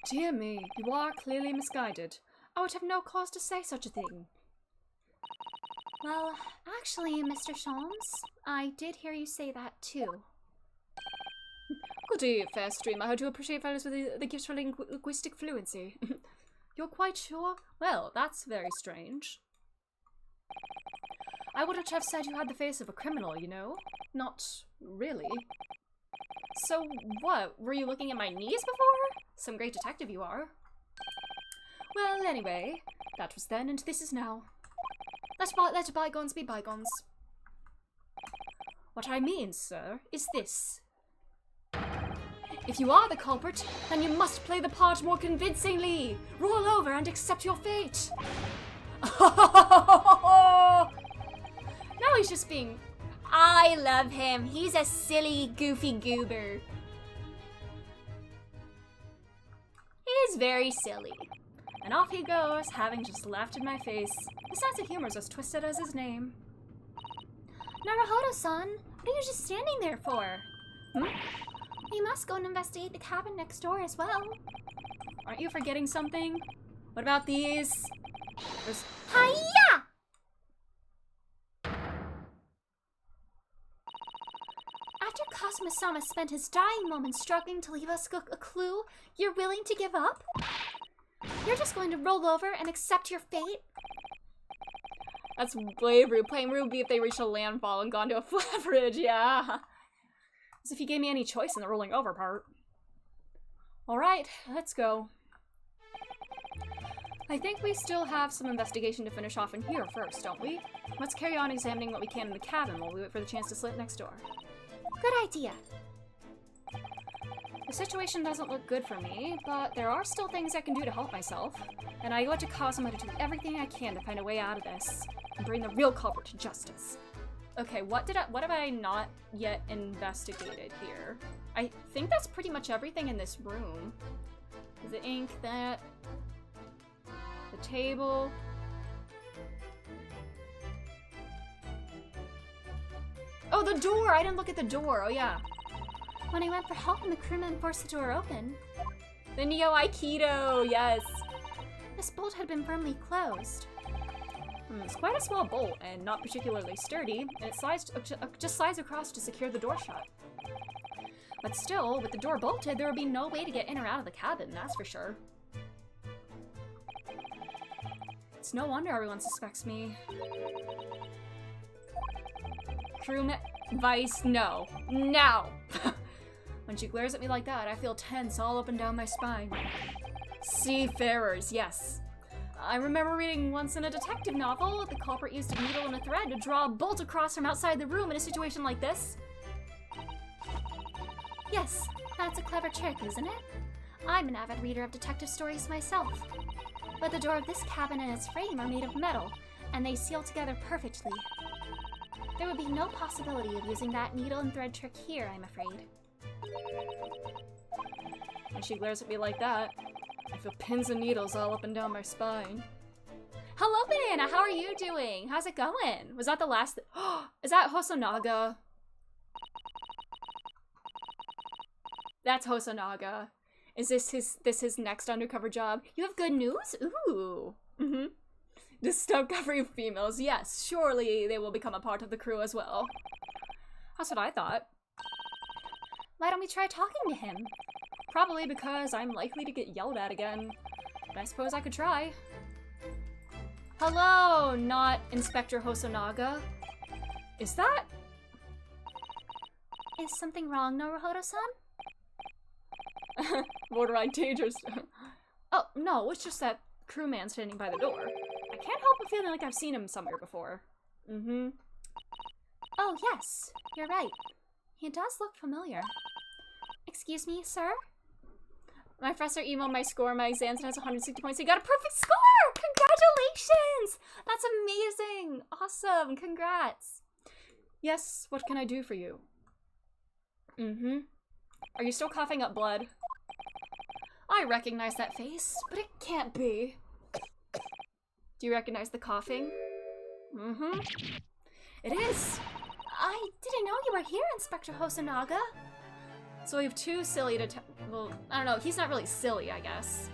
Dear me, you are clearly misguided. I would have no cause to say such a thing. Well, actually, Mr. Sholmes, I did hear you say that too. Good day, fair stream. I do appreciate fellows with the gift for linguistic fluency. You're quite sure? Well, that's very strange. I wouldn't have said you had the face of a criminal, you know? Not really. So what? Were you looking at my knees before? Some great detective you are. Well, anyway, that was then and this is now. Let bygones be bygones. What I mean, sir, is this. If you are the culprit, then you must play the part more convincingly. Roll over and accept your fate. Now he's just being... I love him. He's a silly, goofy goober. He's very silly. And off he goes, having just laughed in my face. His sense of humor is as twisted as his name. Naruhodo-san, what are you just standing there for? We must go and investigate the cabin next door as well. Aren't you forgetting something? What about these? There's... Hiya! After Masama spent his dying moments struggling to leave us a clue, you're willing to give up? You're just going to roll over and accept your fate? That's way rude. Playing rude would be if they reached a landfall and gone to a flat bridge, yeah. As if he gave me any choice in the rolling over part. Alright, let's go. I think we still have some investigation to finish off in here first, don't we? Let's carry on examining what we can in the cabin while we wait for the chance to slip next door. Good idea. The situation doesn't look good for me, but there are still things I can do to help myself. And I owe it to Cosmo to do everything I can to find a way out of this and bring the real culprit to justice. Okay, what have I not yet investigated here? I think that's pretty much everything in this room. The ink, the table. Oh, the door! I didn't look at the door. Oh, yeah. When I went for help and the crewmen forced the door open. The Neo Aikido, yes. This bolt had been firmly closed. It's quite a small bolt and not particularly sturdy, and it just slides across to secure the door shut. But still, with the door bolted, there would be no way to get in or out of the cabin, that's for sure. It's no wonder everyone suspects me. Crewman, Vice, no. Now! When she glares at me like that, I feel tense all up and down my spine. Seafarers, yes. I remember reading once in a detective novel, the culprit used a needle and a thread to draw a bolt across from outside the room in a situation like this. Yes, that's a clever trick, isn't it? I'm an avid reader of detective stories myself. But the door of this cabin and its frame are made of metal, and they seal together perfectly. There would be no possibility of using that needle and thread trick here, I'm afraid. When she glares at me like that, I feel pins and needles all up and down my spine. Hello, Banana! How are you doing? How's it going? Was that the last Is that Hosonaga? That's Hosonaga. Is this his next undercover job? You have good news? Ooh. Discovery females. Yes, surely they will become a part of the crew as well. That's what I thought. Why don't we try talking to him? Probably because I'm likely to get yelled at again. But I suppose I could try. Hello, not Inspector Hosonaga. Is that... Is something wrong, Naruhodo-san? Borderline dangerous. Oh, no, it's just that crewman standing by the door. I can't help but feeling like I've seen him somewhere before. Oh, yes, you're right. He does look familiar. Excuse me, sir? My professor emailed my score on my exams and has 160 points. He got a perfect score! Congratulations! That's amazing! Awesome! Congrats! Yes, what can I do for you? Are you still coughing up blood? I recognize that face, but it can't be. Do you recognize the coughing? It is. I didn't know you were here, Inspector Hosonaga. So we have two silly well, I don't know, he's not really silly, I guess.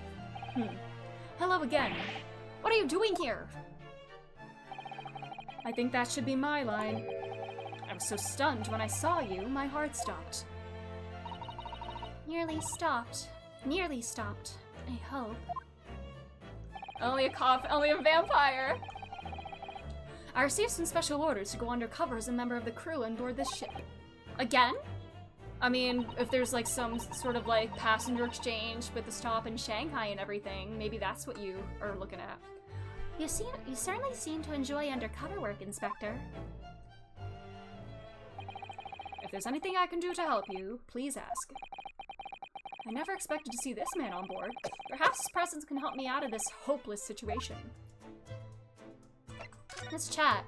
Hello again. What are you doing here? I think that should be my line. I was so stunned when I saw you, my heart stopped. Nearly stopped. Nearly stopped. I hope. Only a vampire! I received some special orders to go undercover as a member of the crew on board this ship. Again? I mean, if there's like some sort of like passenger exchange with the stop in Shanghai and everything, maybe that's what you are looking at. You certainly seem to enjoy undercover work, Inspector. If there's anything I can do to help you, please ask. I never expected to see this man on board. Perhaps his presence can help me out of this hopeless situation. Let's chat.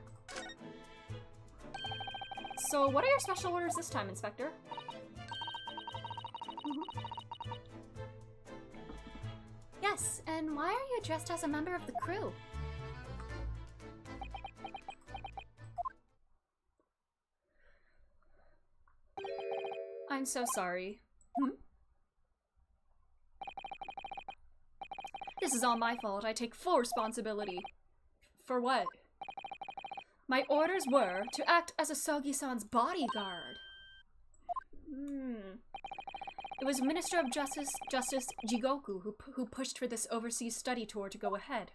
So, what are your special orders this time, Inspector? Yes, and why are you dressed as a member of the crew? I'm so sorry. This is all my fault. I take full responsibility. For what? My orders were to act as Asogi-san's bodyguard. It was Minister of Justice Jigoku who pushed for this overseas study tour to go ahead.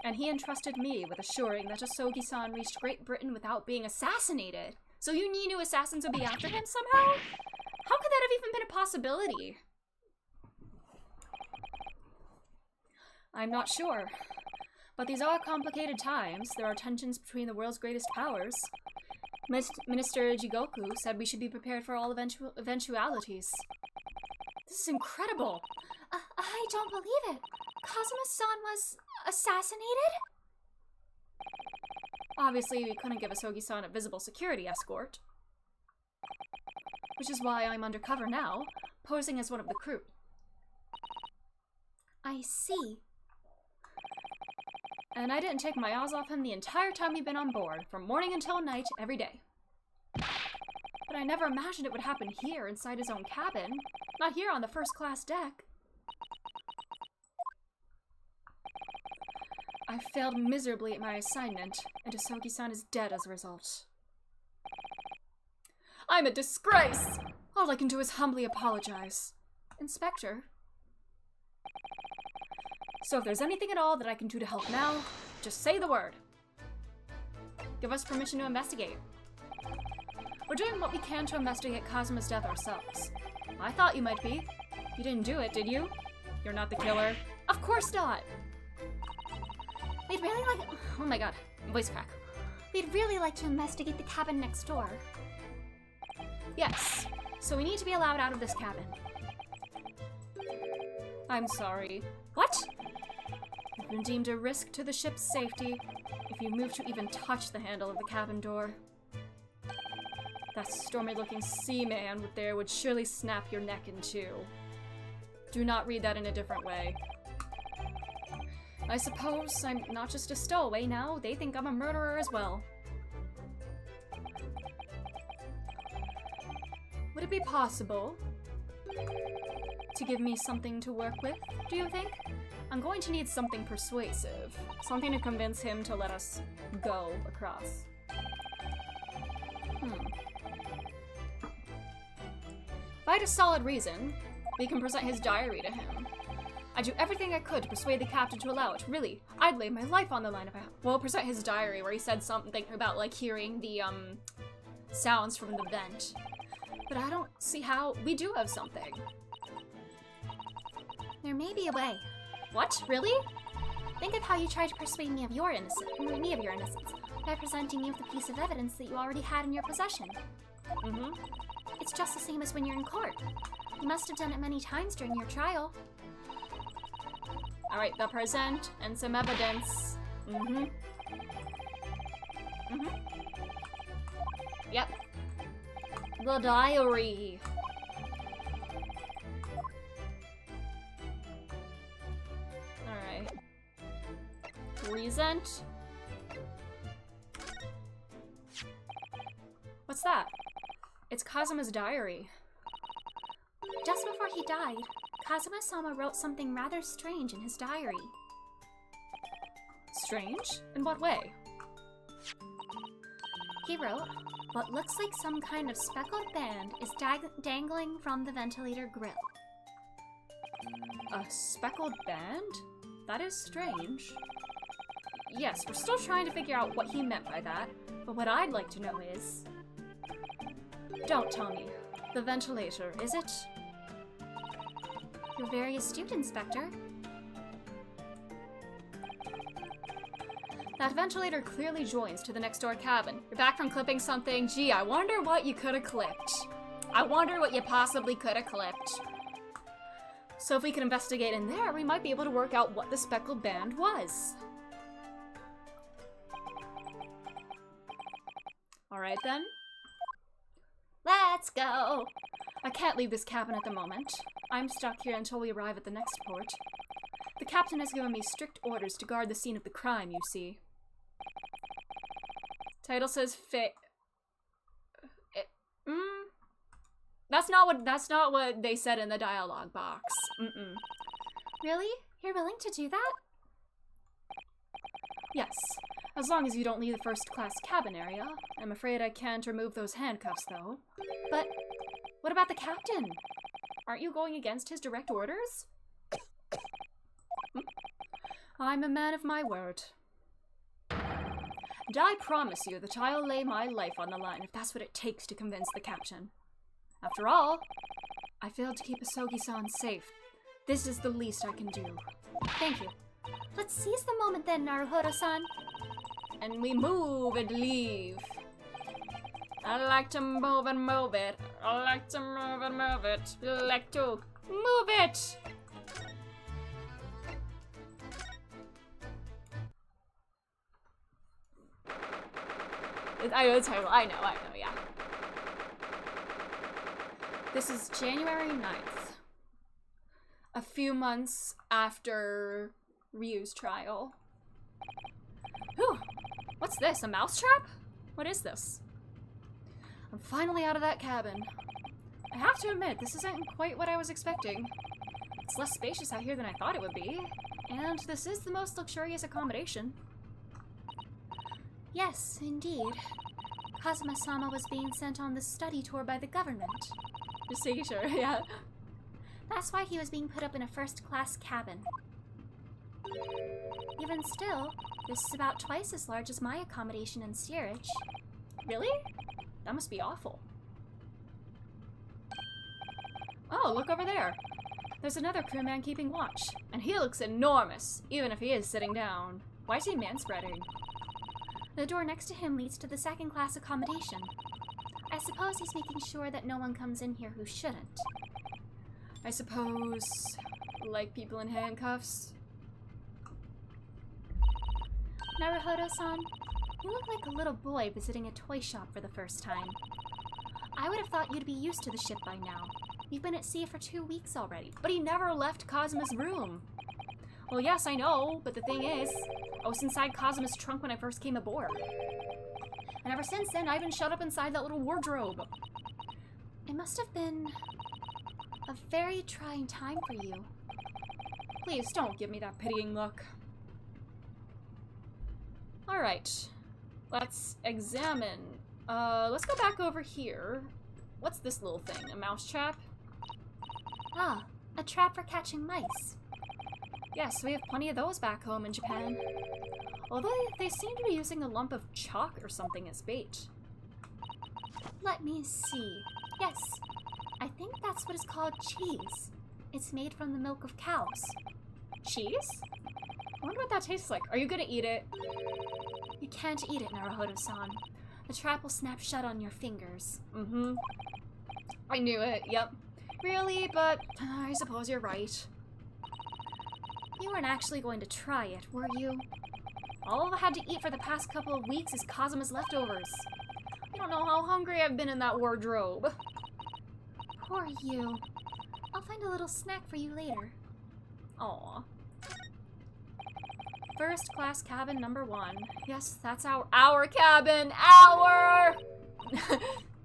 And he entrusted me with assuring that Asogi-san reached Great Britain without being assassinated. So you knew assassins would be after him somehow? How could that have even been a possibility? I'm not sure. But these are complicated times. There are tensions between the world's greatest powers. Minister Jigoku said we should be prepared for all eventualities. This is incredible. I don't believe it. Kazuma-san was assassinated? Obviously, we couldn't give Asogi-san a visible security escort. Which is why I'm undercover now, posing as one of the crew. I see. And I didn't take my eyes off him the entire time we've been on board, from morning until night, every day. But I never imagined it would happen here, inside his own cabin. Not here on the first-class deck. I failed miserably at my assignment, and Asogi-san is dead as a result. I'm a disgrace! All I can do is humbly apologize. Inspector. So if there's anything at all that I can do to help now, just say the word. Give us permission to investigate. We're doing what we can to investigate Kazuma's death ourselves. I thought you might be. You didn't do it, did you? You're not the killer. Of course not! We'd really like— oh my god, voice crack. We'd really like to investigate the cabin next door. Yes, so we need to be allowed out of this cabin. I'm sorry. What? You've been deemed a risk to the ship's safety if you move to even touch the handle of the cabin door. That stormy-looking seaman there would surely snap your neck in two. Do not read that in a different way. I suppose I'm not just a stowaway now, they think I'm a murderer as well. Would it be possible to give me something to work with, do you think? I'm going to need something persuasive. Something to convince him to let us go across. If I had a solid reason, we can present his diary to him. I'd do everything I could to persuade the captain to allow it. Really, I'd lay my life on the line if I— well, present his diary where he said something about, like, hearing the, sounds from the vent. But I don't see how— we do have something. There may be a way. What? Really? Think of how you tried to persuade me of your innocence by presenting you with a piece of evidence that you already had in your possession. It's just the same as when you're in court. You must have done it many times during your trial. Alright, the present and some evidence. Yep. The diary. Alright. Resent. What's that? It's Kazuma's diary. Just before he died, Kazuma-sama wrote something rather strange in his diary. Strange? In what way? He wrote, "What looks like some kind of speckled band is dangling from the ventilator grill." A speckled band? That is strange. Yes, we're still trying to figure out what he meant by that, but what I'd like to know is— don't tell me. The ventilator, is it? You're very astute, Inspector. That ventilator clearly joins to the next door cabin. You're back from clipping something. Gee, I wonder what you could have clipped. I wonder what you possibly could have clipped. So if we can investigate in there, we might be able to work out what the speckled band was. Alright then. Let's go! I can't leave this cabin at the moment. I'm stuck here until we arrive at the next port. The captain has given me strict orders to guard the scene of the crime, you see. Title says That's not what they said in the dialogue box. Really? You're willing to do that? Yes. As long as you don't leave the first-class cabin area. I'm afraid I can't remove those handcuffs, though. But what about the captain? Aren't you going against his direct orders? I'm a man of my word. And I promise you that I'll lay my life on the line if that's what it takes to convince the captain. After all, I failed to keep Asogi-san safe. This is the least I can do. Thank you. Let's seize the moment then, Naruhodo-san. And we move and leave. I like to move and move it. I like to move and move it. I like to move it! I know the title. I know, yeah. This is January 9th. A few months after Ryu's trial. Whew. What's this? A mousetrap? What is this? I'm finally out of that cabin. I have to admit, this isn't quite what I was expecting. It's less spacious out here than I thought it would be. And this is the most luxurious accommodation. Yes, indeed. Kazuma-sama was being sent on this study tour by the government. Just making sure, yeah. That's why he was being put up in a first-class cabin. Even still, this is about twice as large as my accommodation in steerage. Really? That must be awful. Oh, look over there. There's another crewman keeping watch, and he looks enormous, even if he is sitting down. Why is he manspreading? The door next to him leads to the second-class accommodation. I suppose he's making sure that no one comes in here who shouldn't. I suppose, like people in handcuffs. Naruhodo-san, you look like a little boy visiting a toy shop for the first time. I would have thought you'd be used to the ship by now. You've been at sea for 2 weeks already. But he never left Kazuma's room. Well, yes, I know, but the thing is, I was inside Kazuma's trunk when I first came aboard. And ever since then, I've been shut up inside that little wardrobe. It must have been a very trying time for you. Please, don't give me that pitying look. Alright, let's examine. Let's go back over here. What's this little thing? A mousetrap? Ah, a trap for catching mice. Yes, we have plenty of those back home in Japan. Although they seem to be using a lump of chalk or something as bait. Let me see. Yes, I think that's what is called cheese. It's made from the milk of cows. Cheese? I wonder what that tastes like. Are you gonna eat it? You can't eat it, Naruhodo-san. The trap will snap shut on your fingers. Mm-hmm. I knew it, yep. Really, but I suppose you're right. You weren't actually going to try it, were you? All I've had to eat for the past couple of weeks is Kazuma's leftovers. You don't know how hungry I've been in that wardrobe. Poor you. I'll find a little snack for you later. Aw. First class cabin number 1. Yes, that's our cabin! Our!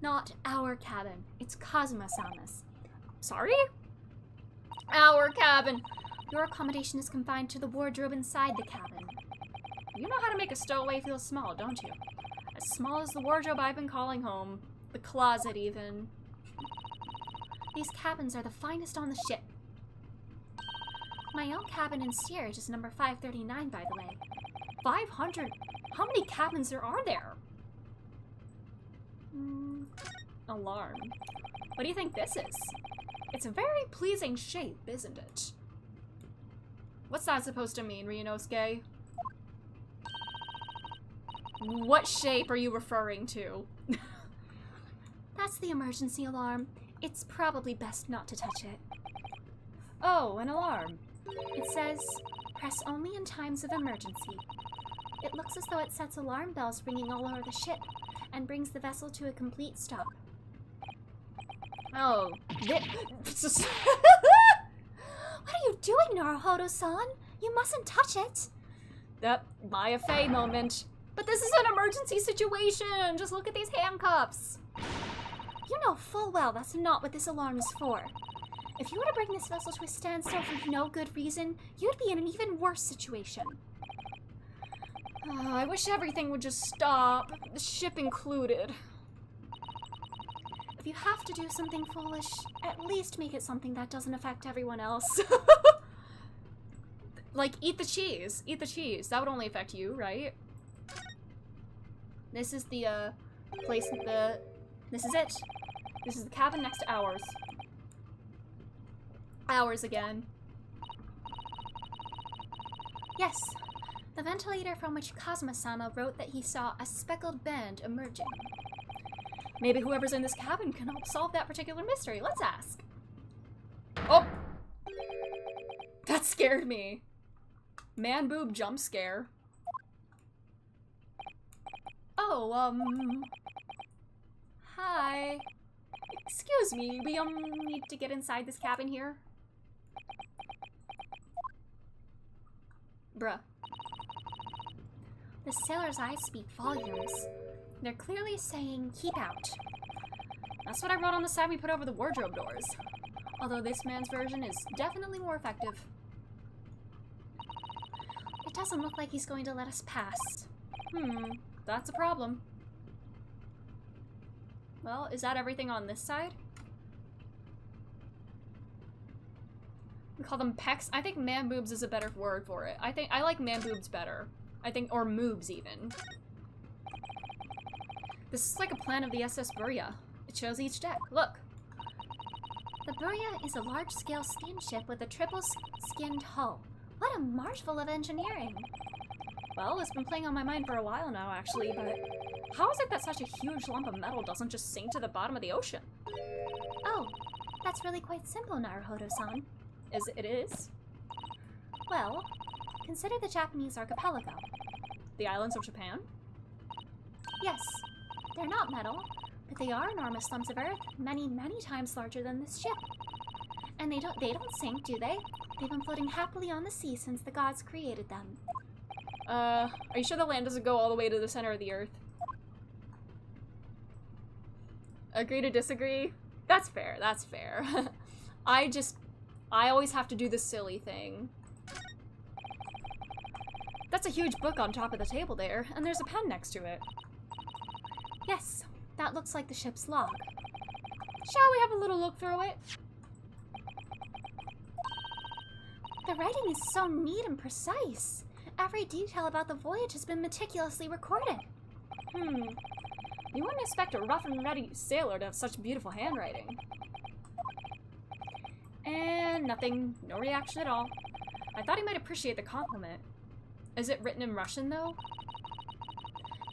Not our cabin. It's Kazuma-sama's. Sorry? Our cabin. Your accommodation is confined to the wardrobe inside the cabin. You know how to make a stowaway feel small, don't you? As small as the wardrobe I've been calling home. The closet, even. These cabins are the finest on the ship. My own cabin in steerage is number 539, by the way. 500? How many cabins are there? Alarm. What do you think this is? It's a very pleasing shape, isn't it? What's that supposed to mean, Ryunosuke? What shape are you referring to? That's the emergency alarm. It's probably best not to touch it. Oh, an alarm. It says, press only in times of emergency. It looks as though it sets alarm bells ringing all over the ship and brings the vessel to a complete stop. Oh, What are you doing, Naruhodo-san? You mustn't touch it. That Maya Fey moment. But this is an emergency situation. Just look at these handcuffs. You know full well that's not what this alarm is for. If you were to bring this vessel to a standstill for no good reason, you'd be in an even worse situation. I wish everything would just stop, the ship included. If you have to do something foolish, at least make it something that doesn't affect everyone else. Like, eat the cheese. Eat the cheese. That would only affect you, right? This is the, place the... This is it. This is the cabin next to ours. Ours again. Yes. The ventilator from which Kazuma-sama wrote that he saw a speckled band emerging. Maybe whoever's in this cabin can help solve that particular mystery. Let's ask. Oh! That scared me. Man boob jump scare. Oh, hi. Excuse me, we, need to get inside this cabin here. Bruh. The sailor's eyes speak volumes. They're clearly saying, keep out. That's what I wrote on the side we put over the wardrobe doors. Although this man's version is definitely more effective. It doesn't look like he's going to let us pass. That's a problem. Well, is that everything on this side? We call them pecs. I think man boobs is a better word for it. I like man boobs better. Or moobs even. This is like a plan of the SS Burya. It shows each deck. Look. The Burya is a large-scale steamship with a triple-skinned hull. What a marvel of engineering! Well, it's been playing on my mind for a while now, actually, but how is it that such a huge lump of metal doesn't just sink to the bottom of the ocean? Oh, that's really quite simple, Naruhodo-san. It is? Well, consider the Japanese archipelago. The islands of Japan? Yes, they're not metal, but they are enormous lumps of earth, many, many times larger than this ship. And they don't sink, do they? They've been floating happily on the sea since the gods created them. Are you sure the land doesn't go all the way to the center of the earth? Agree to disagree? That's fair, that's fair. I always have to do the silly thing. That's a huge book on top of the table there, and there's a pen next to it. Yes, that looks like the ship's log. Shall we have a little look through it? The writing is so neat and precise. Every detail about the voyage has been meticulously recorded. You wouldn't expect a rough and ready sailor to have such beautiful handwriting. And nothing. No reaction at all. I thought he might appreciate the compliment. Is it written in Russian, though?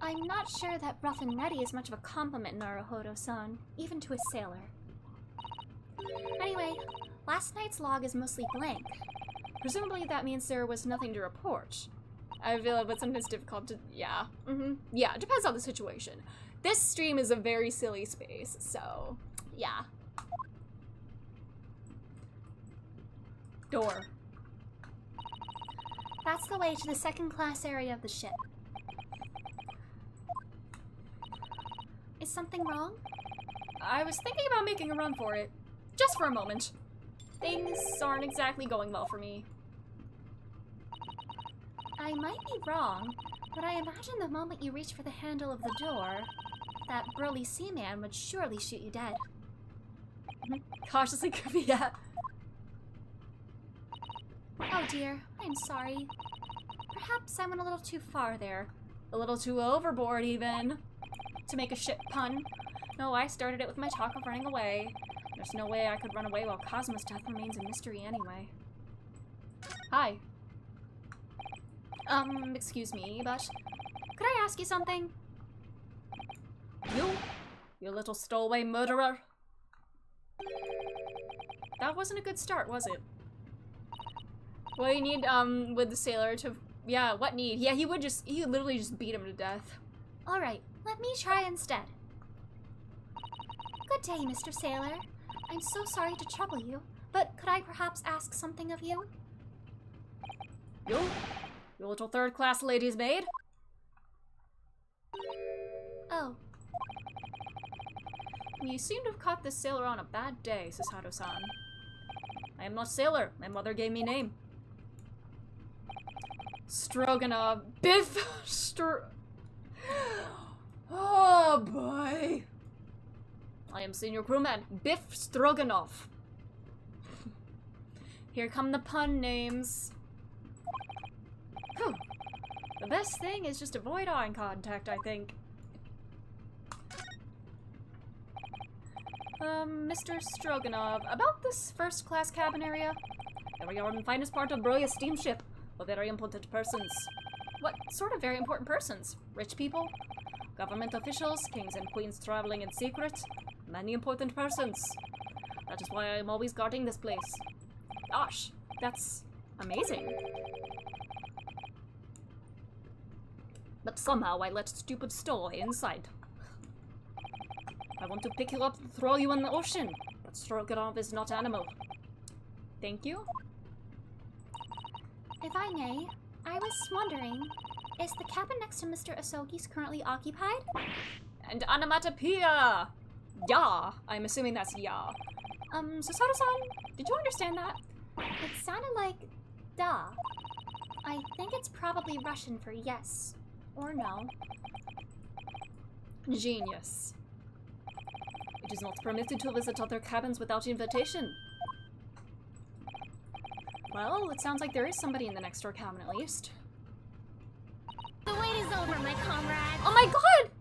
I'm not sure that rough and ready is much of a compliment, Naruhodo-san, even to a sailor. Anyway, last night's log is mostly blank. Presumably that means there was nothing to report. I feel it, but sometimes difficult to... Yeah. Yeah, it depends on the situation. This stream is a very silly space, so... Yeah. Door. That's the way to the second-class area of the ship. Is something wrong? I was thinking about making a run for it. Just for a moment. Things aren't exactly going well for me. I might be wrong, but I imagine the moment you reach for the handle of the door, that burly seaman would surely shoot you dead. Cautiously creepy, yeah. Oh dear, I'm sorry. Perhaps I went a little too far there. A little too overboard, even. To make a shit pun. No, I started it with my talk of running away. There's no way I could run away while Cosmo's death remains a mystery anyway. Hi. Excuse me, but could I ask you something? You little stowaway murderer. That wasn't a good start, was it? What do you need, with the sailor to... Yeah, what need? Yeah, he literally just beat him to death. Alright, let me try instead. Good day, Mr. Sailor. I'm so sorry to trouble you, but could I perhaps ask something of you? You little third-class lady's maid? Oh. You seem to have caught this sailor on a bad day, Susato-san. I am not sailor. My mother gave me name. Stroganoff. Biff Oh boy. I am senior crewman, Biff Stroganoff. Here come the pun names. Whew. The best thing is just avoid eye contact, I think. Mr. Stroganoff, about this first-class cabin area? Here we are in the finest part of Broya steamship. We're very important persons. What sort of very important persons? Rich people? Government officials? Kings and queens traveling in secret? Many important persons. That is why I'm always guarding this place. Gosh, that's amazing. But somehow I let stupid Stoy inside. I want to pick you up and throw you in the ocean, but Stroganoff is not animal. Thank you. If I may, I was wondering, is the cabin next to Mr. Asogi's currently occupied? And onomatopoeia! Ya! I'm assuming that's ya. Susato-san, did you understand that? It sounded like da. I think it's probably Russian for yes or no. Genius. It is not permitted to visit other cabins without invitation. Well, it sounds like there is somebody in the next door cabin at least. The wait is over, my comrade. Oh my god!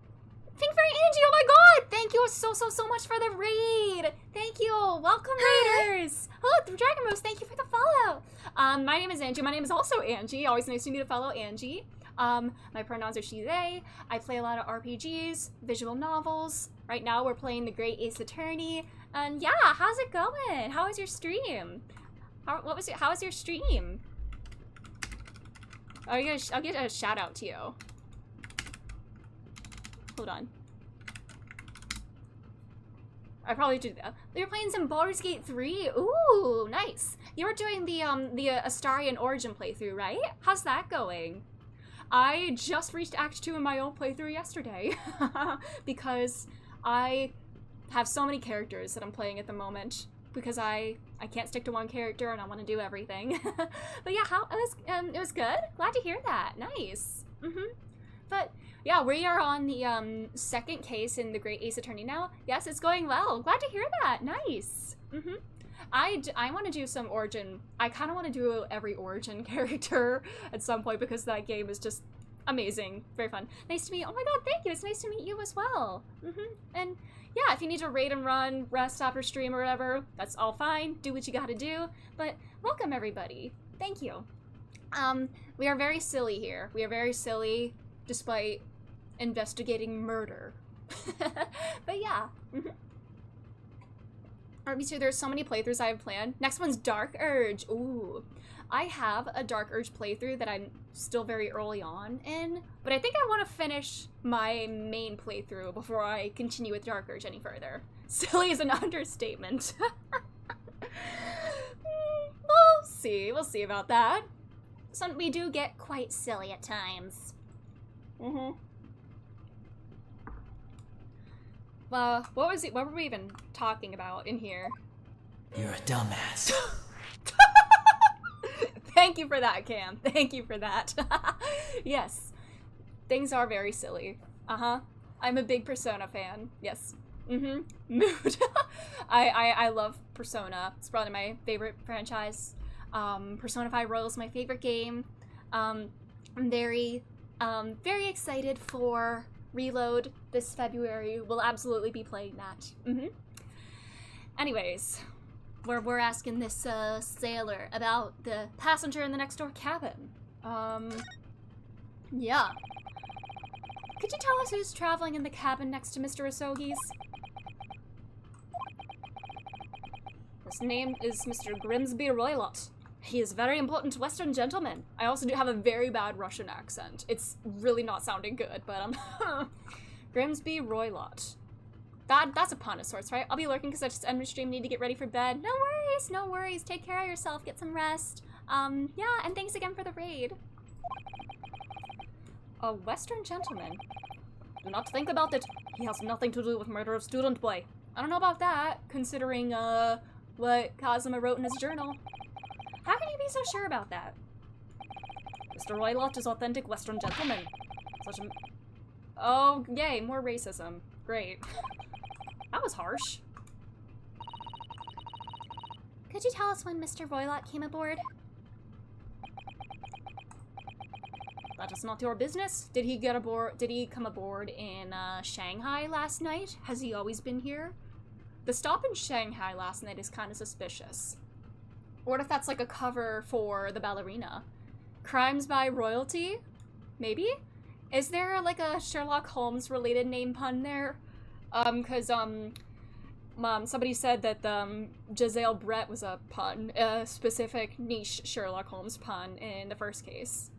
Thank you for Angie, oh my god! Thank you so much for the raid! Thank you! Welcome, raiders! Hello, the Dragon Rose, thank you for the follow! My name is Angie, my name is also Angie. Always nice to meet a fellow Angie. My pronouns are she, they. I play a lot of RPGs, visual novels. Right now we're playing The Great Ace Attorney. And yeah, how's it going? How was your stream? How was your stream? I'll get a shout out to you. Hold on. I probably do that. You're playing some Baldur's Gate 3? Ooh, nice. You were doing the Astarian Origin playthrough, right? How's that going? I just reached Act 2 in my own playthrough yesterday. Because I have so many characters that I'm playing at the moment. Because I can't stick to one character and I want to do everything. But yeah, it was good. Glad to hear that. Nice. But yeah, we are on the second case in The Great Ace Attorney now. Yes, it's going well. Glad to hear that. Nice. I want to do some Origin. I kind of want to do every Origin character at some point because that game is just amazing. Very fun. Nice to meet you. Oh my god, thank you. It's nice to meet you as well. And yeah, if you need to raid and run, rest after stream or whatever, that's all fine. Do what you gotta do. But welcome, everybody. Thank you. We are very silly here. We are very silly despite investigating murder. But yeah. Me too, there's so many playthroughs I have planned. Next one's Dark Urge. Ooh. I have a Dark Urge playthrough that I'm still very early on in, but I think I want to finish my main playthrough before I continue with Dark Urge any further. Silly is an understatement. We'll see about that. We do get quite silly at times. What were we even talking about in here? You're a dumbass. Thank you for that, Cam. Thank you for that. Yes. Things are very silly. I'm a big Persona fan. Yes. Mood. I love Persona. It's probably my favorite franchise. Persona 5 Royal is my favorite game. I'm very excited for Reload this February. We'll absolutely be playing that. Anyways, we're asking this sailor about the passenger in the next door cabin. Yeah. Could you tell us who's traveling in the cabin next to Mr. Asogi's? His name is Mr. Grimsby Roylott. He is a very important Western gentleman. I also do have a very bad Russian accent. It's really not sounding good, but Grimsby Roylott. That's a pun of sorts, right? I'll be lurking because I just ended stream, need to get ready for bed. No worries, no worries. Take care of yourself, get some rest. Yeah, and thanks again for the raid. A Western gentleman? Do not think about it. He has nothing to do with murder of student boy. I don't know about that, considering, what Kazuma wrote in his journal. How can you be so sure about that? The Mr. Roylott is authentic Western gentleman. Such a... Oh, yay, more racism. Great. That was harsh. Could you tell us when Mr. Roylott came aboard? That is not your business. Did he get aboard? Did he come aboard in Shanghai last night? Has he always been here? The stop in Shanghai last night is kind of suspicious. What if that's like a cover for the ballerina? Crimes by royalty? Maybe? Is there like a Sherlock Holmes related name pun there? Somebody said that Giselle Brett was a pun, a specific niche Sherlock Holmes pun in the first case.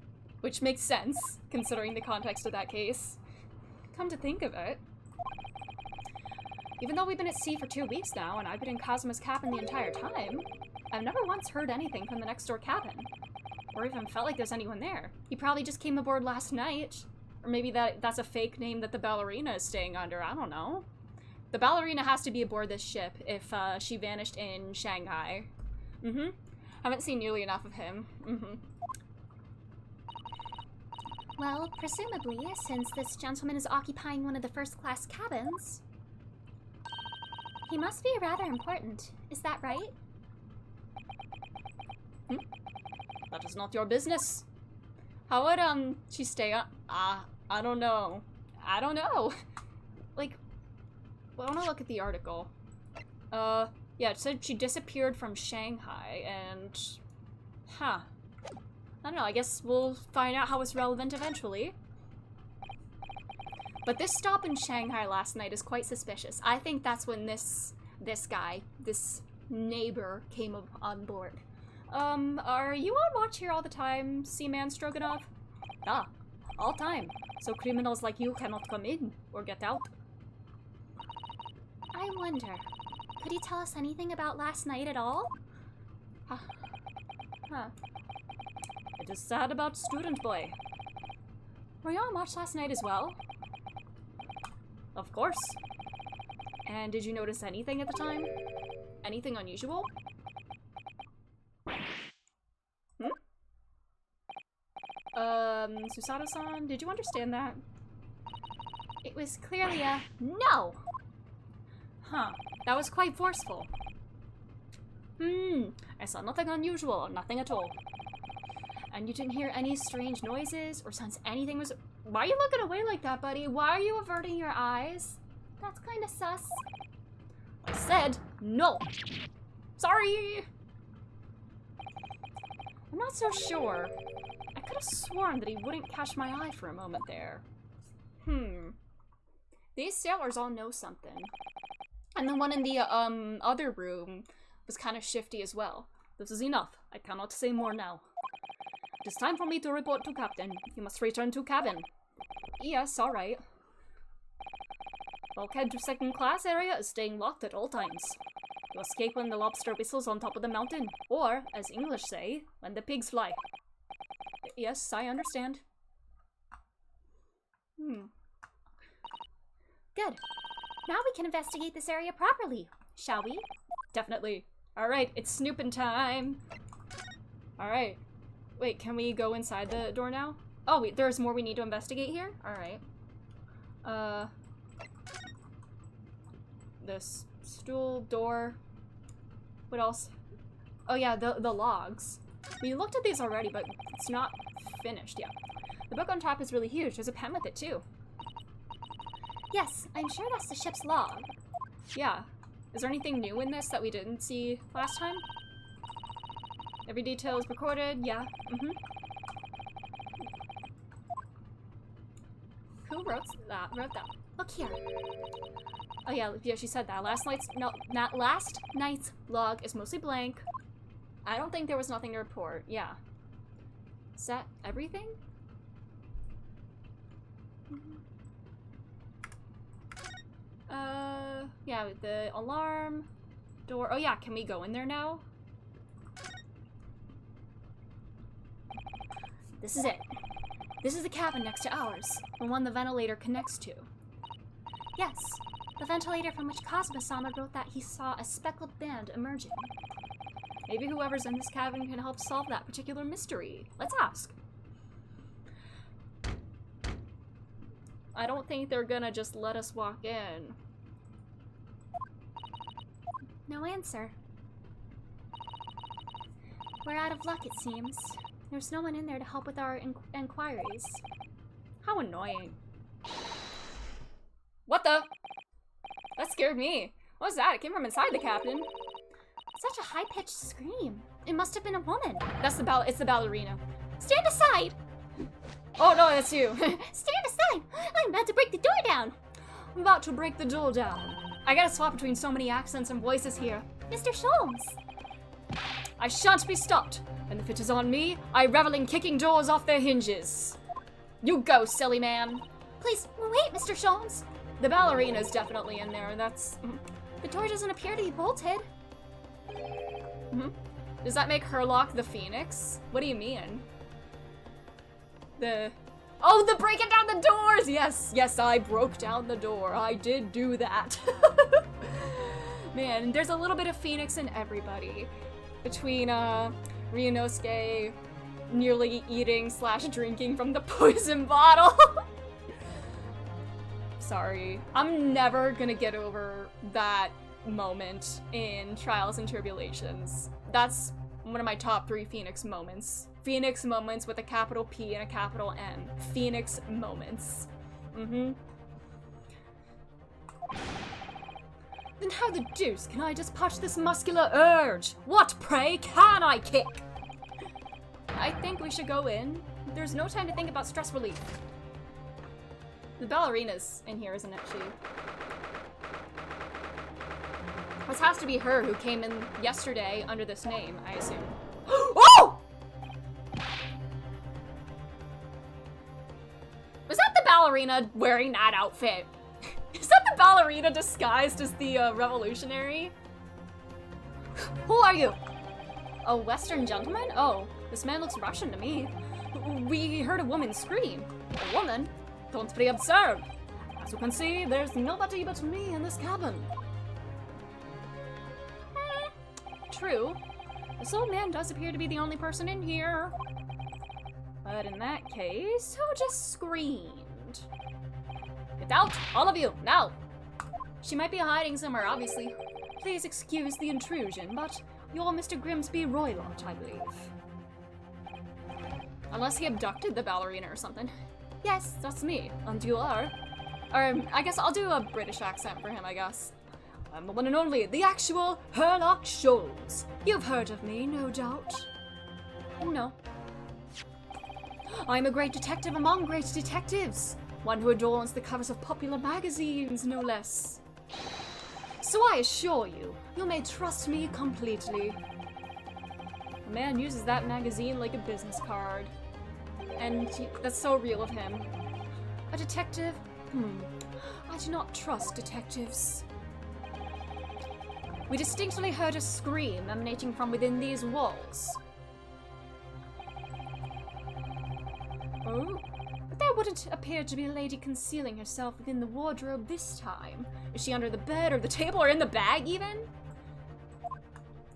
Which makes sense, considering the context of that case. Come to think of it. Even though we've been at sea for 2 weeks now, and I've been in Cosmo's cabin the entire time, I've never once heard anything from the next door cabin. Or even felt like there's anyone there. He probably just came aboard last night. Or maybe that's a fake name that the ballerina is staying under, I don't know. The ballerina has to be aboard this ship if she vanished in Shanghai. Haven't seen nearly enough of him. Well, presumably, since this gentleman is occupying one of the first-class cabins, he must be rather important. Is that right? That is not your business. How would, she stay up? I don't know. I don't know. Like, well, I want to look at the article. Yeah, it said she disappeared from Shanghai, and... Huh. I don't know, I guess we'll find out how it's relevant eventually. But this stop in Shanghai last night is quite suspicious. I think that's when this guy, this neighbor, came on board. Are you on watch here all the time, Seaman Stroganoff? Ah, all time. So criminals like you cannot come in or get out. I wonder, could you tell us anything about last night at all? Huh. It is sad about Student Boy. Were you on watch last night as well? Of course. And did you notice anything at the time? Anything unusual? Susato-san, did you understand that? It was clearly a no! Huh, that was quite forceful. I saw nothing unusual, nothing at all. And you didn't hear any strange noises or sense anything was— Why are you looking away like that, buddy? Why are you averting your eyes? That's kinda sus. I said no! Sorry! I'm not so sure. I could have sworn that he wouldn't catch my eye for a moment there. These sailors all know something. And the one in the, other room was kind of shifty as well. This is enough. I cannot say more now. It is time for me to report to Captain. You must return to cabin. Yes, alright. Bulkhead to second class area is staying locked at all times. You escape when the lobster whistles on top of the mountain, or, as English say, when the pigs fly. Yes, I understand. Good. Now we can investigate this area properly, shall we? Definitely. Alright, it's snooping time. Alright. Wait, can we go inside the door now? Oh, wait, there's more we need to investigate here? Alright. This stool, door. What else? Oh yeah, the logs. We looked at these already, but it's not finished yet. The book on top is really huge. There's a pen with it too. Yes, I'm sure that's the ship's log. Yeah. Is there anything new in this that we didn't see last time? Every detail is recorded, yeah. Who wrote that? Look here. Oh yeah, she said that. Last night's log is mostly blank. I don't think there was nothing to report. Yeah. Is that everything? Yeah, the alarm door. Oh yeah, can we go in there now? This is it. This is the cabin next to ours, the one the ventilator connects to. Yes, the ventilator from which Cosmo-sama wrote that he saw a speckled band emerging. Maybe whoever's in this cabin can help solve that particular mystery. Let's ask. I don't think they're gonna just let us walk in. No answer. We're out of luck, it seems. There's no one in there to help with our inquiries. How annoying. What the? That scared me. What was that? It came from inside the captain. Such a high-pitched scream. It must have been a woman. That's it's the ballerina. Stand aside! Oh no, that's you. Stand aside! I'm about to break the door down! I'm about to break the door down. I gotta swap between so many accents and voices here. Mr. Sholmes! I shan't be stopped. And if it is on me, I revel in kicking doors off their hinges. You go, silly man. Please, wait, Mr. Sholmes! The ballerina's definitely in there, that's... The door doesn't appear to be bolted. Does that make Herlock the Phoenix? What do you mean? Oh, the breaking down the doors! Yes, I broke down the door. I did do that. Man, there's a little bit of Phoenix in everybody. Between, Ryunosuke nearly eating / drinking from the poison bottle. Sorry. I'm never gonna get over that moment in Trials and Tribulations. That's one of my top 3 Phoenix moments. Phoenix moments with a capital P and a capital N. Phoenix moments. Then how the deuce can I dispatch this muscular urge? What, pray, can I kick? I think we should go in. There's no time to think about stress relief. The ballerina's in here, isn't it, she? This has to be her who came in yesterday under this name, I assume. Oh! Was that the ballerina wearing that outfit? Is that the ballerina disguised as the revolutionary? Who are you? A Western gentleman? Oh, this man looks Russian to me. We heard a woman scream. A woman? Don't be absurd. As you can see, there's nobody but me in this cabin. True. This old man does appear to be the only person in here. But in that case, who just screamed? Get out, all of you, now! She might be hiding somewhere, obviously. Please excuse the intrusion, but you're Mr. Grimsby Roylott, I believe. Unless he abducted the ballerina or something. Yes, that's me, and you are. I guess I'll do a British accent for him, I guess. I'm the one and only, the actual Herlock Sholmes. You've heard of me, no doubt. No. I'm a great detective among great detectives. One who adorns the covers of popular magazines, no less. So I assure you, you may trust me completely. The man uses that magazine like a business card. And that's so real of him. A detective? I do not trust detectives. We distinctly heard a scream emanating from within these walls. Oh? But there wouldn't appear to be a lady concealing herself within the wardrobe this time. Is she under the bed or the table or in the bag even?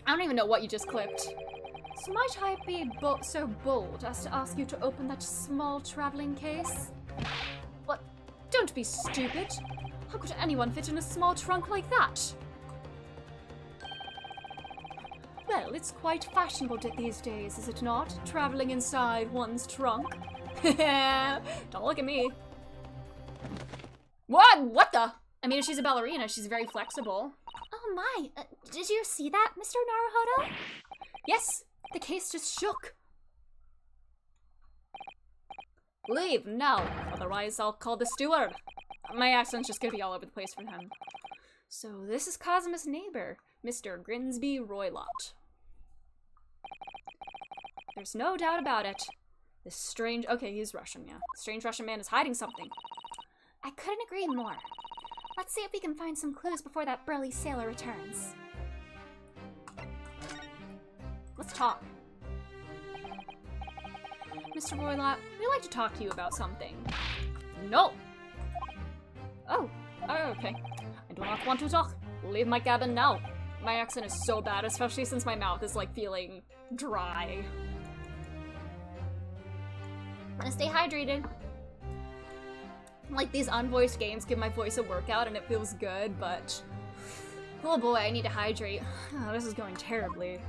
I don't even know what you just clipped. So might I be so bold as to ask you to open that small traveling case? What? Don't be stupid. How could anyone fit in a small trunk like that? Well, it's quite fashionable these days, is it not? Traveling inside one's trunk. Don't look at me. What the? I mean, if she's a ballerina, she's very flexible. Oh my, did you see that, Mr. Naruhodo? Yes, the case just shook. Leave now, otherwise I'll call the steward. My accent's just gonna be all over the place for him. So this is Kazuma's neighbor, Mr. Grimsby Roylott. There's no doubt about it. This strange... Okay, he's Russian, yeah. Strange Russian man is hiding something. I couldn't agree more. Let's see if we can find some clues before that burly sailor returns. Let's talk. Mr. Roylott, we'd like to talk to you about something. No! Oh, okay. I do not want to talk. Leave my cabin now. My accent is so bad, especially since my mouth is, like, feeling dry. Wanna stay hydrated. Like, these unvoiced games give my voice a workout and it feels good, but... Oh boy, I need to hydrate. Oh, this is going terribly.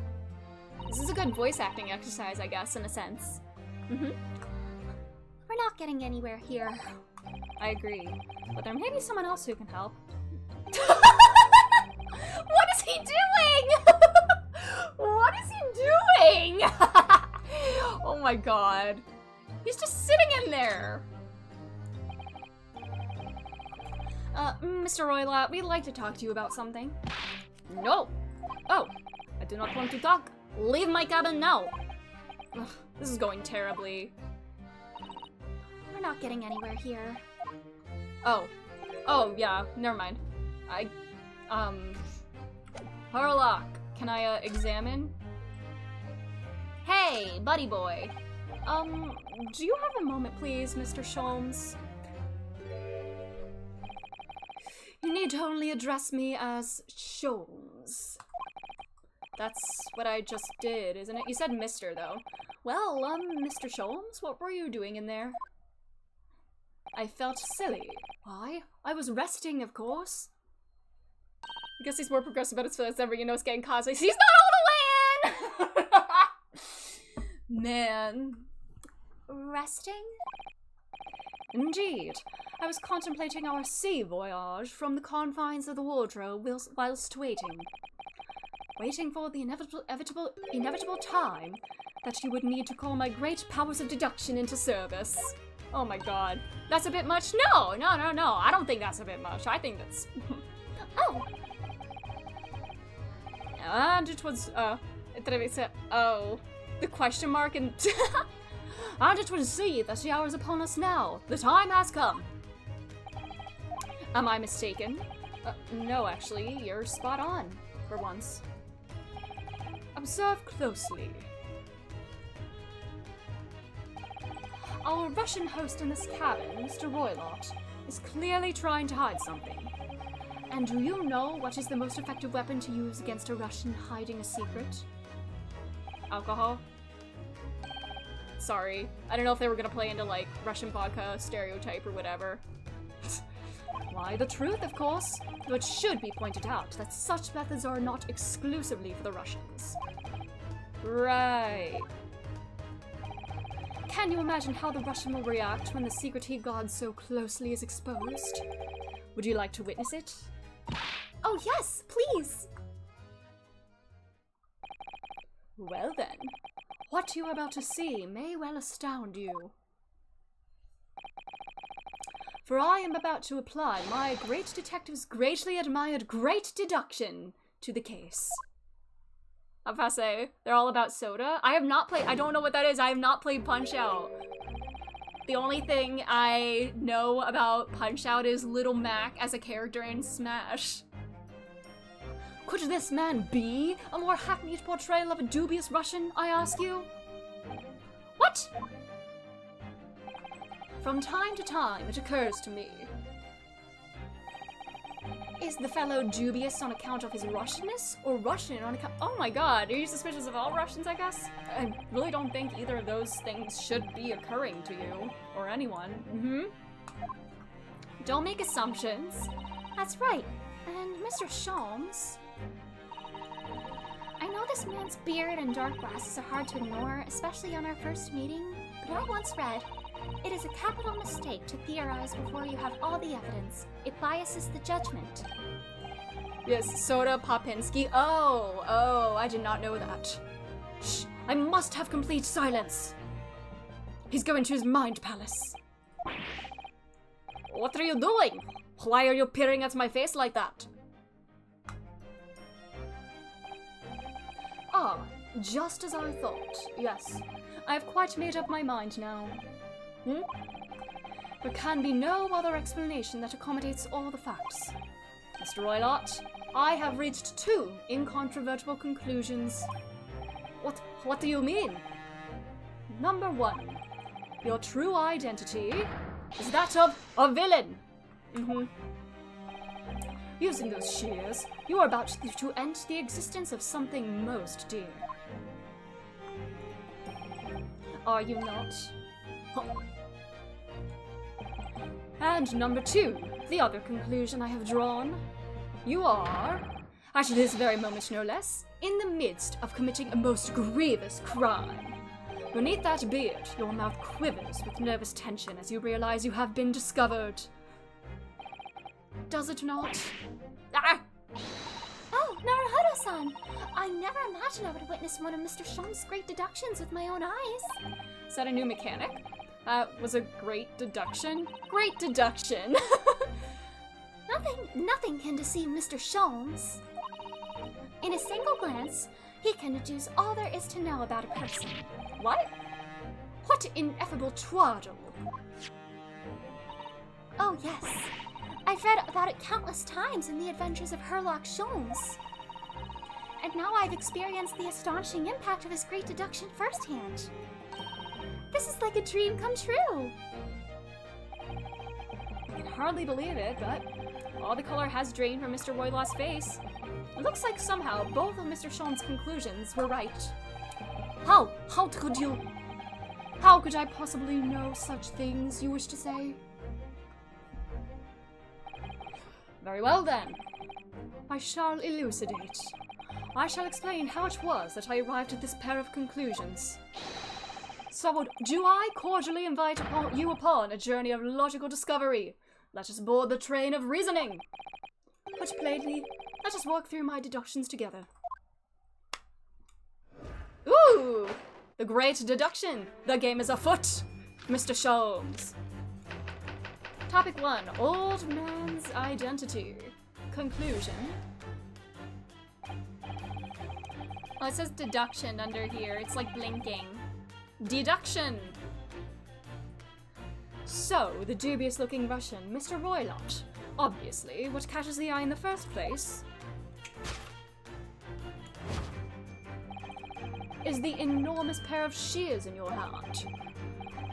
This is a good voice acting exercise, I guess, in a sense. We're not getting anywhere here. I agree. But there may be someone else who can help. What is he doing? What is he doing? Oh my god. He's just sitting in there. Mr. Roylott, we'd like to talk to you about something. No. Oh, I do not want to talk. Leave my cabin now. Ugh, this is going terribly. We're not getting anywhere here. Oh. Oh, yeah, never mind. Harlock, can I, examine? Hey, buddy boy. Do you have a moment, please, Mr. Sholmes? You need to only address me as Sholmes. That's what I just did, isn't it? You said Mr., though. Well, Mr. Sholmes, what were you doing in there? I felt silly. Why? I was resting, of course. I guess he's more progressive about his feelings ever, you know, it's getting cosplay. He's not all the way in! Man. Resting? Indeed. I was contemplating our sea voyage from the confines of the wardrobe whilst waiting. Waiting for the inevitable time that you would need to call my great powers of deduction into service. Oh my god. That's a bit much? No, no, no, no. I don't think that's a bit much. I think that's... Oh! And it was, oh. The question mark and... And it would see that the hour is upon us now. The time has come. Am I mistaken? No, actually. You're spot on. For once. Observe closely. Our Russian host in this cabin, Mr. Roylott, is clearly trying to hide something. And do you know what is the most effective weapon to use against a Russian hiding a secret? Alcohol? Sorry. I don't know if they were gonna play into, like, Russian vodka stereotype or whatever. Why, the truth, of course. Though it should be pointed out that such methods are not exclusively for the Russians. Right. Can you imagine how the Russian will react when the secret he guards so closely is exposed? Would you like to witness it? Oh yes, please! Well then, what you are about to see may well astound you. For I am about to apply my great detective's greatly admired great deduction to the case. I'm about to say, they're all about soda. I have not played, I don't know what that is. I have not played Punch-Out. The only thing I know about Punch-Out is Little Mac as a character in Smash. Could this man be a more hackneyed portrayal of a dubious Russian, I ask you? What? From time to time, it occurs to me. Is the fellow dubious on account of his Russianness, or Russian on account— oh my god, are you suspicious of all Russians, I guess? I really don't think either of those things should be occurring to you, or anyone. Don't make assumptions. That's right. And Mr. Sholmes... I know this man's beard and dark glasses are hard to ignore, especially on our first meeting, but I once read, it is a capital mistake to theorize before you have all the evidence. It biases the judgment. Yes, Soda Popinski. Oh, I did not know that. Shh, I must have complete silence. He's going to his mind palace. What are you doing? Why are you peering at my face like that? Ah, just as I thought. Yes, I have quite made up my mind now. There can be no other explanation that accommodates all the facts. Mr. Roylott, I have reached two incontrovertible conclusions. What do you mean? Number one, your true identity is that of a villain. Using those shears, you are about to end the existence of something most dear. Are you not? And number 2, the other conclusion I have drawn. You are, at this very moment no less, in the midst of committing a most grievous crime. Beneath that beard, your mouth quivers with nervous tension as you realize you have been discovered. Does it not? Ah! Oh, Naruhodo-san! I never imagined I would witness one of Mr. Shon's great deductions with my own eyes. Is that a new mechanic? That was a great deduction. Great deduction! Nothing can deceive Mr. Shones. In a single glance, he can deduce all there is to know about a person. What? What ineffable twaddle! Oh yes, I've read about it countless times in the adventures of Herlock Sholmes. And now I've experienced the astonishing impact of his great deduction firsthand. This is like a dream come true. I can hardly believe it, but all the color has drained from Mr. Roylot's face. It looks like somehow both of Mr. Shon's conclusions were right. How could I possibly know such things, you wish to say? Very well then. I shall elucidate. I shall explain how it was that I arrived at this pair of conclusions. So, do I cordially invite you upon a journey of logical discovery? Let us board the train of reasoning. But plainly, let us walk through my deductions together. Ooh! The great deduction! The game is afoot! Mr. Sholmes. Topic 1. Old man's identity. Conclusion. Oh, it says deduction under here. It's like blinking. Deduction! So, the dubious-looking Russian, Mr. Roylott. Obviously, what catches the eye in the first place is the enormous pair of shears in your hand.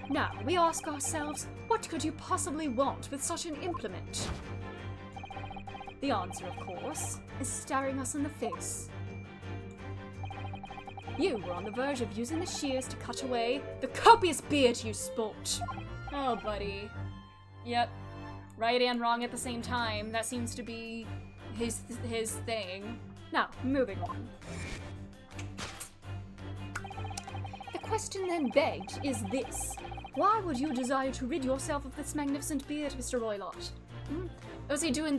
Now, we ask ourselves, what could you possibly want with such an implement? The answer, of course, is staring us in the face. You were on the verge of using the shears to cut away the copious beard you sport. Oh, buddy. Yep. Right and wrong at the same time. That seems to be his thing. Now, moving on. The question then begged is this. Why would you desire to rid yourself of this magnificent beard, Mr. Roylott? Was he doing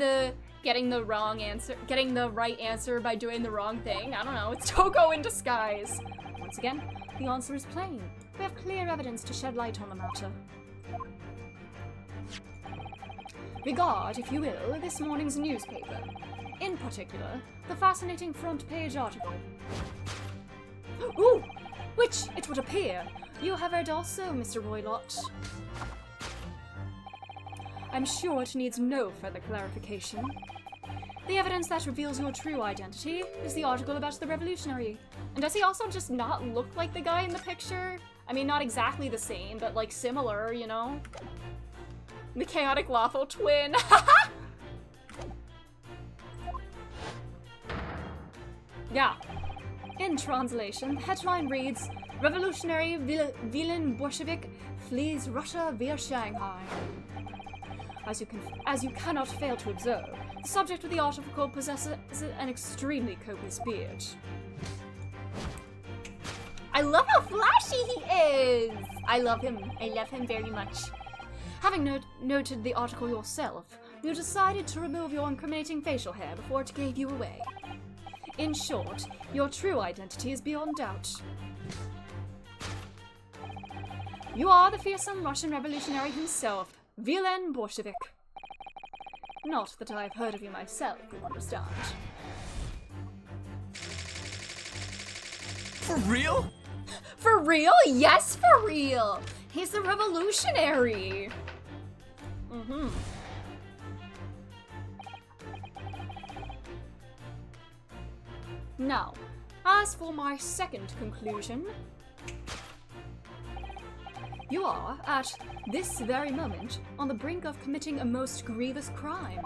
getting the right answer by doing the wrong thing? I don't know. It's Toko in disguise. Once again, the answer is plain. We have clear evidence to shed light on the matter. Regard, if you will, this morning's newspaper. In particular, the fascinating front page article. Ooh! Which, it would appear, you have read also, Mr. Roylott. I'm sure it needs no further clarification. The evidence that reveals your true identity is the article about the revolutionary. And does he also just not look like the guy in the picture? I mean, not exactly the same, but like similar, you know? The chaotic lawful twin. Yeah. In translation, the headline reads, Revolutionary villain Bolshevik flees Russia via Shanghai. As you cannot fail to observe, the subject of the article possesses an extremely copious beard. I love how flashy he is! I love him. I love him very much. Having noted the article yourself, you decided to remove your incriminating facial hair before it gave you away. In short, your true identity is beyond doubt. You are the fearsome Russian revolutionary himself, Villain Bolshevik. Not that I've heard of you myself, you understand. For real? For real? Yes, for real! He's the revolutionary! Now, as for my second conclusion, you are, at this very moment, on the brink of committing a most grievous crime.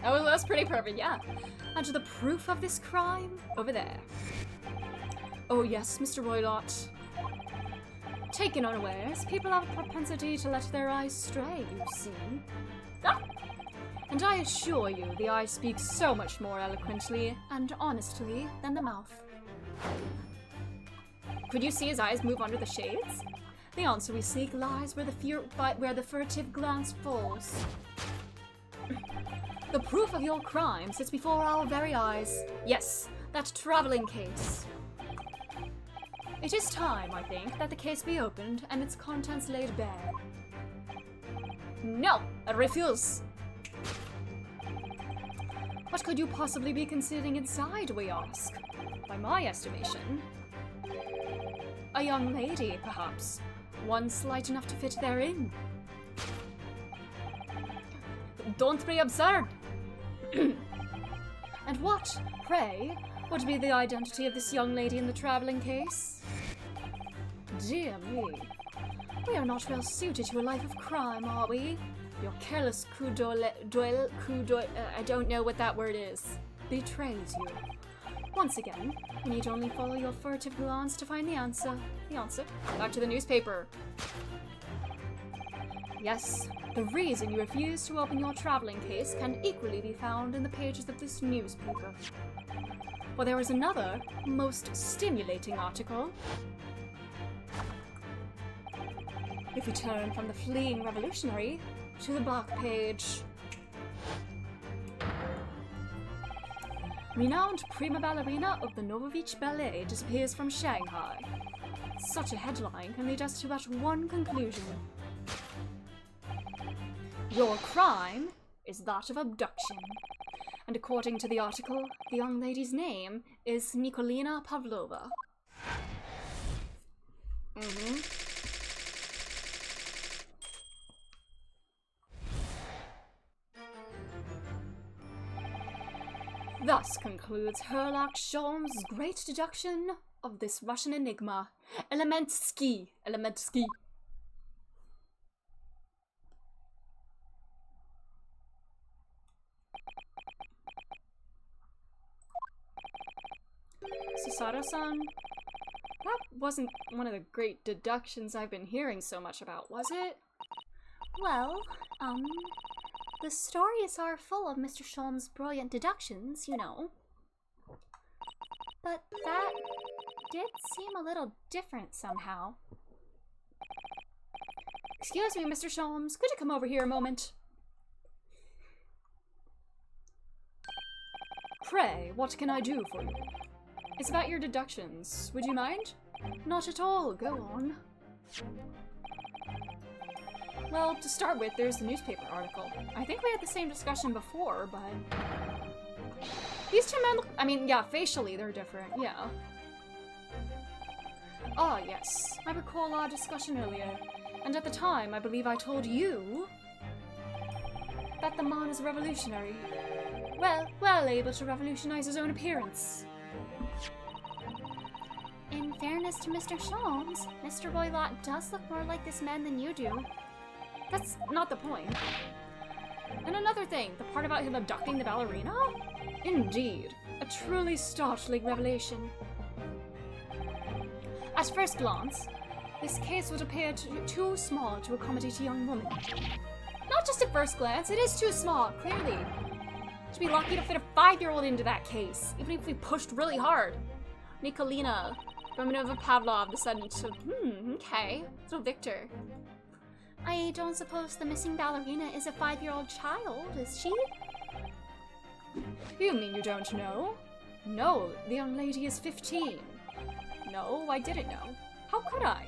Oh, that's pretty perfect, yeah. And the proof of this crime? Over there. Oh yes, Mr. Roylott. Taken unawares, people have a propensity to let their eyes stray, you see. Ah! And I assure you, the eye speaks so much more eloquently and honestly than the mouth. Could you see his eyes move under the shades? The answer we seek lies where the furtive glance falls. The proof of your crime sits before our very eyes. Yes, that traveling case. It is time, I think, that the case be opened and its contents laid bare. No, I refuse. What could you possibly be concealing inside, we ask? By my estimation, a young lady, perhaps. One slight enough to fit therein. Don't be absurd! And what, pray, would be the identity of this young lady in the traveling case? Dear me. We are not well suited to a life of crime, are we? Your careless I don't know what that word is, betrays you. Once again, you need only follow your furtive glance to find the answer. Back to the newspaper. Yes, the reason you refuse to open your traveling case can equally be found in the pages of this newspaper. For there is another, most stimulating article. If we turn from the fleeing revolutionary to the back page. Renowned prima ballerina of the Novovich Ballet disappears from Shanghai. Such a headline can lead us to but one conclusion. Your crime is that of abduction. And according to the article, the young lady's name is Nikolina Pavlova. Thus concludes Herlock Sholmes' great deduction of this Russian enigma. Elementsky. Susato-san? That wasn't one of the great deductions I've been hearing so much about, was it? Well, the stories are full of Mr. Sholmes' brilliant deductions, you know. But that did seem a little different somehow. Excuse me, Mr. Sholmes, could you come over here a moment? Pray, what can I do for you? It's about your deductions. Would you mind? Not at all. Go on. Well, to start with, there's the newspaper article. I think we had the same discussion before, but... These two men look... I mean, yeah, facially they're different, yeah. Ah, yes. I recall our discussion earlier. And at the time, I believe I told you... that the man is a revolutionary. Well able to revolutionize his own appearance. In fairness to Mr. Sholmes, Mr. Roylott does look more like this man than you do. That's not the point. And another thing, the part about him abducting the ballerina? Indeed, a truly startling revelation. At first glance, this case would appear too small to accommodate a young woman. Not just at first glance, it is too small, clearly. Should be lucky to fit a 5-year-old into that case, even if we pushed really hard. Nikolina Romanova Pavlov decided to, okay, little Victor. I don't suppose the missing ballerina is a 5-year-old child, is she? You mean you don't know? No, the young lady is 15. No, I didn't know. How could I?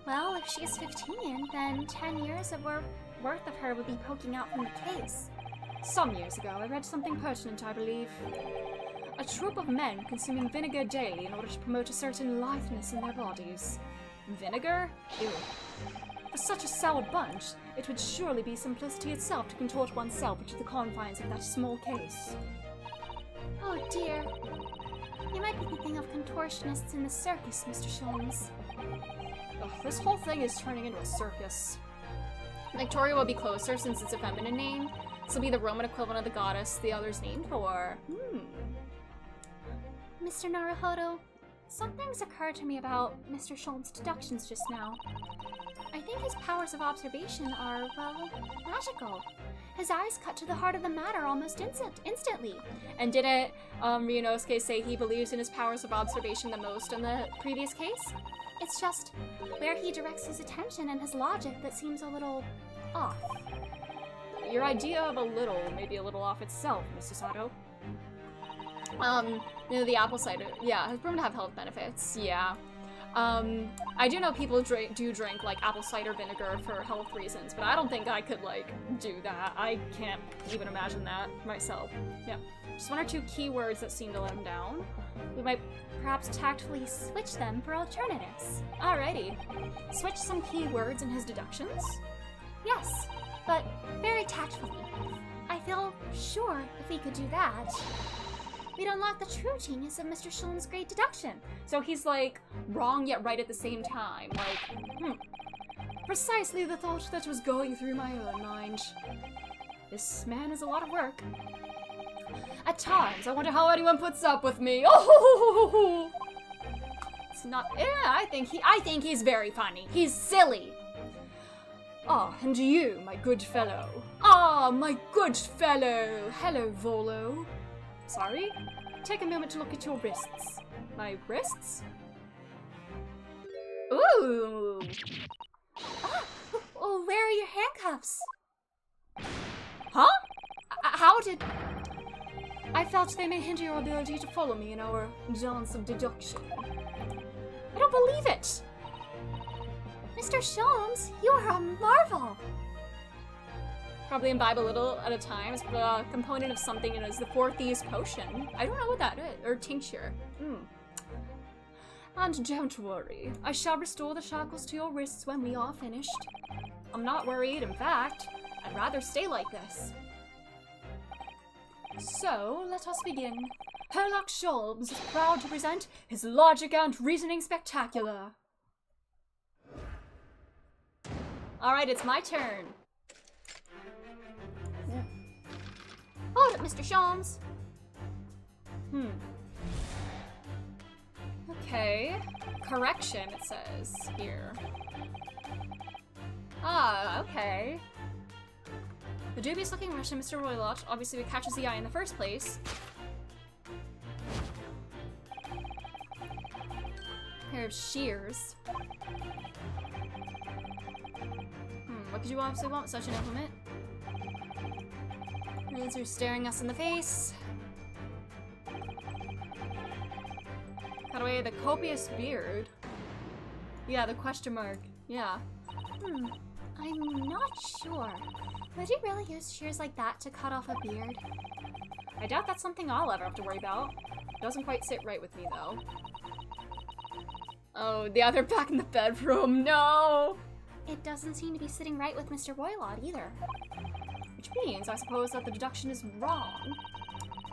Well, if she is 15, then 10 years worth of her would be poking out from the case. Some years ago, I read something pertinent, I believe. A troop of men consuming vinegar daily in order to promote a certain litheness in their bodies. Vinegar? Ew. For such a sour bunch, it would surely be simplicity itself to contort oneself into the confines of that small case. Oh dear. You might be thinking of contortionists in the circus, Mr. Sholmes. Ugh, this whole thing is turning into a circus. Victoria will be closer since it's a feminine name. This will be the Roman equivalent of the goddess the other's named for. Mr. Naruhodo, Something's occurred to me about Mr. Sholm's deductions just now. I think his powers of observation are, well, magical. His eyes cut to the heart of the matter almost instantly. And didn't Ryunosuke say he believes in his powers of observation the most in the previous case? It's just where he directs his attention and his logic that seems a little off. Your idea of a little may be a little off itself, Mr. Sato. You know, the apple cider, yeah, has proven to have health benefits, yeah. I do know people do drink, like, apple cider vinegar for health reasons, but I don't think I could, like, do that. I can't even imagine that myself. Yeah. Just one or two keywords that seem to let him down. We might perhaps tactfully switch them for alternatives. Alrighty. Switch some keywords in his deductions? Yes, but very tactfully. I feel sure if we could do that, we'd unlock the true genius of Mr. Sholm's great deduction. So he's, like, wrong yet right at the same time. Like, precisely the thought that was going through my own mind. This man is a lot of work. At times, I wonder how anyone puts up with me. Oh, it's not. Yeah, I think he's very funny. He's silly. Ah, and you, my good fellow. Ah, my good fellow. Hello, Volo. Sorry? Take a moment to look at your wrists. My wrists? Ooh! Oh, where are your handcuffs? Huh? How did... I felt they may hinder your ability to follow me in our dance of deduction. I don't believe it! Mr. Sholmes, you are a marvel! Probably imbibe a little at a time. It's a component of something known as the Four Thieves Potion. I don't know what that is. Or tincture. And don't worry. I shall restore the shackles to your wrists when we are finished. I'm not worried. In fact, I'd rather stay like this. So, let us begin. Herlock Sholmes is proud to present his Logic and Reasoning Spectacular. Alright, it's my turn. Hold it, Mr. Sholmes. Okay. Correction, it says here. Ah, okay. The dubious-looking Russian Mr. Roylott obviously catches the eye in the first place. Pair of shears. What could you obviously want with such an implement? These are staring us in the face. Cut away the copious beard. Yeah, the question mark. Yeah. I'm not sure. Would you really use shears like that to cut off a beard? I doubt that's something I'll ever have to worry about. Doesn't quite sit right with me, though. Oh, the other back in the bedroom. No! It doesn't seem to be sitting right with Mr. Roylott either. Which means, I suppose, that the deduction is wrong.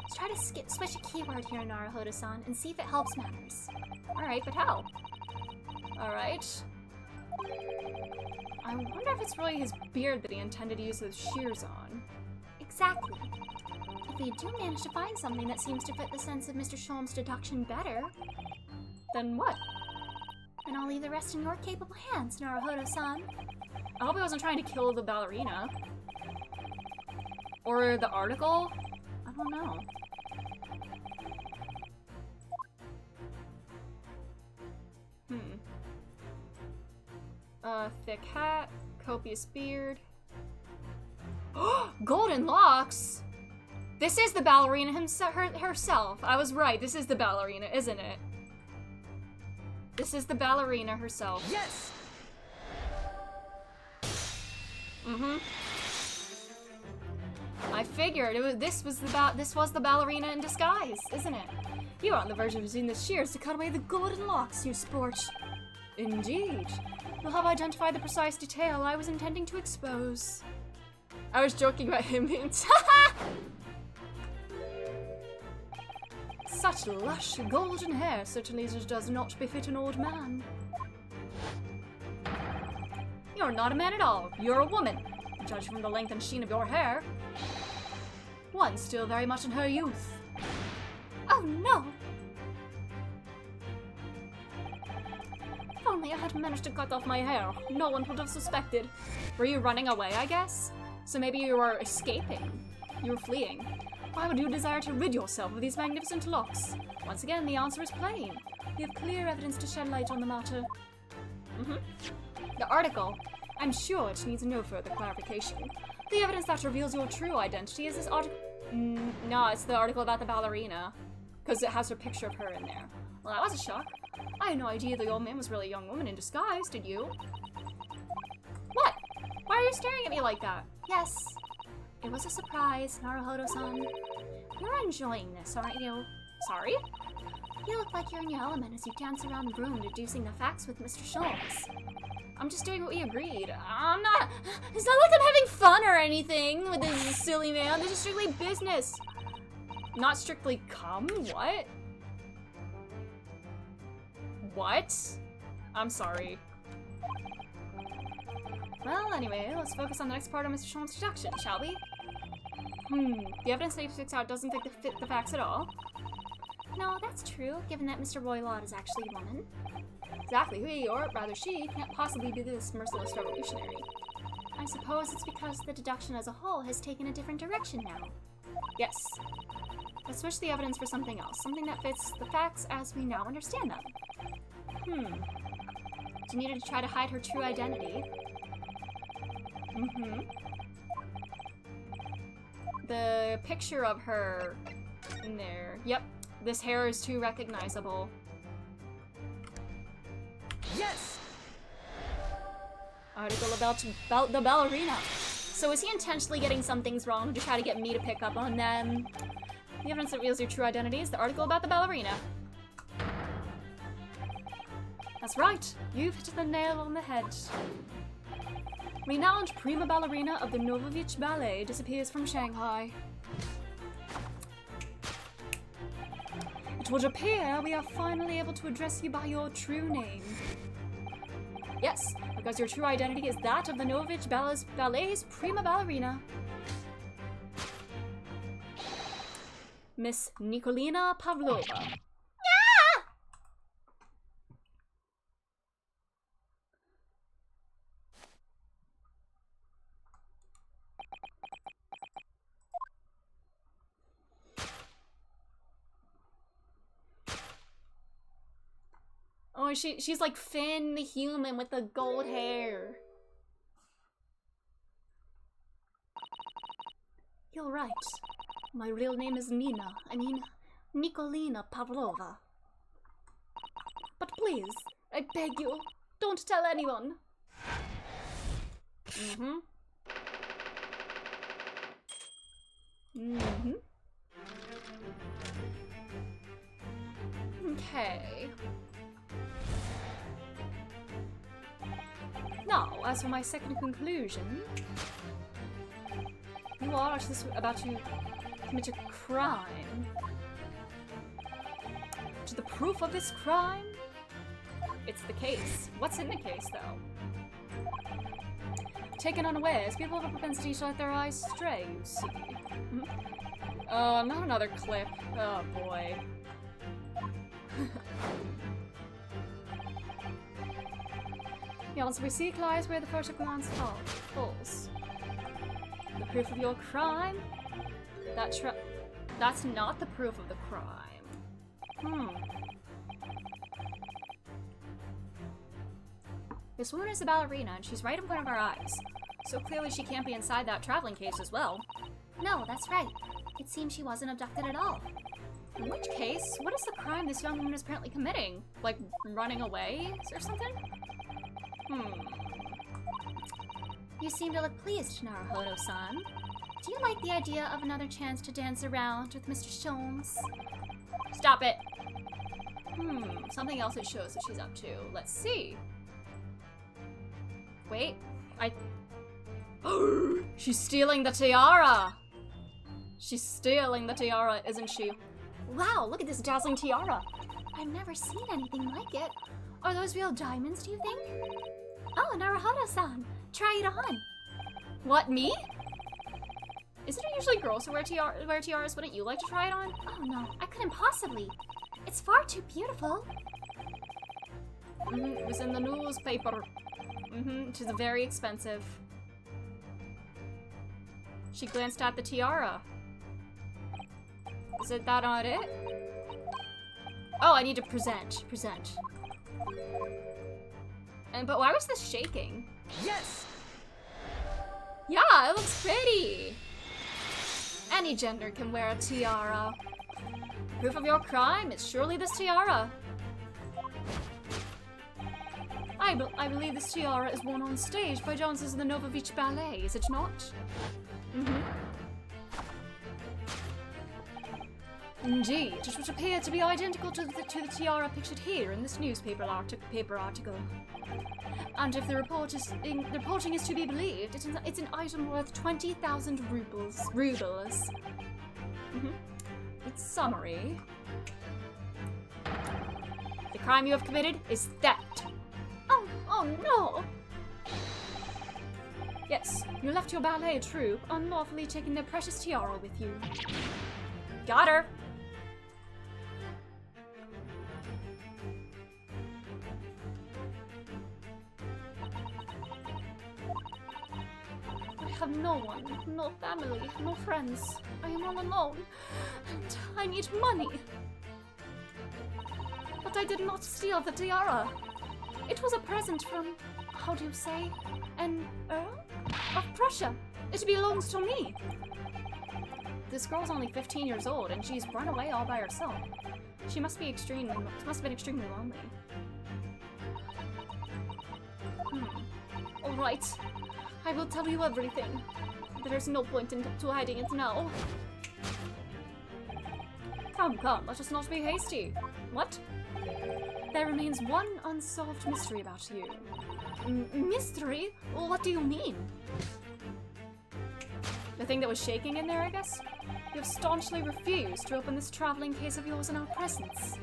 Let's try to switch a keyword here, Naruhodo-san, and see if it helps matters. Alright, but how? Alright. I wonder if it's really his beard that he intended to use those shears on. Exactly. If we do manage to find something that seems to fit the sense of Mr. Sholm's deduction better, then what? Then I'll leave the rest in your capable hands, Naruhodo-san. I hope he wasn't trying to kill the ballerina. Or the article? I don't know. Thick hat, copious beard. Golden locks! This is the ballerina herself. I was right, this is the ballerina, isn't it? This is the ballerina herself. Yes! I figured this was the ballerina in disguise, isn't it? You are on the verge of using the shears to cut away the golden locks, you sport. Indeed. You'll have identified the precise detail I was intending to expose. I was joking about him being Such lush golden hair certainly does not befit an old man. You're not a man at all. You're a woman. Judge from the length and sheen of your hair. One still very much in her youth. Oh no! only I had managed to cut off my hair, no one would have suspected. Were you running away, I guess? So maybe you were escaping. You were fleeing. Why would you desire to rid yourself of these magnificent locks? Once again, the answer is plain. We have clear evidence to shed light on the matter. The article. I'm sure it needs no further clarification. The evidence that reveals your true identity is this article. No, it's the article about the ballerina. Because it has her picture of her in there. Well, that was a shock. I had no idea the old man was really a young woman in disguise, did you? What? Why are you staring at me like that? Yes. It was a surprise, Naruhodo-san. You're enjoying this, aren't you? Sorry? You look like you're in your element as you dance around the room deducing the facts with Mr. Schultz. I'm just doing what we agreed. I'm not. It's not like I'm having fun or anything with this silly man. This is strictly business. Not strictly cum? What? What? I'm sorry. Well, anyway, let's focus on the next part of Mr. Schultz's introduction, shall we? The evidence that he picks out doesn't fit the facts at all. No, that's true, given that Mr. Roylott is actually a woman. Exactly, he, or rather she, can't possibly be this merciless revolutionary. I suppose it's because the deduction as a whole has taken a different direction now. Yes. Let's switch the evidence for something else, something that fits the facts as we now understand them. She needed to try to hide her true identity. The picture of her in there. Yep, this hair is too recognizable. Yes! Article about the ballerina. So is he intentionally getting some things wrong to try to get me to pick up on them? The evidence that reveals your true identity is the article about the ballerina. That's right, you've hit the nail on the head. Renowned prima ballerina of the Novovich Ballet disappears from Shanghai. It would appear we are finally able to address you by your true name. Yes, because your true identity is that of the Novovich Ballet's prima ballerina. Miss Nikolina Pavlova. Oh, she's like Finn the human with the gold hair. You're right. My real name is Nikolina Pavlova. But please, I beg you, don't tell anyone. Okay. Now, as for my second conclusion, you are about to commit a crime. To the proof of this crime? It's the case. What's in the case, though? Taken unawares, people have a propensity to let their eyes stray, you see. Oh, not another clip. Oh, boy. The answer we seek lies where the photograph falls. The proof of your crime? That's not the proof of the crime. This woman is a ballerina, and she's right in front of our eyes. So clearly she can't be inside that traveling case as well. No, that's right. It seems she wasn't abducted at all. In which case, what is the crime this young woman is apparently committing? Like, running away or something? You seem to look pleased, Naruhodo-san. Do you like the idea of another chance to dance around with Mr. Sholmes? Stop it! Something else it shows that she's up to. Let's see. Wait, she's stealing the tiara! She's stealing the tiara, isn't she? Wow, look at this dazzling tiara! I've never seen anything like it. Are those real diamonds, do you think? Oh, Naruhodo-san, try it on. What, me? Isn't it usually girls who wear tiaras? Wouldn't you like to try it on? Oh no, I couldn't possibly. It's far too beautiful. It was in the newspaper. Which is very expensive. She glanced at the tiara. Is it that not it? Oh, I need to present. But why was this shaking? Yes! Yeah, it looks pretty. Any gender can wear a tiara. Proof of your crime is surely this tiara. I believe this tiara is worn on stage by dancers in the Novovich Ballet, is it not? Indeed, it would appear to be identical to the tiara pictured here in this newspaper article. And if the reporting is to be believed, it's an item worth 20,000 rubles. Its summary. The crime you have committed is theft. Oh no! Yes, you left your ballet troupe, unlawfully taking their precious tiara with you. Got her! I have no one, no family, no friends. I am all alone, and I need money. But I did not steal the tiara. It was a present from, how do you say, an Earl of Prussia. It belongs to me. This girl's only 15 years old and she's run away all by herself. She must have been extremely lonely. Alright, I will tell you everything. There's no point in hiding it now. Come, let us not be hasty. What? There remains one unsolved mystery about you. Mystery? What do you mean? The thing that was shaking in there, I guess? You have staunchly refused to open this traveling case of yours in our presence.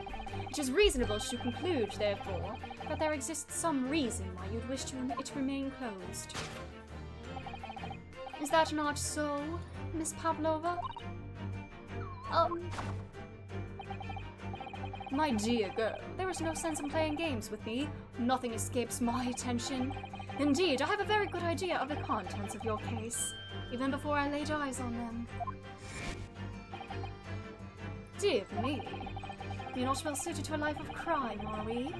It is reasonable to conclude, therefore, that there exists some reason why you'd wish it to remain closed. Is that not so, Miss Pavlova? My dear girl, there is no sense in playing games with me. Nothing escapes my attention. Indeed, I have a very good idea of the contents of your case, even before I laid eyes on them. Dear me, you're not well suited to a life of crime, are we?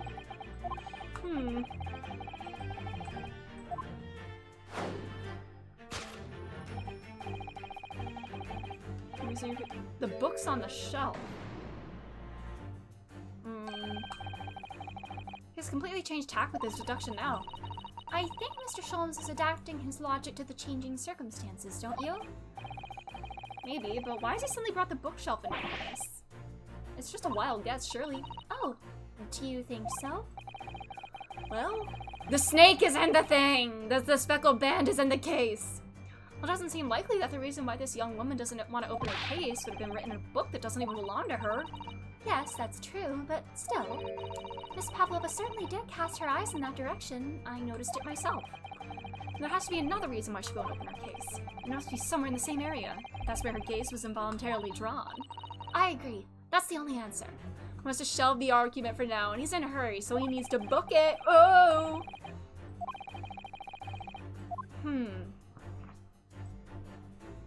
The book's on the shelf. He's completely changed tack with his deduction now. I think Mr. Sholmes is adapting his logic to the changing circumstances, don't you? Maybe, but why has he suddenly brought the bookshelf into this? It's just a wild guess, surely. Oh, do you think so? Well, the snake is in the thing! The speckled band is in the case! Well, it doesn't seem likely that the reason why this young woman doesn't want to open her case would have been written in a book that doesn't even belong to her. Yes, that's true, but still. Miss Pavlova certainly did cast her eyes in that direction. I noticed it myself. There has to be another reason why she won't open her case. It must be somewhere in the same area. That's where her gaze was involuntarily drawn. I agree. That's the only answer. He wants to shelve the argument for now, and he's in a hurry, so he needs to book it. Oh!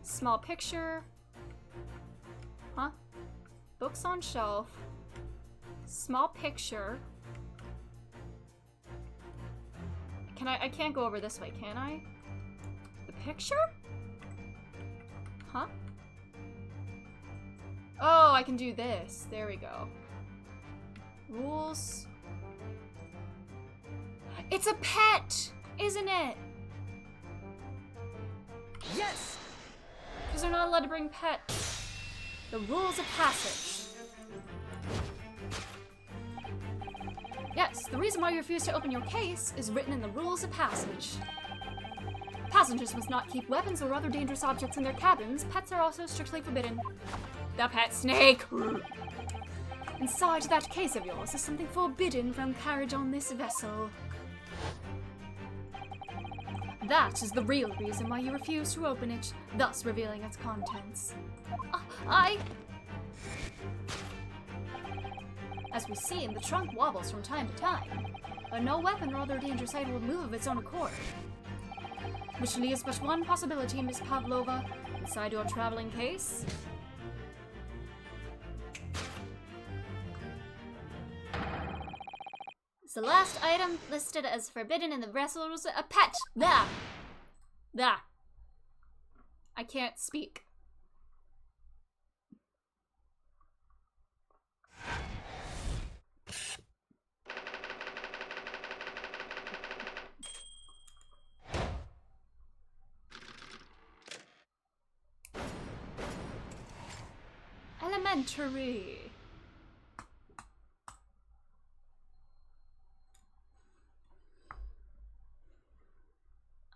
Small picture. Huh? Books on shelf. Small picture. I can't go over this way, can I? The picture? Huh? Oh, I can do this. There we go. Rules. It's a pet, isn't it? Yes! Because they're not allowed to bring pets. The rules of passage. Yes, the reason why you refuse to open your case is written in the rules of passage. Passengers must not keep weapons or other dangerous objects in their cabins. Pets are also strictly forbidden. The pet snake! Inside that case of yours is something forbidden from carriage on this vessel. That is the real reason why you refuse to open it, thus revealing its contents. As we see, the trunk wobbles from time to time. but no weapon or other dangerous item will move of its own accord. Which leaves but one possibility, Miss Pavlova, inside your traveling case. The last item listed as forbidden in the wrestlers, a pet. That. I can't speak. Elementary.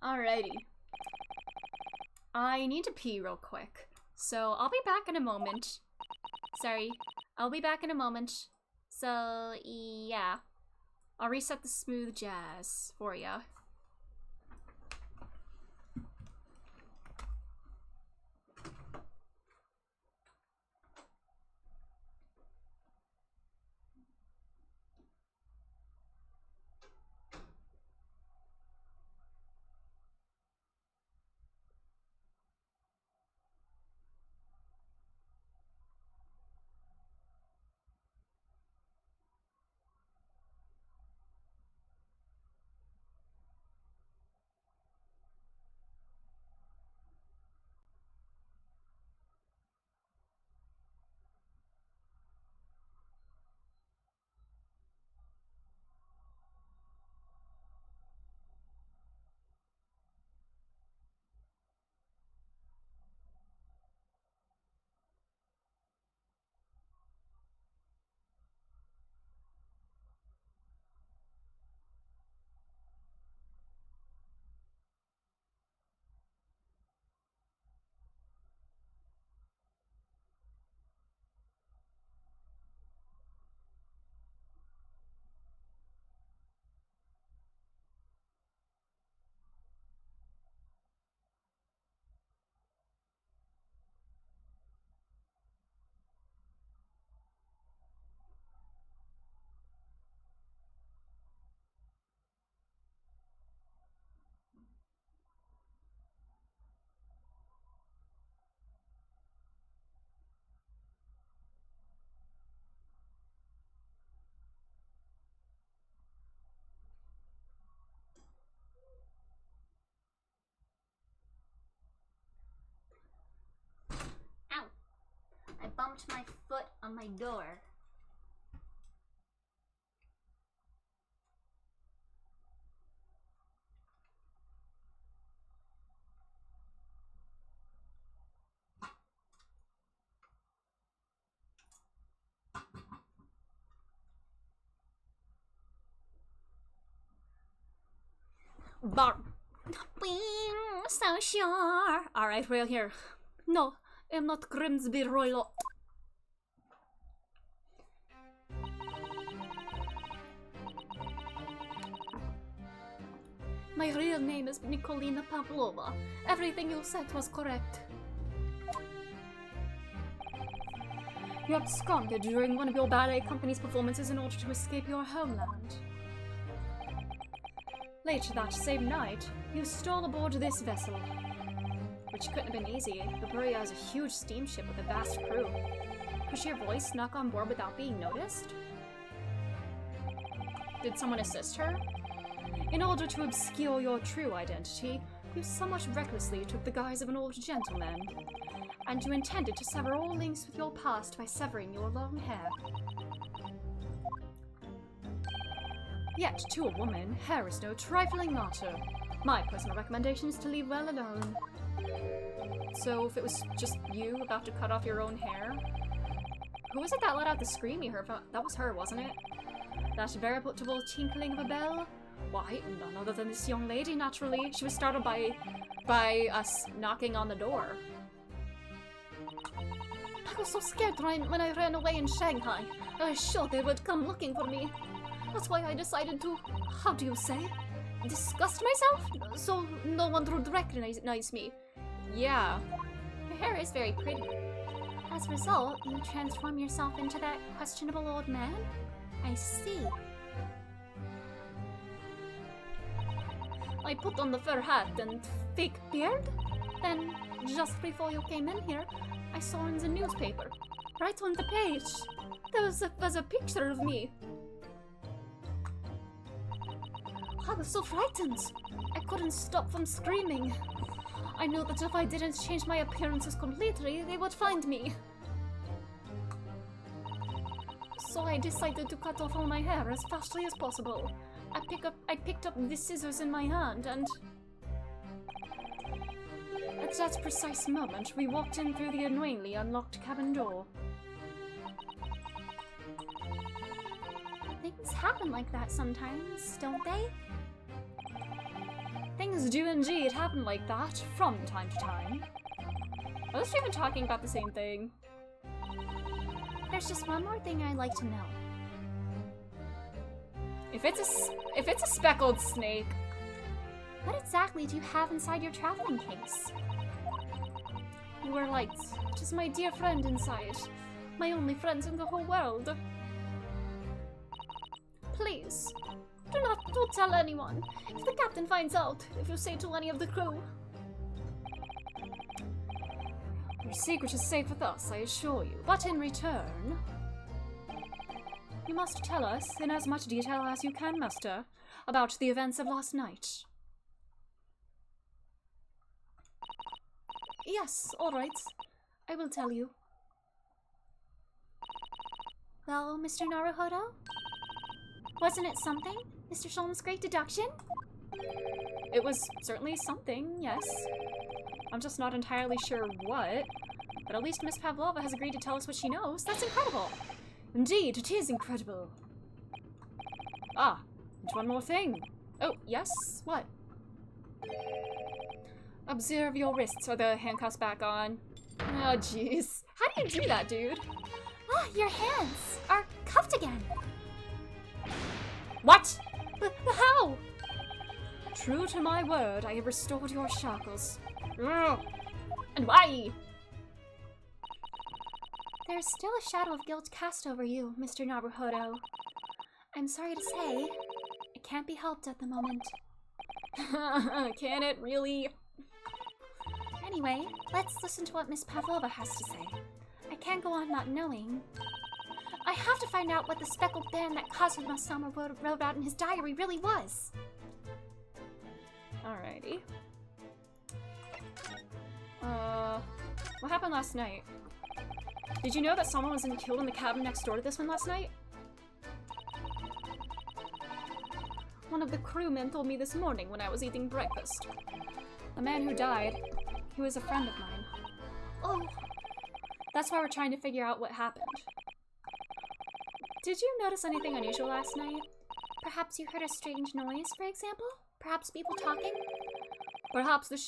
Alrighty. I need to pee real quick, so I'll be back in a moment. Sorry, I'll be back in a moment. So, yeah. I'll reset the smooth jazz for ya. I bumped my foot on my door. Bar. So sure. Alright, rail here. No, I'm not Grimsby Royal. My real name is Nikolina Pavlova. Everything you said was correct. You absconded during one of your ballet company's performances in order to escape your homeland. Later that same night, you stole aboard this vessel. Which couldn't have been easy. The Buria is a huge steamship with a vast crew. Could your voice snuck on board without being noticed? Did someone assist her? In order to obscure your true identity, you somewhat recklessly took the guise of an old gentleman. And you intended to sever all links with your past by severing your long hair. Yet, to a woman, hair is no trifling matter. My personal recommendation is to leave well alone. So, if it was just you about to cut off your own hair? Who was it that let out the scream you heard? That was her, wasn't it? That veritable tinkling of a bell? Why, none other than this young lady, naturally. She was startled by us knocking on the door. I was so scared when I ran away in Shanghai. I was sure they would come looking for me. That's why I decided to, how do you say, disgust myself? So no one would recognize me. Yeah. Your hair is very pretty. As a result, you transform yourself into that questionable old man? I see. I put on the fur hat and fake beard. Then, just before you came in here, I saw in the newspaper, right on the page, there was a picture of me. I was so frightened. I couldn't stop from screaming. I knew that if I didn't change my appearances completely, they would find me. So I decided to cut off all my hair as fastly as possible. I picked up the scissors in my hand and... At that precise moment, we walked in through the annoyingly unlocked cabin door. Things happen like that sometimes, don't they? Things do indeed happen like that, from time to time. Are those even talking about the same thing? There's just one more thing I'd like to know. If it's a speckled snake... What exactly do you have inside your traveling case? You were right. Just my dear friend inside. My only friend in the whole world. Please, don't tell anyone. If the captain finds out, if you say to any of the crew. Your secret is safe with us, I assure you. But in return, you must tell us, in as much detail as you can muster, about the events of last night. Yes, all right. I will tell you. Well, Mr. Naruhodo? Wasn't it something? Mr. Shulman's great deduction? It was certainly something, yes. I'm just not entirely sure what. But at least Miss Pavlova has agreed to tell us what she knows. That's incredible! Indeed, it is incredible. Ah, and one more thing. Oh, yes? What? Observe your wrists. Are the handcuffs back on? Oh, jeez. How do you do that, dude? Ah, your hands are cuffed again. What? How? True to my word, I have restored your shackles. Ugh. And why? There's still a shadow of guilt cast over you, Mr. Naruhodo. I'm sorry to say, it can't be helped at the moment. Can it really? Anyway, let's listen to what Miss Pavlova has to say. I can't go on not knowing. I have to find out what the speckled band that Kazuma-sama wrote about in his diary really was. Alrighty. What happened last night? Did you know that someone was killed in the cabin next door to this one last night? One of the crewmen told me this morning when I was eating breakfast. The man who died, he was a friend of mine. Oh, that's why we're trying to figure out what happened. Did you notice anything unusual last night? perhaps you heard a strange noise, for example? Perhaps people talking? Perhaps the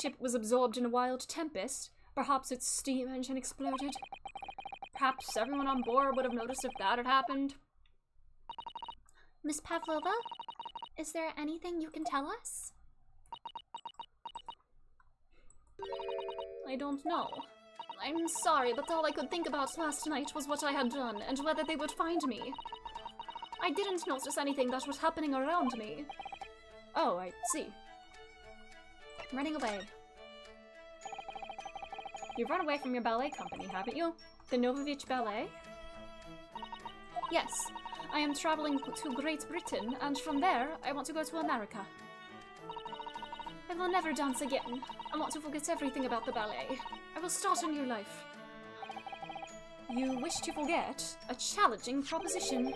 ship was absorbed in a wild tempest. Perhaps its steam engine exploded. Perhaps everyone on board would have noticed if that had happened. Miss Pavlova, is there anything you can tell us? I don't know. I'm sorry, but all I could think about last night was what I had done and whether they would find me. I didn't notice anything that was happening around me. Oh, I see. Running away. You've run away from your ballet company, haven't you? The Novovich Ballet? Yes. I am traveling to Great Britain, and from there, I want to go to America. I will never dance again. I want to forget everything about the ballet. I will start a new life. You wish to forget a challenging proposition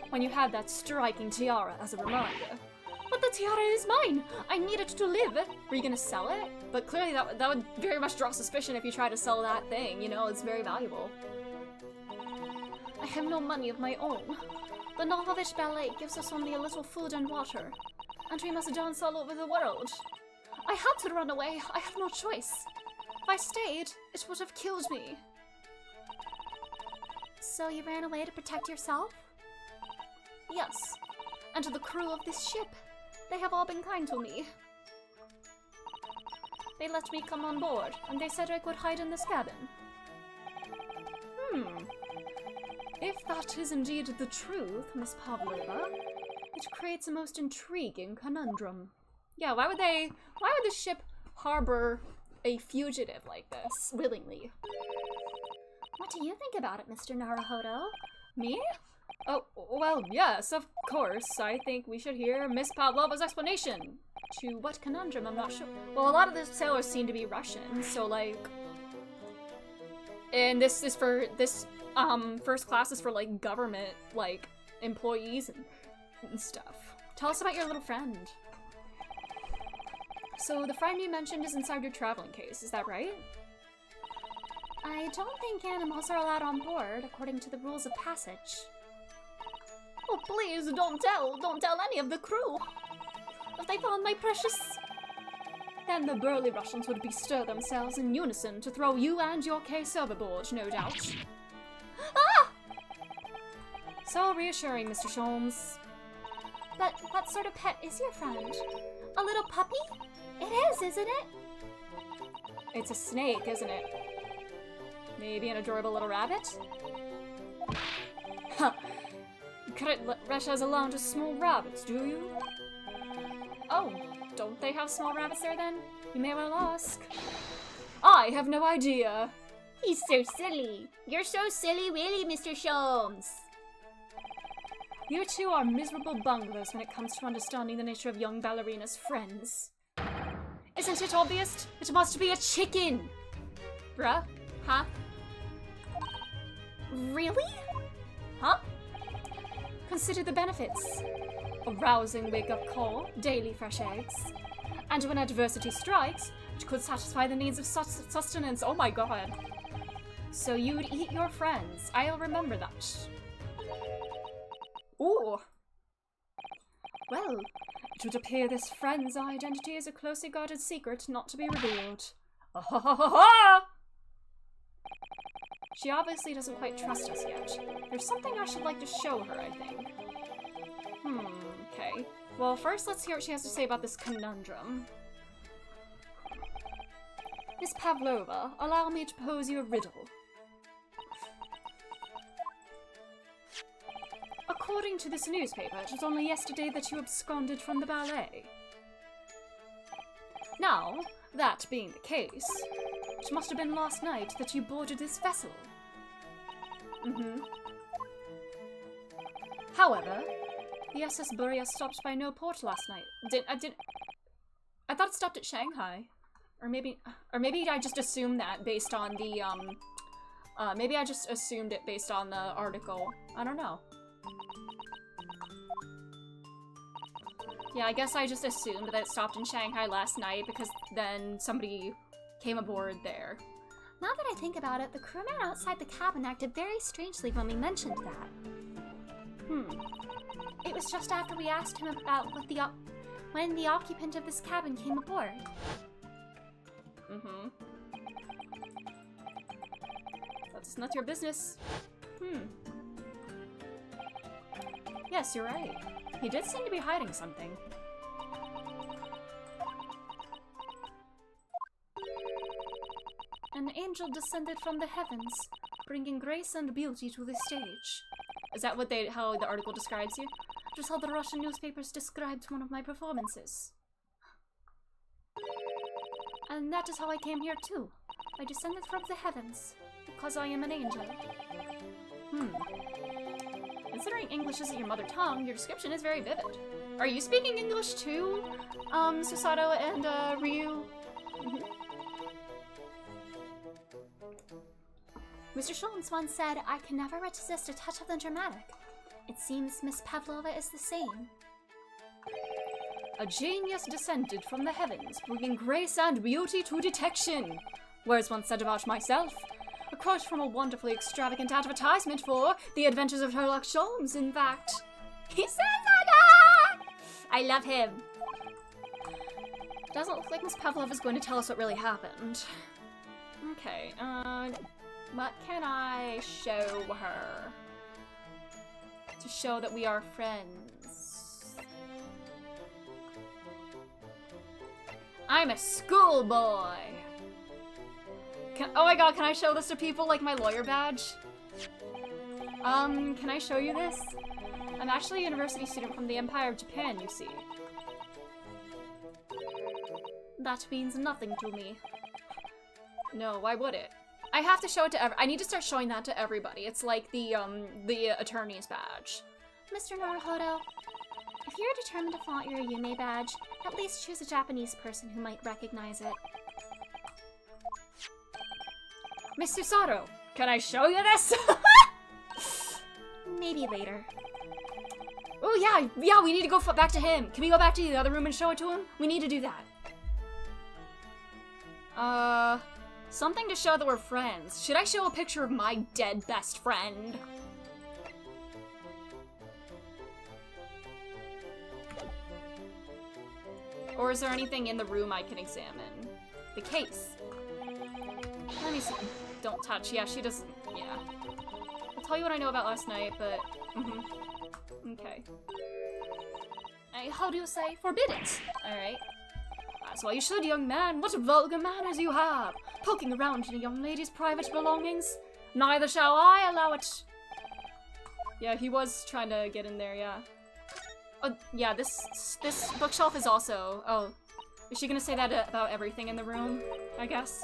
when you had that striking tiara as a reminder. But the tiara is mine! I need it to live! Were you gonna sell it? But clearly that would very much draw suspicion if you try to sell that thing, you know, it's very valuable. I have no money of my own. The Novovich Ballet gives us only a little food and water, and we must dance all over the world. I had to run away, I had no choice. If I stayed, it would have killed me. So you ran away to protect yourself? Yes, and to the crew of this ship. They have all been kind to me. They let me come on board, and they said I could hide in this cabin. If that is indeed the truth, Miss Pavlova, which creates a most intriguing conundrum. Yeah, why would the ship harbor a fugitive like this, willingly? What do you think about it, Mr. Naruhodo? Me? Oh, well, yes, of course. I think we should hear Miss Pavlova's explanation. To what conundrum? I'm not sure. Well, a lot of the sailors seem to be Russian, so, like... And this is for, first class is for, like, government, like, employees and stuff. Tell us about your little friend. So, the friend you mentioned is inside your traveling case, is that right? I don't think animals are allowed on board, according to the rules of passage. Oh, please, don't tell any of the crew. If they found my precious... Then the burly Russians would bestir themselves in unison to throw you and your case overboard, no doubt. Ah! So reassuring, Mr. Sholmes. But what sort of pet is your friend? A little puppy? It is, isn't it? It's a snake, isn't it? Maybe an adorable little rabbit? Huh. You couldn't let Russia's alone to small rabbits, do you? Oh, don't they have small rabbits there then? You may well ask. I have no idea. He's so silly. You're so silly, really, Mr. Sholmes. You two are miserable bunglers when it comes to understanding the nature of young ballerina's friends. Isn't it obvious? It must be a chicken! Bruh? Huh? Really? Huh? Consider the benefits. A rousing wake-up call, daily fresh eggs. And when adversity strikes, it could satisfy the needs of sustenance. Oh my god. So you'd eat your friends. I'll remember that. Ooh. Well, it would appear this friend's identity is a closely guarded secret not to be revealed. Ah ha ha ha ha! She obviously doesn't quite trust us yet. There's something I should like to show her, I think. Okay. Well, first let's hear what she has to say about this conundrum. Miss Pavlova, allow me to pose you a riddle. According to this newspaper, it was only yesterday that you absconded from the ballet. Now, that being the case, it must have been last night that you boarded this vessel. However, the SS Buria stopped by no port last night. I thought it stopped at Shanghai. Or maybe I just assumed that based on the, maybe I just assumed it based on the article. I don't know. Yeah, I guess I just assumed that it stopped in Shanghai last night because then somebody came aboard there. Now that I think about it, the crewman outside the cabin acted very strangely when we mentioned that. It was just after we asked him about when the occupant of this cabin came aboard. That's not your business. Yes, you're right. He did seem to be hiding something. An angel descended from the heavens, bringing grace and beauty to the stage. Is that what how the article describes you? Just how the Russian newspapers described one of my performances. And that is how I came here too. I descended from the heavens, because I am an angel. Considering English isn't your mother tongue, your description is very vivid. Are you speaking English too, Susato and, Ryu? Mr. Sholmes once said, I can never resist a touch of the dramatic. It seems Miss Pavlova is the same. A genius descended from the heavens, bringing grace and beauty to detection. Words once said about myself. A quote from a wonderfully extravagant advertisement for The Adventures of Sherlock Holmes, in fact. He says that! I love him. Doesn't look like Miss Pavlova is going to tell us what really happened. Okay, what can I show her? To show that we are friends. I'm a schoolboy! Oh my god, can I show this to people like my lawyer badge? Can I show you this? I'm actually a university student from the Empire of Japan, you see. That means nothing to me. No, why would it? I have to show it to I need to start showing that to everybody. It's like the attorney's badge. Mr. Naruhodo, if you're determined to flaunt your Yume badge, at least choose a Japanese person who might recognize it. Mr. Sato, can I show you this? Maybe later. Oh yeah, we need to go back to him. Can we go back to the other room and show it to him? We need to do that. Something to show that we're friends. Should I show a picture of my dead best friend? Or is there anything in the room I can examine? The case. Let me see. Don't touch. Yeah, she doesn't. Yeah. I'll tell you what I know about last night, but. Okay. How do you say? Forbid it! Alright. That's why you should, young man. What vulgar manners you have! Poking around in a young lady's private belongings. Neither shall I allow it. Yeah, he was trying to get in there, yeah. Oh, yeah, this bookshelf is also... Oh, is she gonna say that about everything in the room, I guess?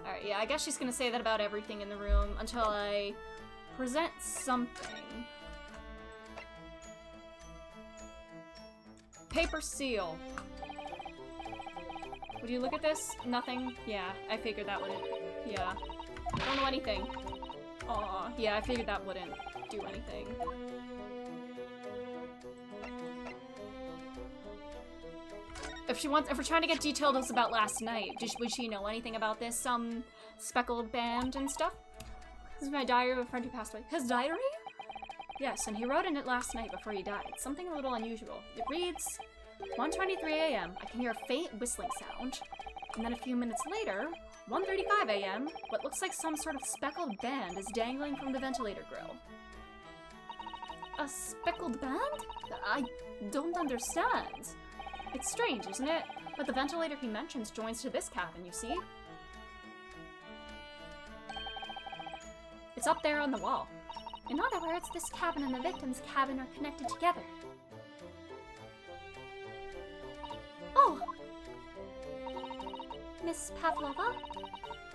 Alright, yeah, I guess she's gonna say that about everything in the room until I present something. Paper seal. Would you look at this? Nothing? Yeah, I figured that wouldn't. Yeah. Don't know anything. Aw, yeah, I figured that wouldn't do anything. If we're trying to get details about last night, would she know anything about this, speckled band and stuff? This is my diary of a friend who passed away. His diary? Yes, and he wrote in it last night before he died. Something a little unusual. It reads, 1:23 a.m. I can hear a faint whistling sound. And then a few minutes later, 1:35 a.m., what looks like some sort of speckled band is dangling from the ventilator grill. A speckled band? I don't understand. It's strange, isn't it? But the ventilator he mentions joins to this cabin, you see? It's up there on the wall. In other words, this cabin and the victim's cabin are connected together. Oh! Miss Pavlova?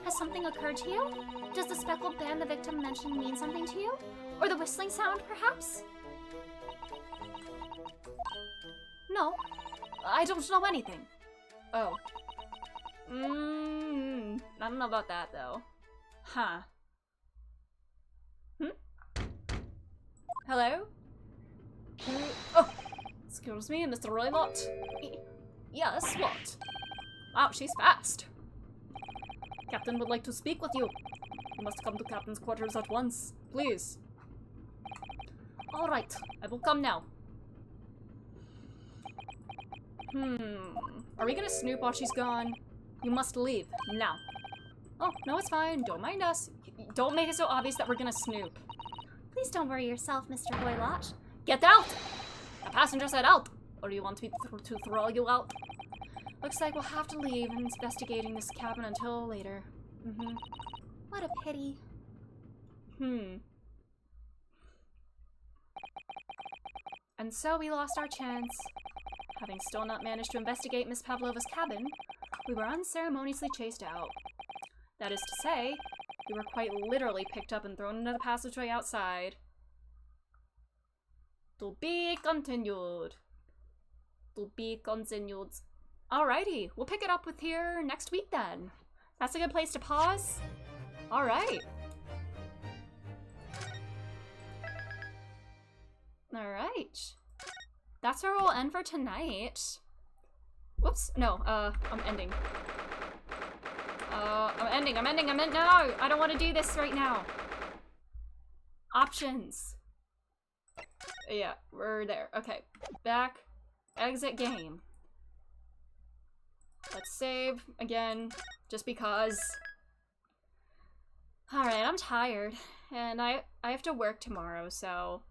Has something occurred to you? Does the speckled band the victim mentioned mean something to you? Or the whistling sound, perhaps? No. I don't know anything. Oh. I don't know about that, though. Huh. Hello? Oh! Excuse me, Mr. Roylott. Yes, what? Wow, she's fast. Captain would like to speak with you. You must come to Captain's quarters at once, please. Alright, I will come now. Are we gonna snoop while she's gone? You must leave, now. Oh, no, it's fine. Don't mind us. Don't make it so obvious that we're gonna snoop. Please don't worry yourself, Mr. Roylott. Get out! The passenger said out! Or do you want me to throw you out? Looks like we'll have to leave investigating this cabin until later. What a pity. And so we lost our chance. Having still not managed to investigate Miss Pavlova's cabin, we were unceremoniously chased out. That is to say, we were quite literally picked up and thrown into the passageway outside. To be continued. To be continued. Alrighty, we'll pick it up with here next week then. That's a good place to pause. Alright. Alright. That's where we'll end for tonight. Whoops, no, I'm ending. No, I don't want to do this right now. Options. Yeah, we're there. Okay, back, exit game. Let's save again, just because. Alright, I'm tired, and I have to work tomorrow, so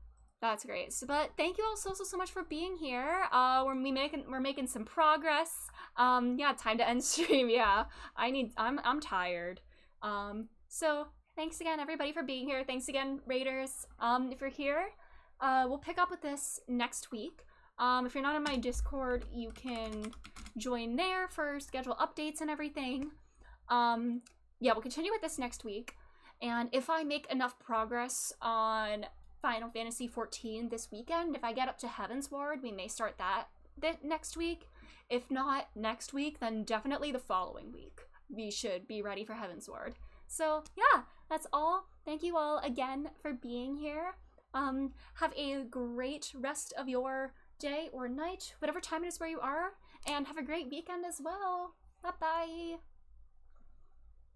that's great. So, but thank you all so much for being here. We're making some progress. Yeah, time to end stream. Yeah, I'm tired. So Thanks again, everybody, for being here. Thanks again, Raiders. If you're here, we'll pick up with this next week. If you're not in my Discord, you can join there for schedule updates and everything. Yeah, we'll continue with this next week. And if I make enough progress on Final Fantasy XIV this weekend, if I get up to Heavensward, we may start that next week. If not next week, then definitely the following week. We should be ready for Heavensward. So yeah, that's all. Thank you all again for being here. Have a great rest of your day or night, whatever time it is where you are, and have a great weekend as well. Bye-bye.